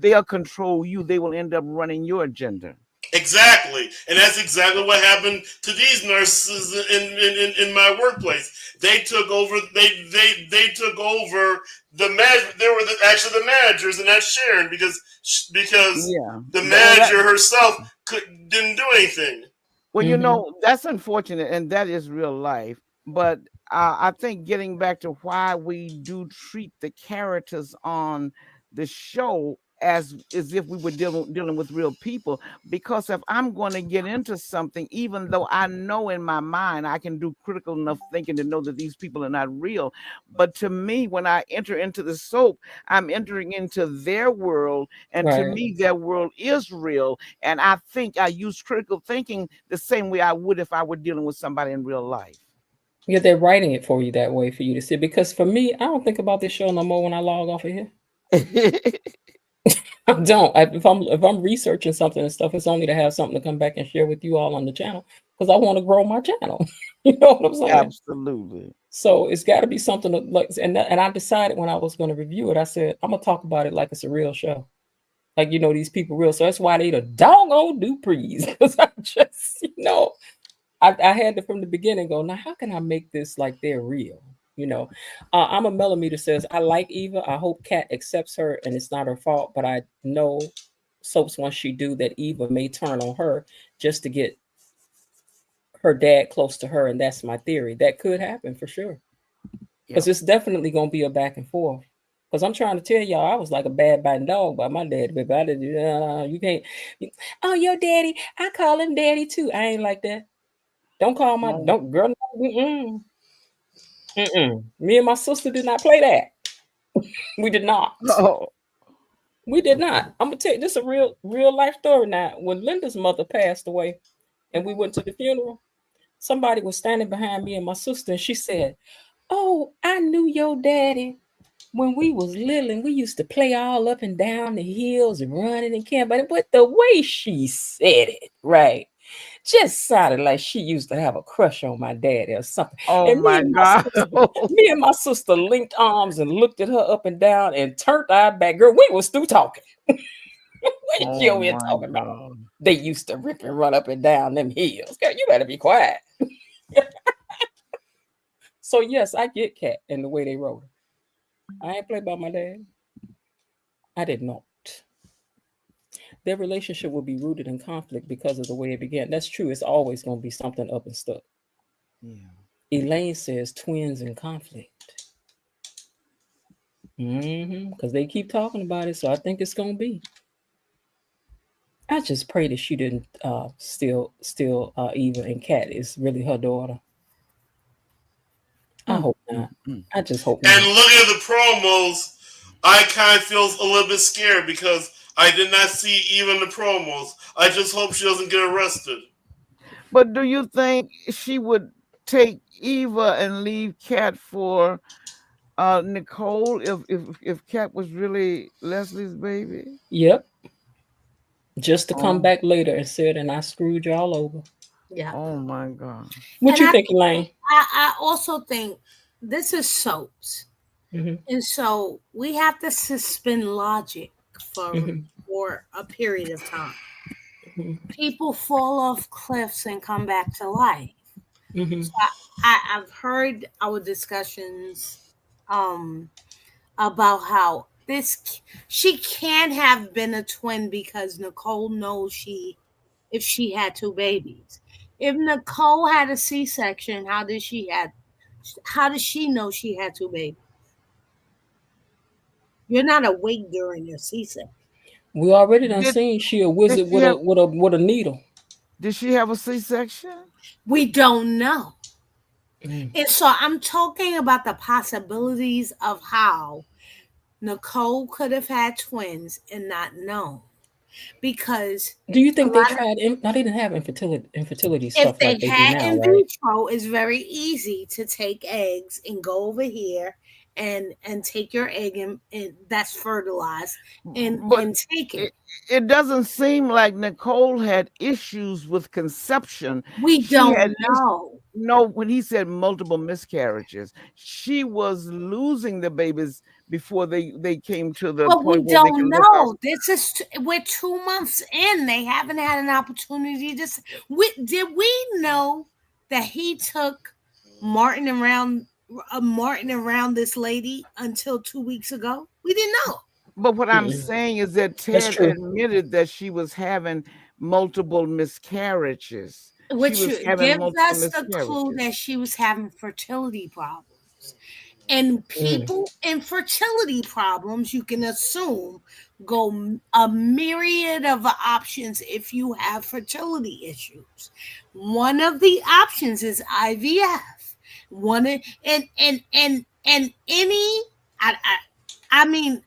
they'll control you. They will end up running your agenda. Exactly, and that's exactly what happened to these nurses in my workplace. They took over. They took over the management. They were actually the managers, and that's Sharon because Yeah. the manager herself didn't do anything. Well, that's unfortunate, and that is real life. But I think getting back to why we do treat the characters on the show as if we were dealing with real people, because if I'm going to get into something, even though I know in my mind I can do critical enough thinking to know that these people are not real, but to me, when I enter into the soap, I'm entering into their world, and to Right. me their world is real, and I think I use critical thinking the same way I would if I were dealing with somebody in real life. Yeah, they're writing it for you that way for you to see. Because for me, I don't think about this show no more when I log off of here. I don't. If I'm researching something and stuff, it's only to have something to come back and share with you all on the channel because I want to grow my channel. You know what I'm saying? Absolutely. So it's got to be something like, and I decided when I was going to review it, I said I'm gonna talk about it like it's a real show, like these people real. So that's why they the doggone Duprees, because I just I had to from the beginning go, now how can I make this like they're real? I'm a millimeter says I like Eva. I hope Kat accepts her and it's not her fault, but I know soaps once she do that Eva may turn on her just to get her dad close to her, and that's my theory. That could happen for sure. Because it's definitely gonna be a back and forth. Because I'm trying to tell y'all, I was like a bad biting dog by my dad, but I did you can't. Oh, your daddy, I call him daddy too. I ain't like that. Don't call my don't girl. Mm-mm. Mm-mm. Me and my sister did not play that. We did not. Oh. We did not. I'm gonna tell you this is a real life story now. When Linda's mother passed away and we went to the funeral, somebody was standing behind me and my sister, and she said, "Oh, I knew your daddy when we was little and we used to play all up and down the hills and running and camping." But the way she said it, right, just sounded like she used to have a crush on my daddy or something. Oh And my God. me and my sister linked arms and looked at her up and down and turned our back. Girl, we was still talking. What you over here talking about? They used to rip and run up and down them hills. Girl, you better be quiet. So yes, I get Kat and the way they wrote her. I ain't played by my dad. I did not. Their relationship will be rooted in conflict because of the way it began. That's true. It's always going to be something up and stuck. Yeah. Elaine says twins in conflict. Because they keep talking about it, so I think it's going to be. I just pray that she didn't steal Eva and Kat is really her daughter. I hope not. I just hope not. And looking at the promos, I kind of feel a little bit scared because I did not see even the promos. I just hope she doesn't get arrested. But do you think she would take Eva and leave Kat for Nicole if Kat was really Leslie's baby? Yep. Just to come back later and said, and I screwed y'all over. Yeah. Oh my God. What you think, Elaine? I also think this is soaps. And so we have to suspend logic for a period of time. People fall off cliffs and come back to life. So I've heard our discussions about how she can't have been a twin because Nicole knows if she had two babies. If Nicole had a C-section, how does she know she had two babies? You're not awake during your C-section. We already done seen she a wizard with a needle. Did she have a C-section? We don't know. And so I'm talking about the possibilities of how Nicole could have had twins and not known. Because do you think they tried? No, they didn't have infertility stuff if they like they had do now, in right? vitro, it's very easy to take eggs and go over here and take your egg and that's fertilized and take it. It doesn't seem like Nicole had issues with conception. We don't know. No, when he said multiple miscarriages, she was losing the babies before they came to the but point we where don't know. We're 2 months in. They haven't had an opportunity to. Did we know that he took Martin around this lady until 2 weeks ago? We didn't know. But what I'm saying is that Ted admitted that she was having multiple miscarriages. which was having gives multiple us the clue miscarriages. that she was having fertility problems. And people in fertility problems, you can assume, go a myriad of options if you have fertility issues. One of the options is IVF. And any I mean,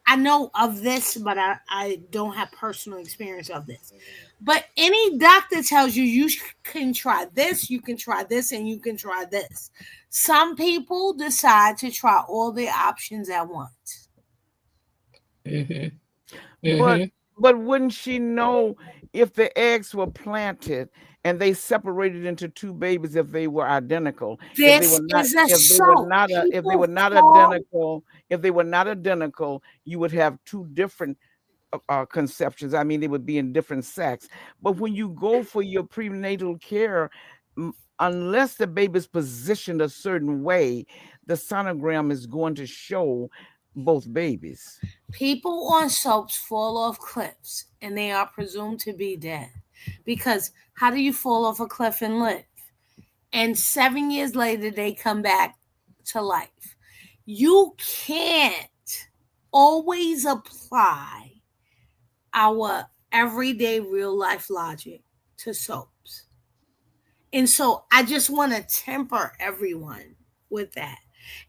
I know of this, but I don't have personal experience of this. But any doctor tells you you can try this, you can try this, and you can try this. Some people decide to try all the options at once. But wouldn't she know if the eggs were planted and they separated into two babies if they were identical? This is a If they were soap. not if they were not identical, you would have two different conceptions. I mean, they would be in different sex. But when you go for your prenatal care, unless the baby's positioned a certain way, the sonogram is going to show both babies. People on soaps fall off cliffs and they are presumed to be dead. Because how do you fall off a cliff and live? And 7 years later, they come back to life. You can't always apply our everyday real life logic to soaps. And so I just want to temper everyone with that.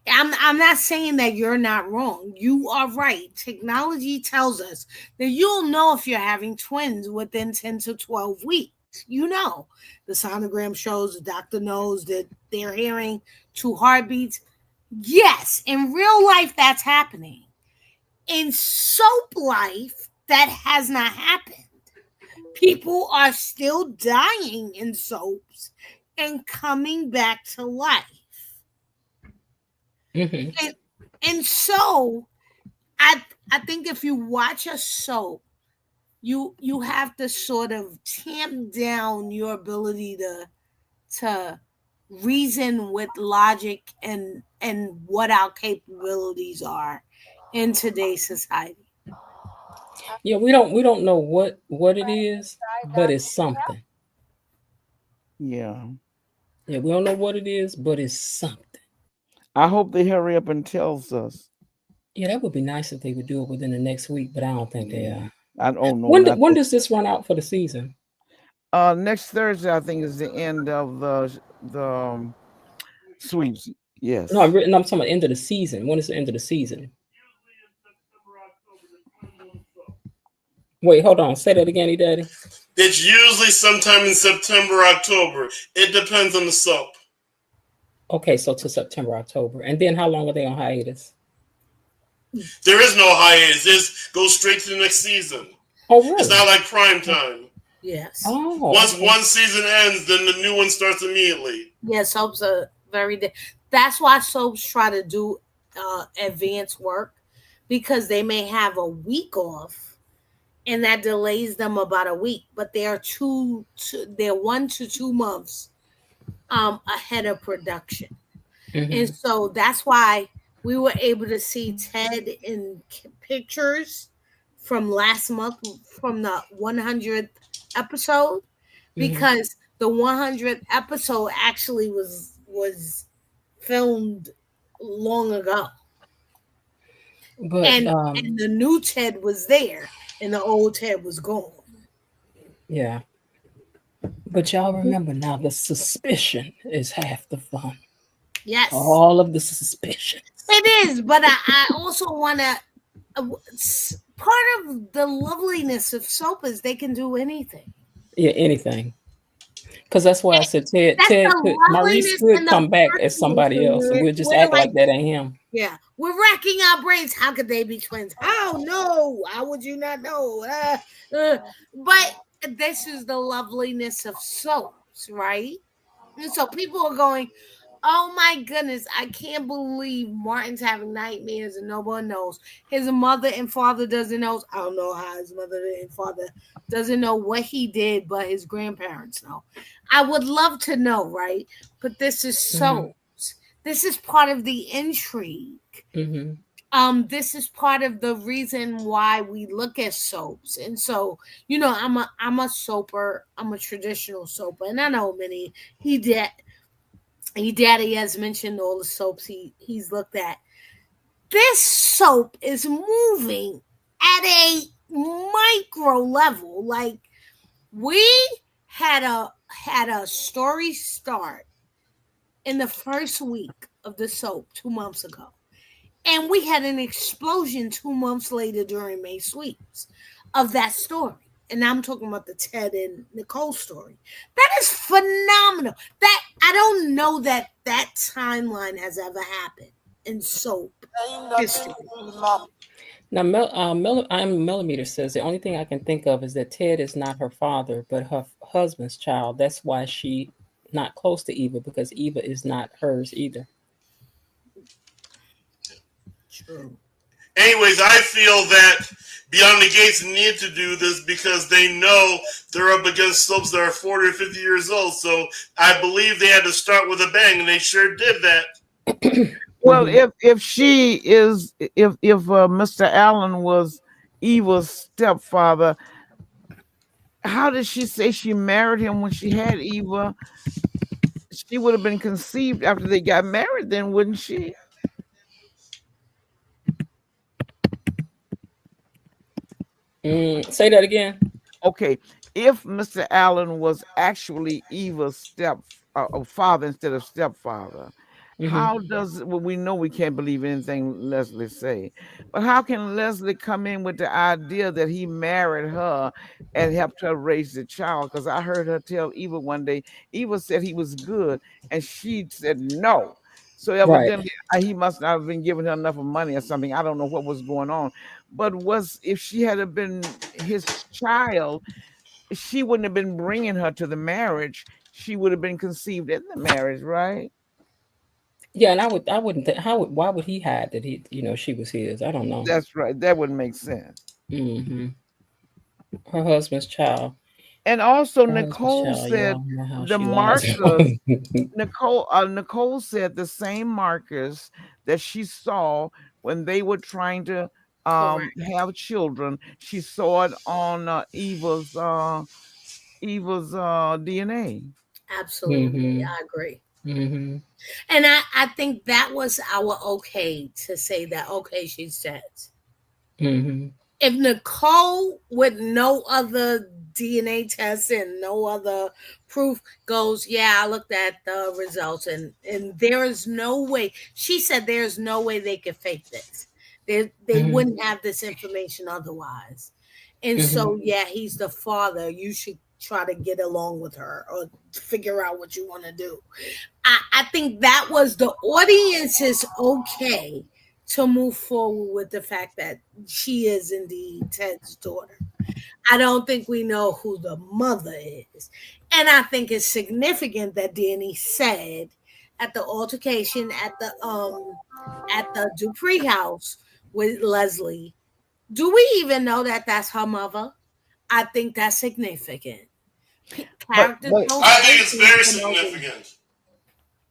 I'm not saying that you're not wrong. You are right. Technology tells us that you'll know if you're having twins within 10 to 12 weeks. You know, the sonogram shows, the doctor knows that they're hearing 2 heartbeats. Yes, in real life, that's happening. In soap life, that has not happened. People are still dying in soaps and coming back to life. And so I think if you watch a soap, you have to sort of tamp down your ability to reason with logic and what our capabilities are in today's society. Yeah, we don't know what it is, but it's something. Yeah. Yeah, we don't know what it is, but it's something. I hope they hurry up and tells us. Yeah, that would be nice if they would do it within the next week, but I don't think they are. I don't know. When does this run out for the season? Next Thursday, I think, is the end of the sweeps. Yes. No, I'm talking about end of the season. When is the end of the season? Wait, hold on. Say that again, Daddy. It's usually sometime in September, October. It depends on the soap. Okay, so to September, October. And then how long are they on hiatus? There is no hiatus. This goes straight to the next season. Oh, really? It's not like prime time. Yes. Oh, Once one season ends, then the new one starts immediately. Yeah, soaps are that's why soaps try to do advanced work, because they may have a week off and that delays them about a week, but they're 1 to 2 months ahead of production. And so that's why we were able to see Ted in pictures from last month, from the 100th episode, because the 100th episode actually was filmed long ago. But and the new Ted was there and the old Ted was gone. Yeah. But y'all remember now, the suspicion is half the fun. Yes. All of the suspicion. It is, but I also want to, part of the loveliness of soap is they can do anything. Yeah, anything. Because that's why I said Maurice could come back as somebody else, and we'll just act like that ain't him. Yeah, we're racking our brains. How could they be twins? How? No. How would you not know? But this is the loveliness of soaps, right? And so people are going, oh my goodness, I can't believe Martin's having nightmares and no one knows. His mother and father doesn't know. I don't know how his mother and father doesn't know what he did, but his grandparents know. I would love to know, right? But this is soaps. This is part of the intrigue. This is part of the reason why we look at soaps. And so, I'm a soaper. I'm a traditional soaper, and I know many he daddy has mentioned all the soaps he's looked at. This soap is moving at a micro level. Like, we had a story start in the first week of the soap 2 months ago. And we had an explosion 2 months later during May Sweeps of that story. And I'm talking about the Ted and Nicole story. That is phenomenal. That I don't know that timeline has ever happened in soap history. Now, I'm Millimeter says the only thing I can think of is that Ted is not her father, but her husband's child. That's why she not close to Eva, because Eva is not hers either. True. Anyways, I feel that Beyond the Gates need to do this because they know they're up against soaps that are 40 or 50 years old. So I believe they had to start with a bang, and they sure did that. Well, if she is, if Mr. Allen was Eva's stepfather, how did she say she married him when she had Eva? She would have been conceived after they got married, then, wouldn't she? Say that again. Okay, if Mr. Allen was actually Eva's father instead of stepfather, how does we know we can't believe anything Leslie say, but how can Leslie come in with the idea that he married her and helped her raise the child? Because I heard her tell Eva one day, Eva said he was good, and she said no. So evidently he must not have been giving her enough of money or something. I don't know what was going on, but if she had been his child, she wouldn't have been bringing her to the marriage. She would have been conceived in the marriage, right? Yeah, and I wouldn't think why would he hide that she was his? I don't know. That's right. That would make sense. Her husband's child. And also, Nicole said the markers. Nicole said the same markers that she saw when they were trying to have children. She saw it on Eva's DNA. Absolutely, I agree. And I think that was our okay to say that. Okay, she says. If Nicole, with no other DNA tests and no other proof, goes, yeah, I looked at the results, and there is no way. She said there's no way they could fake this. They wouldn't have this information otherwise. And so, yeah, he's the father. You should try to get along with her or figure out what you want to do. I think that was the audience's okay to move forward with the fact that she is indeed Ted's daughter. I don't think we know who the mother is. And I think it's significant that Danny said at the altercation at the Dupree house with Leslie, do we even know that that's her mother? I think that's significant. I think it's very significant.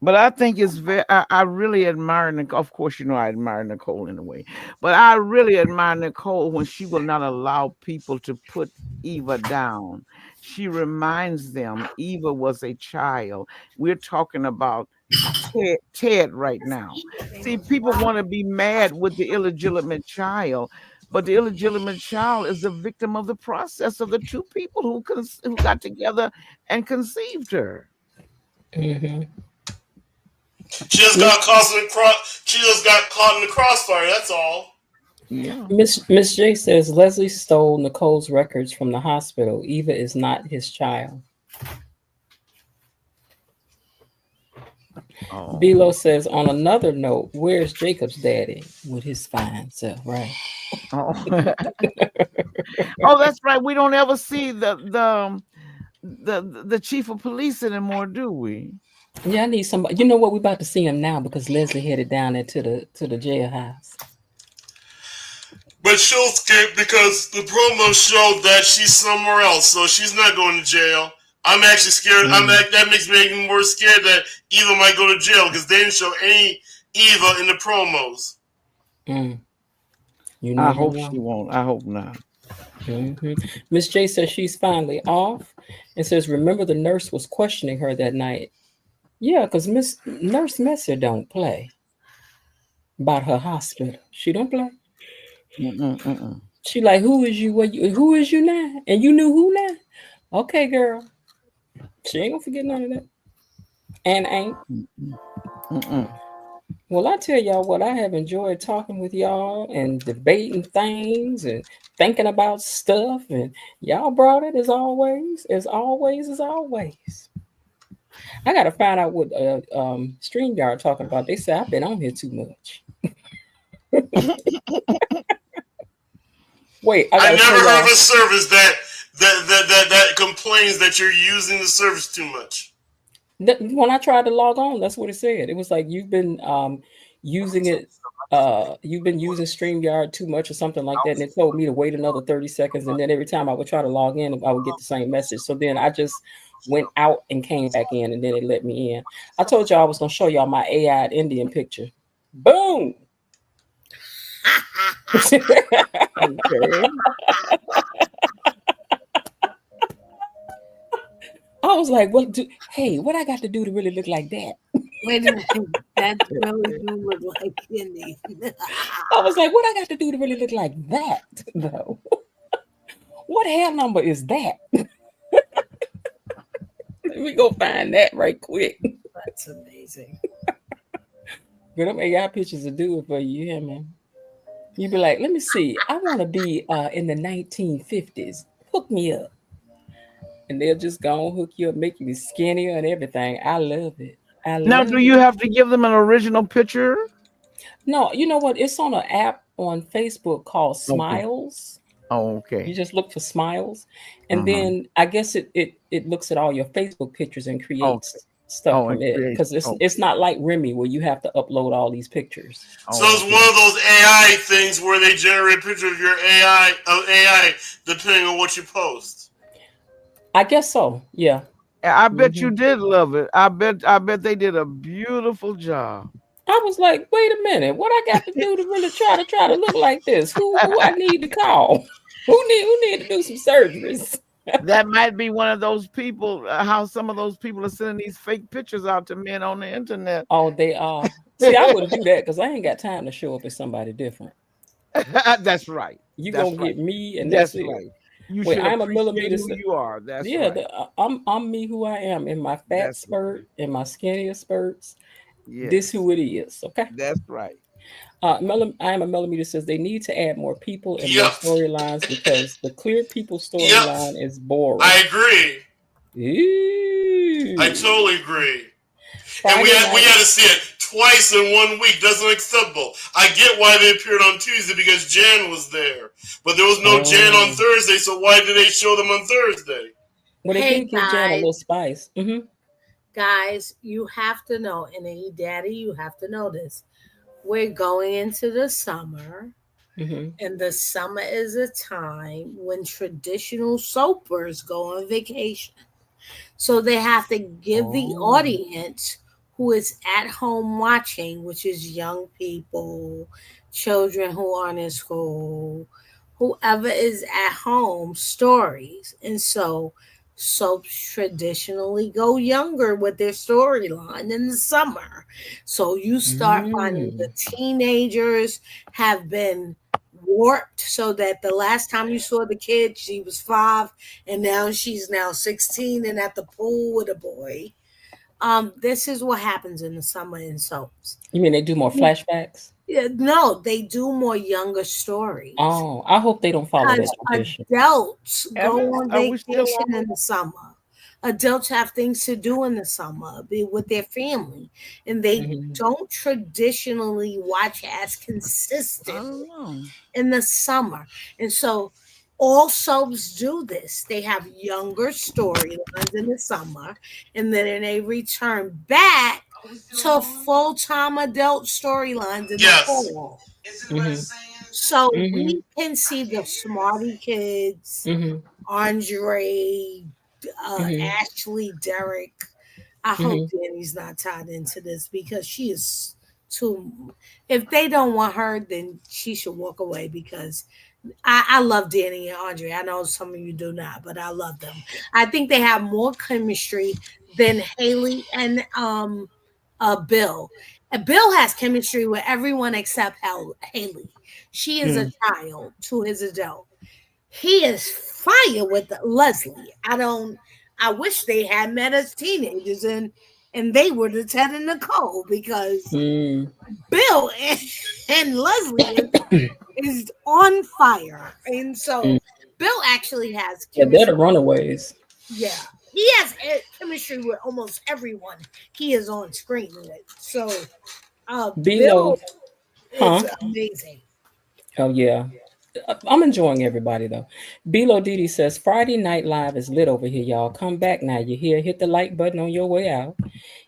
But I think it's very, I really admire Nicole. Of course, I admire Nicole in a way. But I really admire Nicole when she will not allow people to put Eva down. She reminds them Eva was a child. We're talking about Ted right now. See, people want to be mad with the illegitimate child, but the illegitimate child is the victim of the process of the two people who got together and conceived her. She just got caught in the crossfire. That's all. Yeah. Miss J says Leslie stole Nicole's records from the hospital. Eva is not his child. Bilo says, on another note, where's Jacob's daddy with his fine self, right? Oh, that's right. We don't ever see the chief of police anymore, do we? Yeah, I need somebody. You know what? We're about to see him now because Leslie headed down there to the jailhouse. But she'll escape because the promo showed that she's somewhere else, so she's not going to jail. I'm actually scared. That makes me even more scared that Eva might go to jail because they didn't show any Eva in the promos. You I never hope she know. won't. I hope not. Miss J says she's finally off and says, remember the nurse was questioning her that night. Yeah, because Miss Nurse Messer don't play about her hospital. She don't play. Mm-mm. She like, who is you? Who is you now? And you knew who now? Okay, girl. She ain't gonna forget none of that. And ain't. Mm-mm. Well, I tell y'all what, I have enjoyed talking with y'all and debating things and thinking about stuff. And y'all brought it as always, as always, as always. I gotta find out what StreamYard talking about. They say I've been on here too much. Wait, I I gotta show never heard of y'all. a service that complains that you're using the service too much. When I tried to log on, that's what it said. It was like using it. You've been using StreamYard too much or something like that, and it told me to wait another 30 seconds. And then every time I would try to log in, I would get the same message. So then I just went out and came back in, and then it let me in. I told y'all I was gonna show y'all my AI Indian picture. Boom. Okay. I was like, hey, what I got to do to really look like that? Wait a minute. That really do look like Indian. I was like, what I got to do to really look like that, though? What hair number is that? Let me go find that right quick. That's amazing. But them AI pictures will do it for you, yeah, man. You be like, let me see. I want to be in the 1950s. Hook me up. And they'll just go and hook you up, make you skinnier and everything. I love it. I Now, love do you it. have to give them an original picture? No, you know what? It's on an app on Facebook called Okay. Smiles. Oh, You okay. just look for Smiles, and Uh-huh. then I guess it looks at all your Facebook pictures and Okay. creates stuff Oh, from and it create. because it's Okay. not like Remy where you have to upload all these pictures. So Oh, it's okay. one of those AI things where they generate a picture of your AI depending on what you post. I guess so. Yeah. I bet hmm you did love it. I bet they did a beautiful job. I was like, wait a minute, what I got to do to really try to look like this? Who I need to call? Who need to do some surgeries? That might be one of those people. How some of those people are sending these fake pictures out to men on the internet. Oh, they are. See, I wouldn't do that because I ain't got time to show up as somebody different. That's right. You That's gonna right. get me, and that's That's it. right. You Wait, should I'm a appreciate millimeter. who you are. That's Yeah, right. I'm me who I am in my fat That's right. spurt, in my skinnier spurts. This Yes. who it is. Okay. That's right. I am a millimeter says they need to add more people and more Yep. storylines because the clear people Yep. storyline is boring. I agree. I Ooh. totally agree. And Friday we night. had to see it twice in 1 week. That's unacceptable. I get why they appeared on Tuesday because Jan was there, but there was no Jan on Oh, Thursday. So why did they show them on Thursday? well, they Hey did give Jan a guys, little spice. guys, you have to know, and any daddy, you have to know this. We're going into the summer, Mm-hmm. and the summer is a time when traditional soapers go on vacation. So they have to give the Oh. audience who is at home watching, which is young people, children who aren't in school, whoever is at home, stories. And so soaps traditionally go younger with their storyline in the summer. So you start finding the Mm. teenagers have been warped so that the last time you saw the kid, she was 5, and now she's now 16 and at the pool with a boy. This is what happens in the summer in soaps. You mean they do more flashbacks? Yeah, no, they do more younger stories Oh, I hope they don't follow that because tradition. adults go Evans, on are we still vacation on? in the summer. Adults have things to do in the summer, be with their family, and they Mhm. don't traditionally watch as I consistent don't know. in the summer. And so all soaps do this. They have younger storylines in the summer, and then they return back to full time adult storylines in the Yes. fall. Mhm. So Mhm. we can see the Smarty Kids, Mhm. Andre, Mhm. Ashley, Derek. I hope Mhm. Danny's not tied into this because she is if they don't want her, then she should walk away because I love Danny and Andre. I know some of you do not, but I love them. I think they have more chemistry than Haley and Bill. And Bill has chemistry with everyone except Haley. She is a child to his adult. He is fire with Leslie. I wish they had met as teenagers and they were the Ted and Nicole because Bill and Leslie is on fire. And so Bill actually has Yeah, chemistry. they're the runaways. Yeah. He has chemistry with almost everyone he is on screen with. So Bill is amazing. Oh, yeah. I'm enjoying everybody, though. Bilo Didi says, Friday Night Live is lit over here, y'all. Come back now. You're here. Hit the like button on your way out.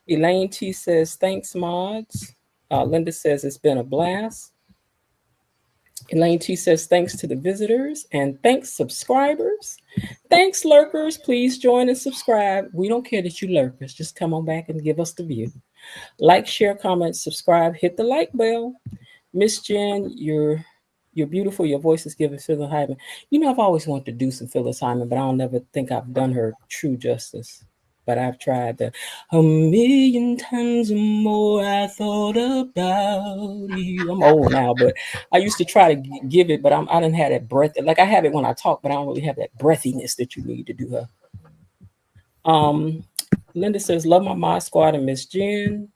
Elaine T says, thanks, mods. Linda says, it's been a blast. Elaine T says, thanks to the visitors and thanks, subscribers. Thanks, lurkers. Please join and subscribe. We don't care that you lurkers. Just come on back and give us the view. Like, share, comment, subscribe, hit the like bell. Miss Jen, you're beautiful. Your voice is giving Phyllis Hyman. You know, I've always wanted to do some Phyllis Hyman, but I don't never think I've done her true justice. But I've tried that 1,000,000 times more. I thought about you. I'm old now, but I used to try to give it, but I didn't have that breath. Like I have it when I talk, but I don't really have that breathiness that you need to do her. Linda says, love my mod squad and Miss Jen.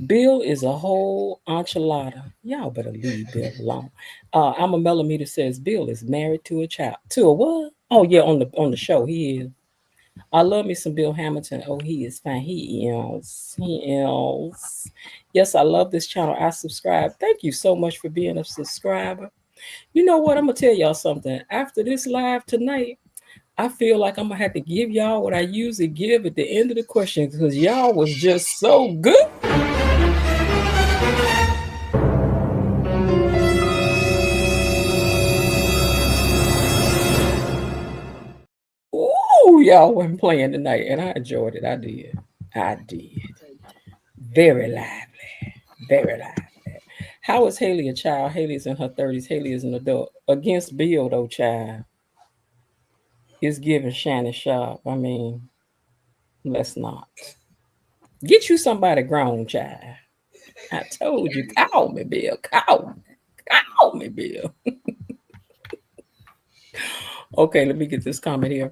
Bill is a whole enchilada. Y'all better leave Bill alone. I'm a millimeter says Bill is married to a child. To a what? Oh yeah, on the show he is. I love me some Bill Hamilton. Oh, he is fine. He is. Yes, I love this channel. I subscribe. Thank you so much for being a subscriber. You know what? I'm gonna tell y'all something. After this live tonight, I feel like I'm gonna have to give y'all what I usually give at the end of the question because y'all was just so good. Ooh, y'all wasn't playing tonight, and I enjoyed it. I did. Very lively. Very lively. How is Haley a child? Haley's in her 30s. Haley is an adult. Against Bill, though, child, is giving Shannon Sharp. I mean, let's not. Get you somebody grown, child. I told you, call me, Bill. Call me, Bill. Okay, let me get this comment here.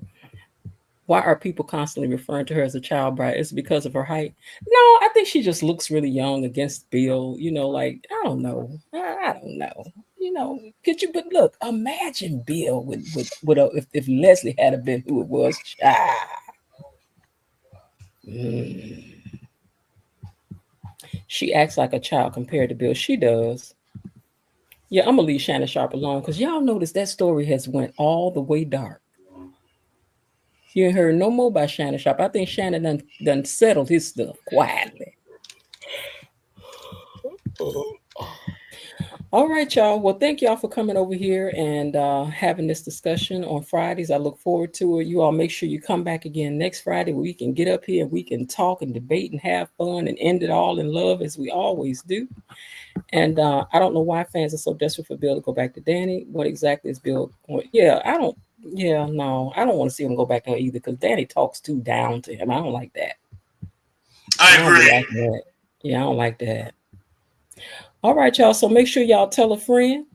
Why are people constantly referring to her as a child bride? It's because of her height. No, I think she just looks really young against Bill. You know, like, I don't know. I don't know. You know, could you, but look, imagine Bill if Leslie had been who it was, child. She acts like a child compared to Bill. She does. Yeah, I'm gonna leave Shannon Sharp alone because y'all notice that story has went all the way dark. You ain't heard no more about Shannon Sharp. I think Shannon done settled his stuff quietly. All right, y'all. Well, thank y'all for coming over here and having this discussion on Fridays. I look forward to it. You all make sure you come back again next Friday where we can get up here and we can talk and debate and have fun and end it all in love as we always do. And I don't know why fans are so desperate for Bill to go back to Danny. What exactly is Bill? Yeah, I don't want to see him go back there either because Danny talks too down to him. I don't like that. I agree. Like that. Yeah, I don't like that. All right, y'all. So make sure y'all tell a friend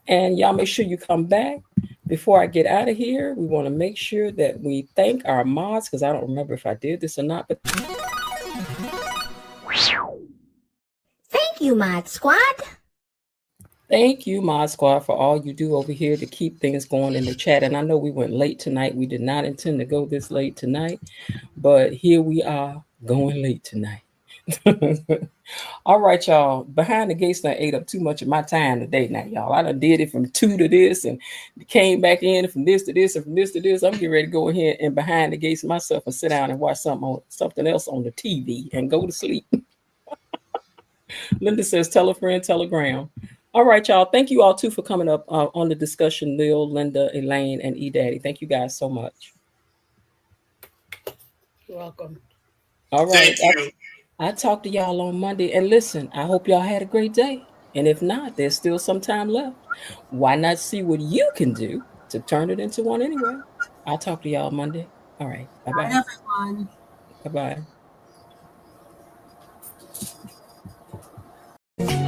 and y'all make sure you come back. Before I get out of here, we want to make sure that we thank our mods because I don't remember if I did this or not, but Thank you, Mod Squad. thank you, Mod Squad, for all you do over here to keep things going in the chat. And I know we went late tonight. We did not intend to go this late tonight, but here we are going late tonight. All right, y'all. Behind the Gates done ate up too much of my time today now, y'all. I done did it from 2 to this and came back in from this to this and from this to this. I'm getting ready to go ahead and behind the Gates myself and sit down and watch something else on the TV and go to sleep. Linda says, tell a friend, telegram. All right, y'all. Thank you all, too, for coming up on the discussion. Lil, Linda, Elaine, and E-Daddy. Thank you guys so much. You're welcome. All right. Thank you. I'll talk to y'all on Monday. And listen, I hope y'all had a great day. And if not, there's still some time left. Why not see what you can do to turn it into one anyway? I'll talk to y'all Monday. All right. Bye Bye, bye. everyone. Bye bye.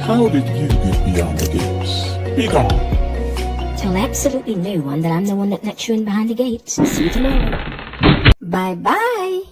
How did you get beyond the gates? Be gone. Tell absolutely no one that I'm the one that let you in behind the gates. See you tomorrow. Bye-bye.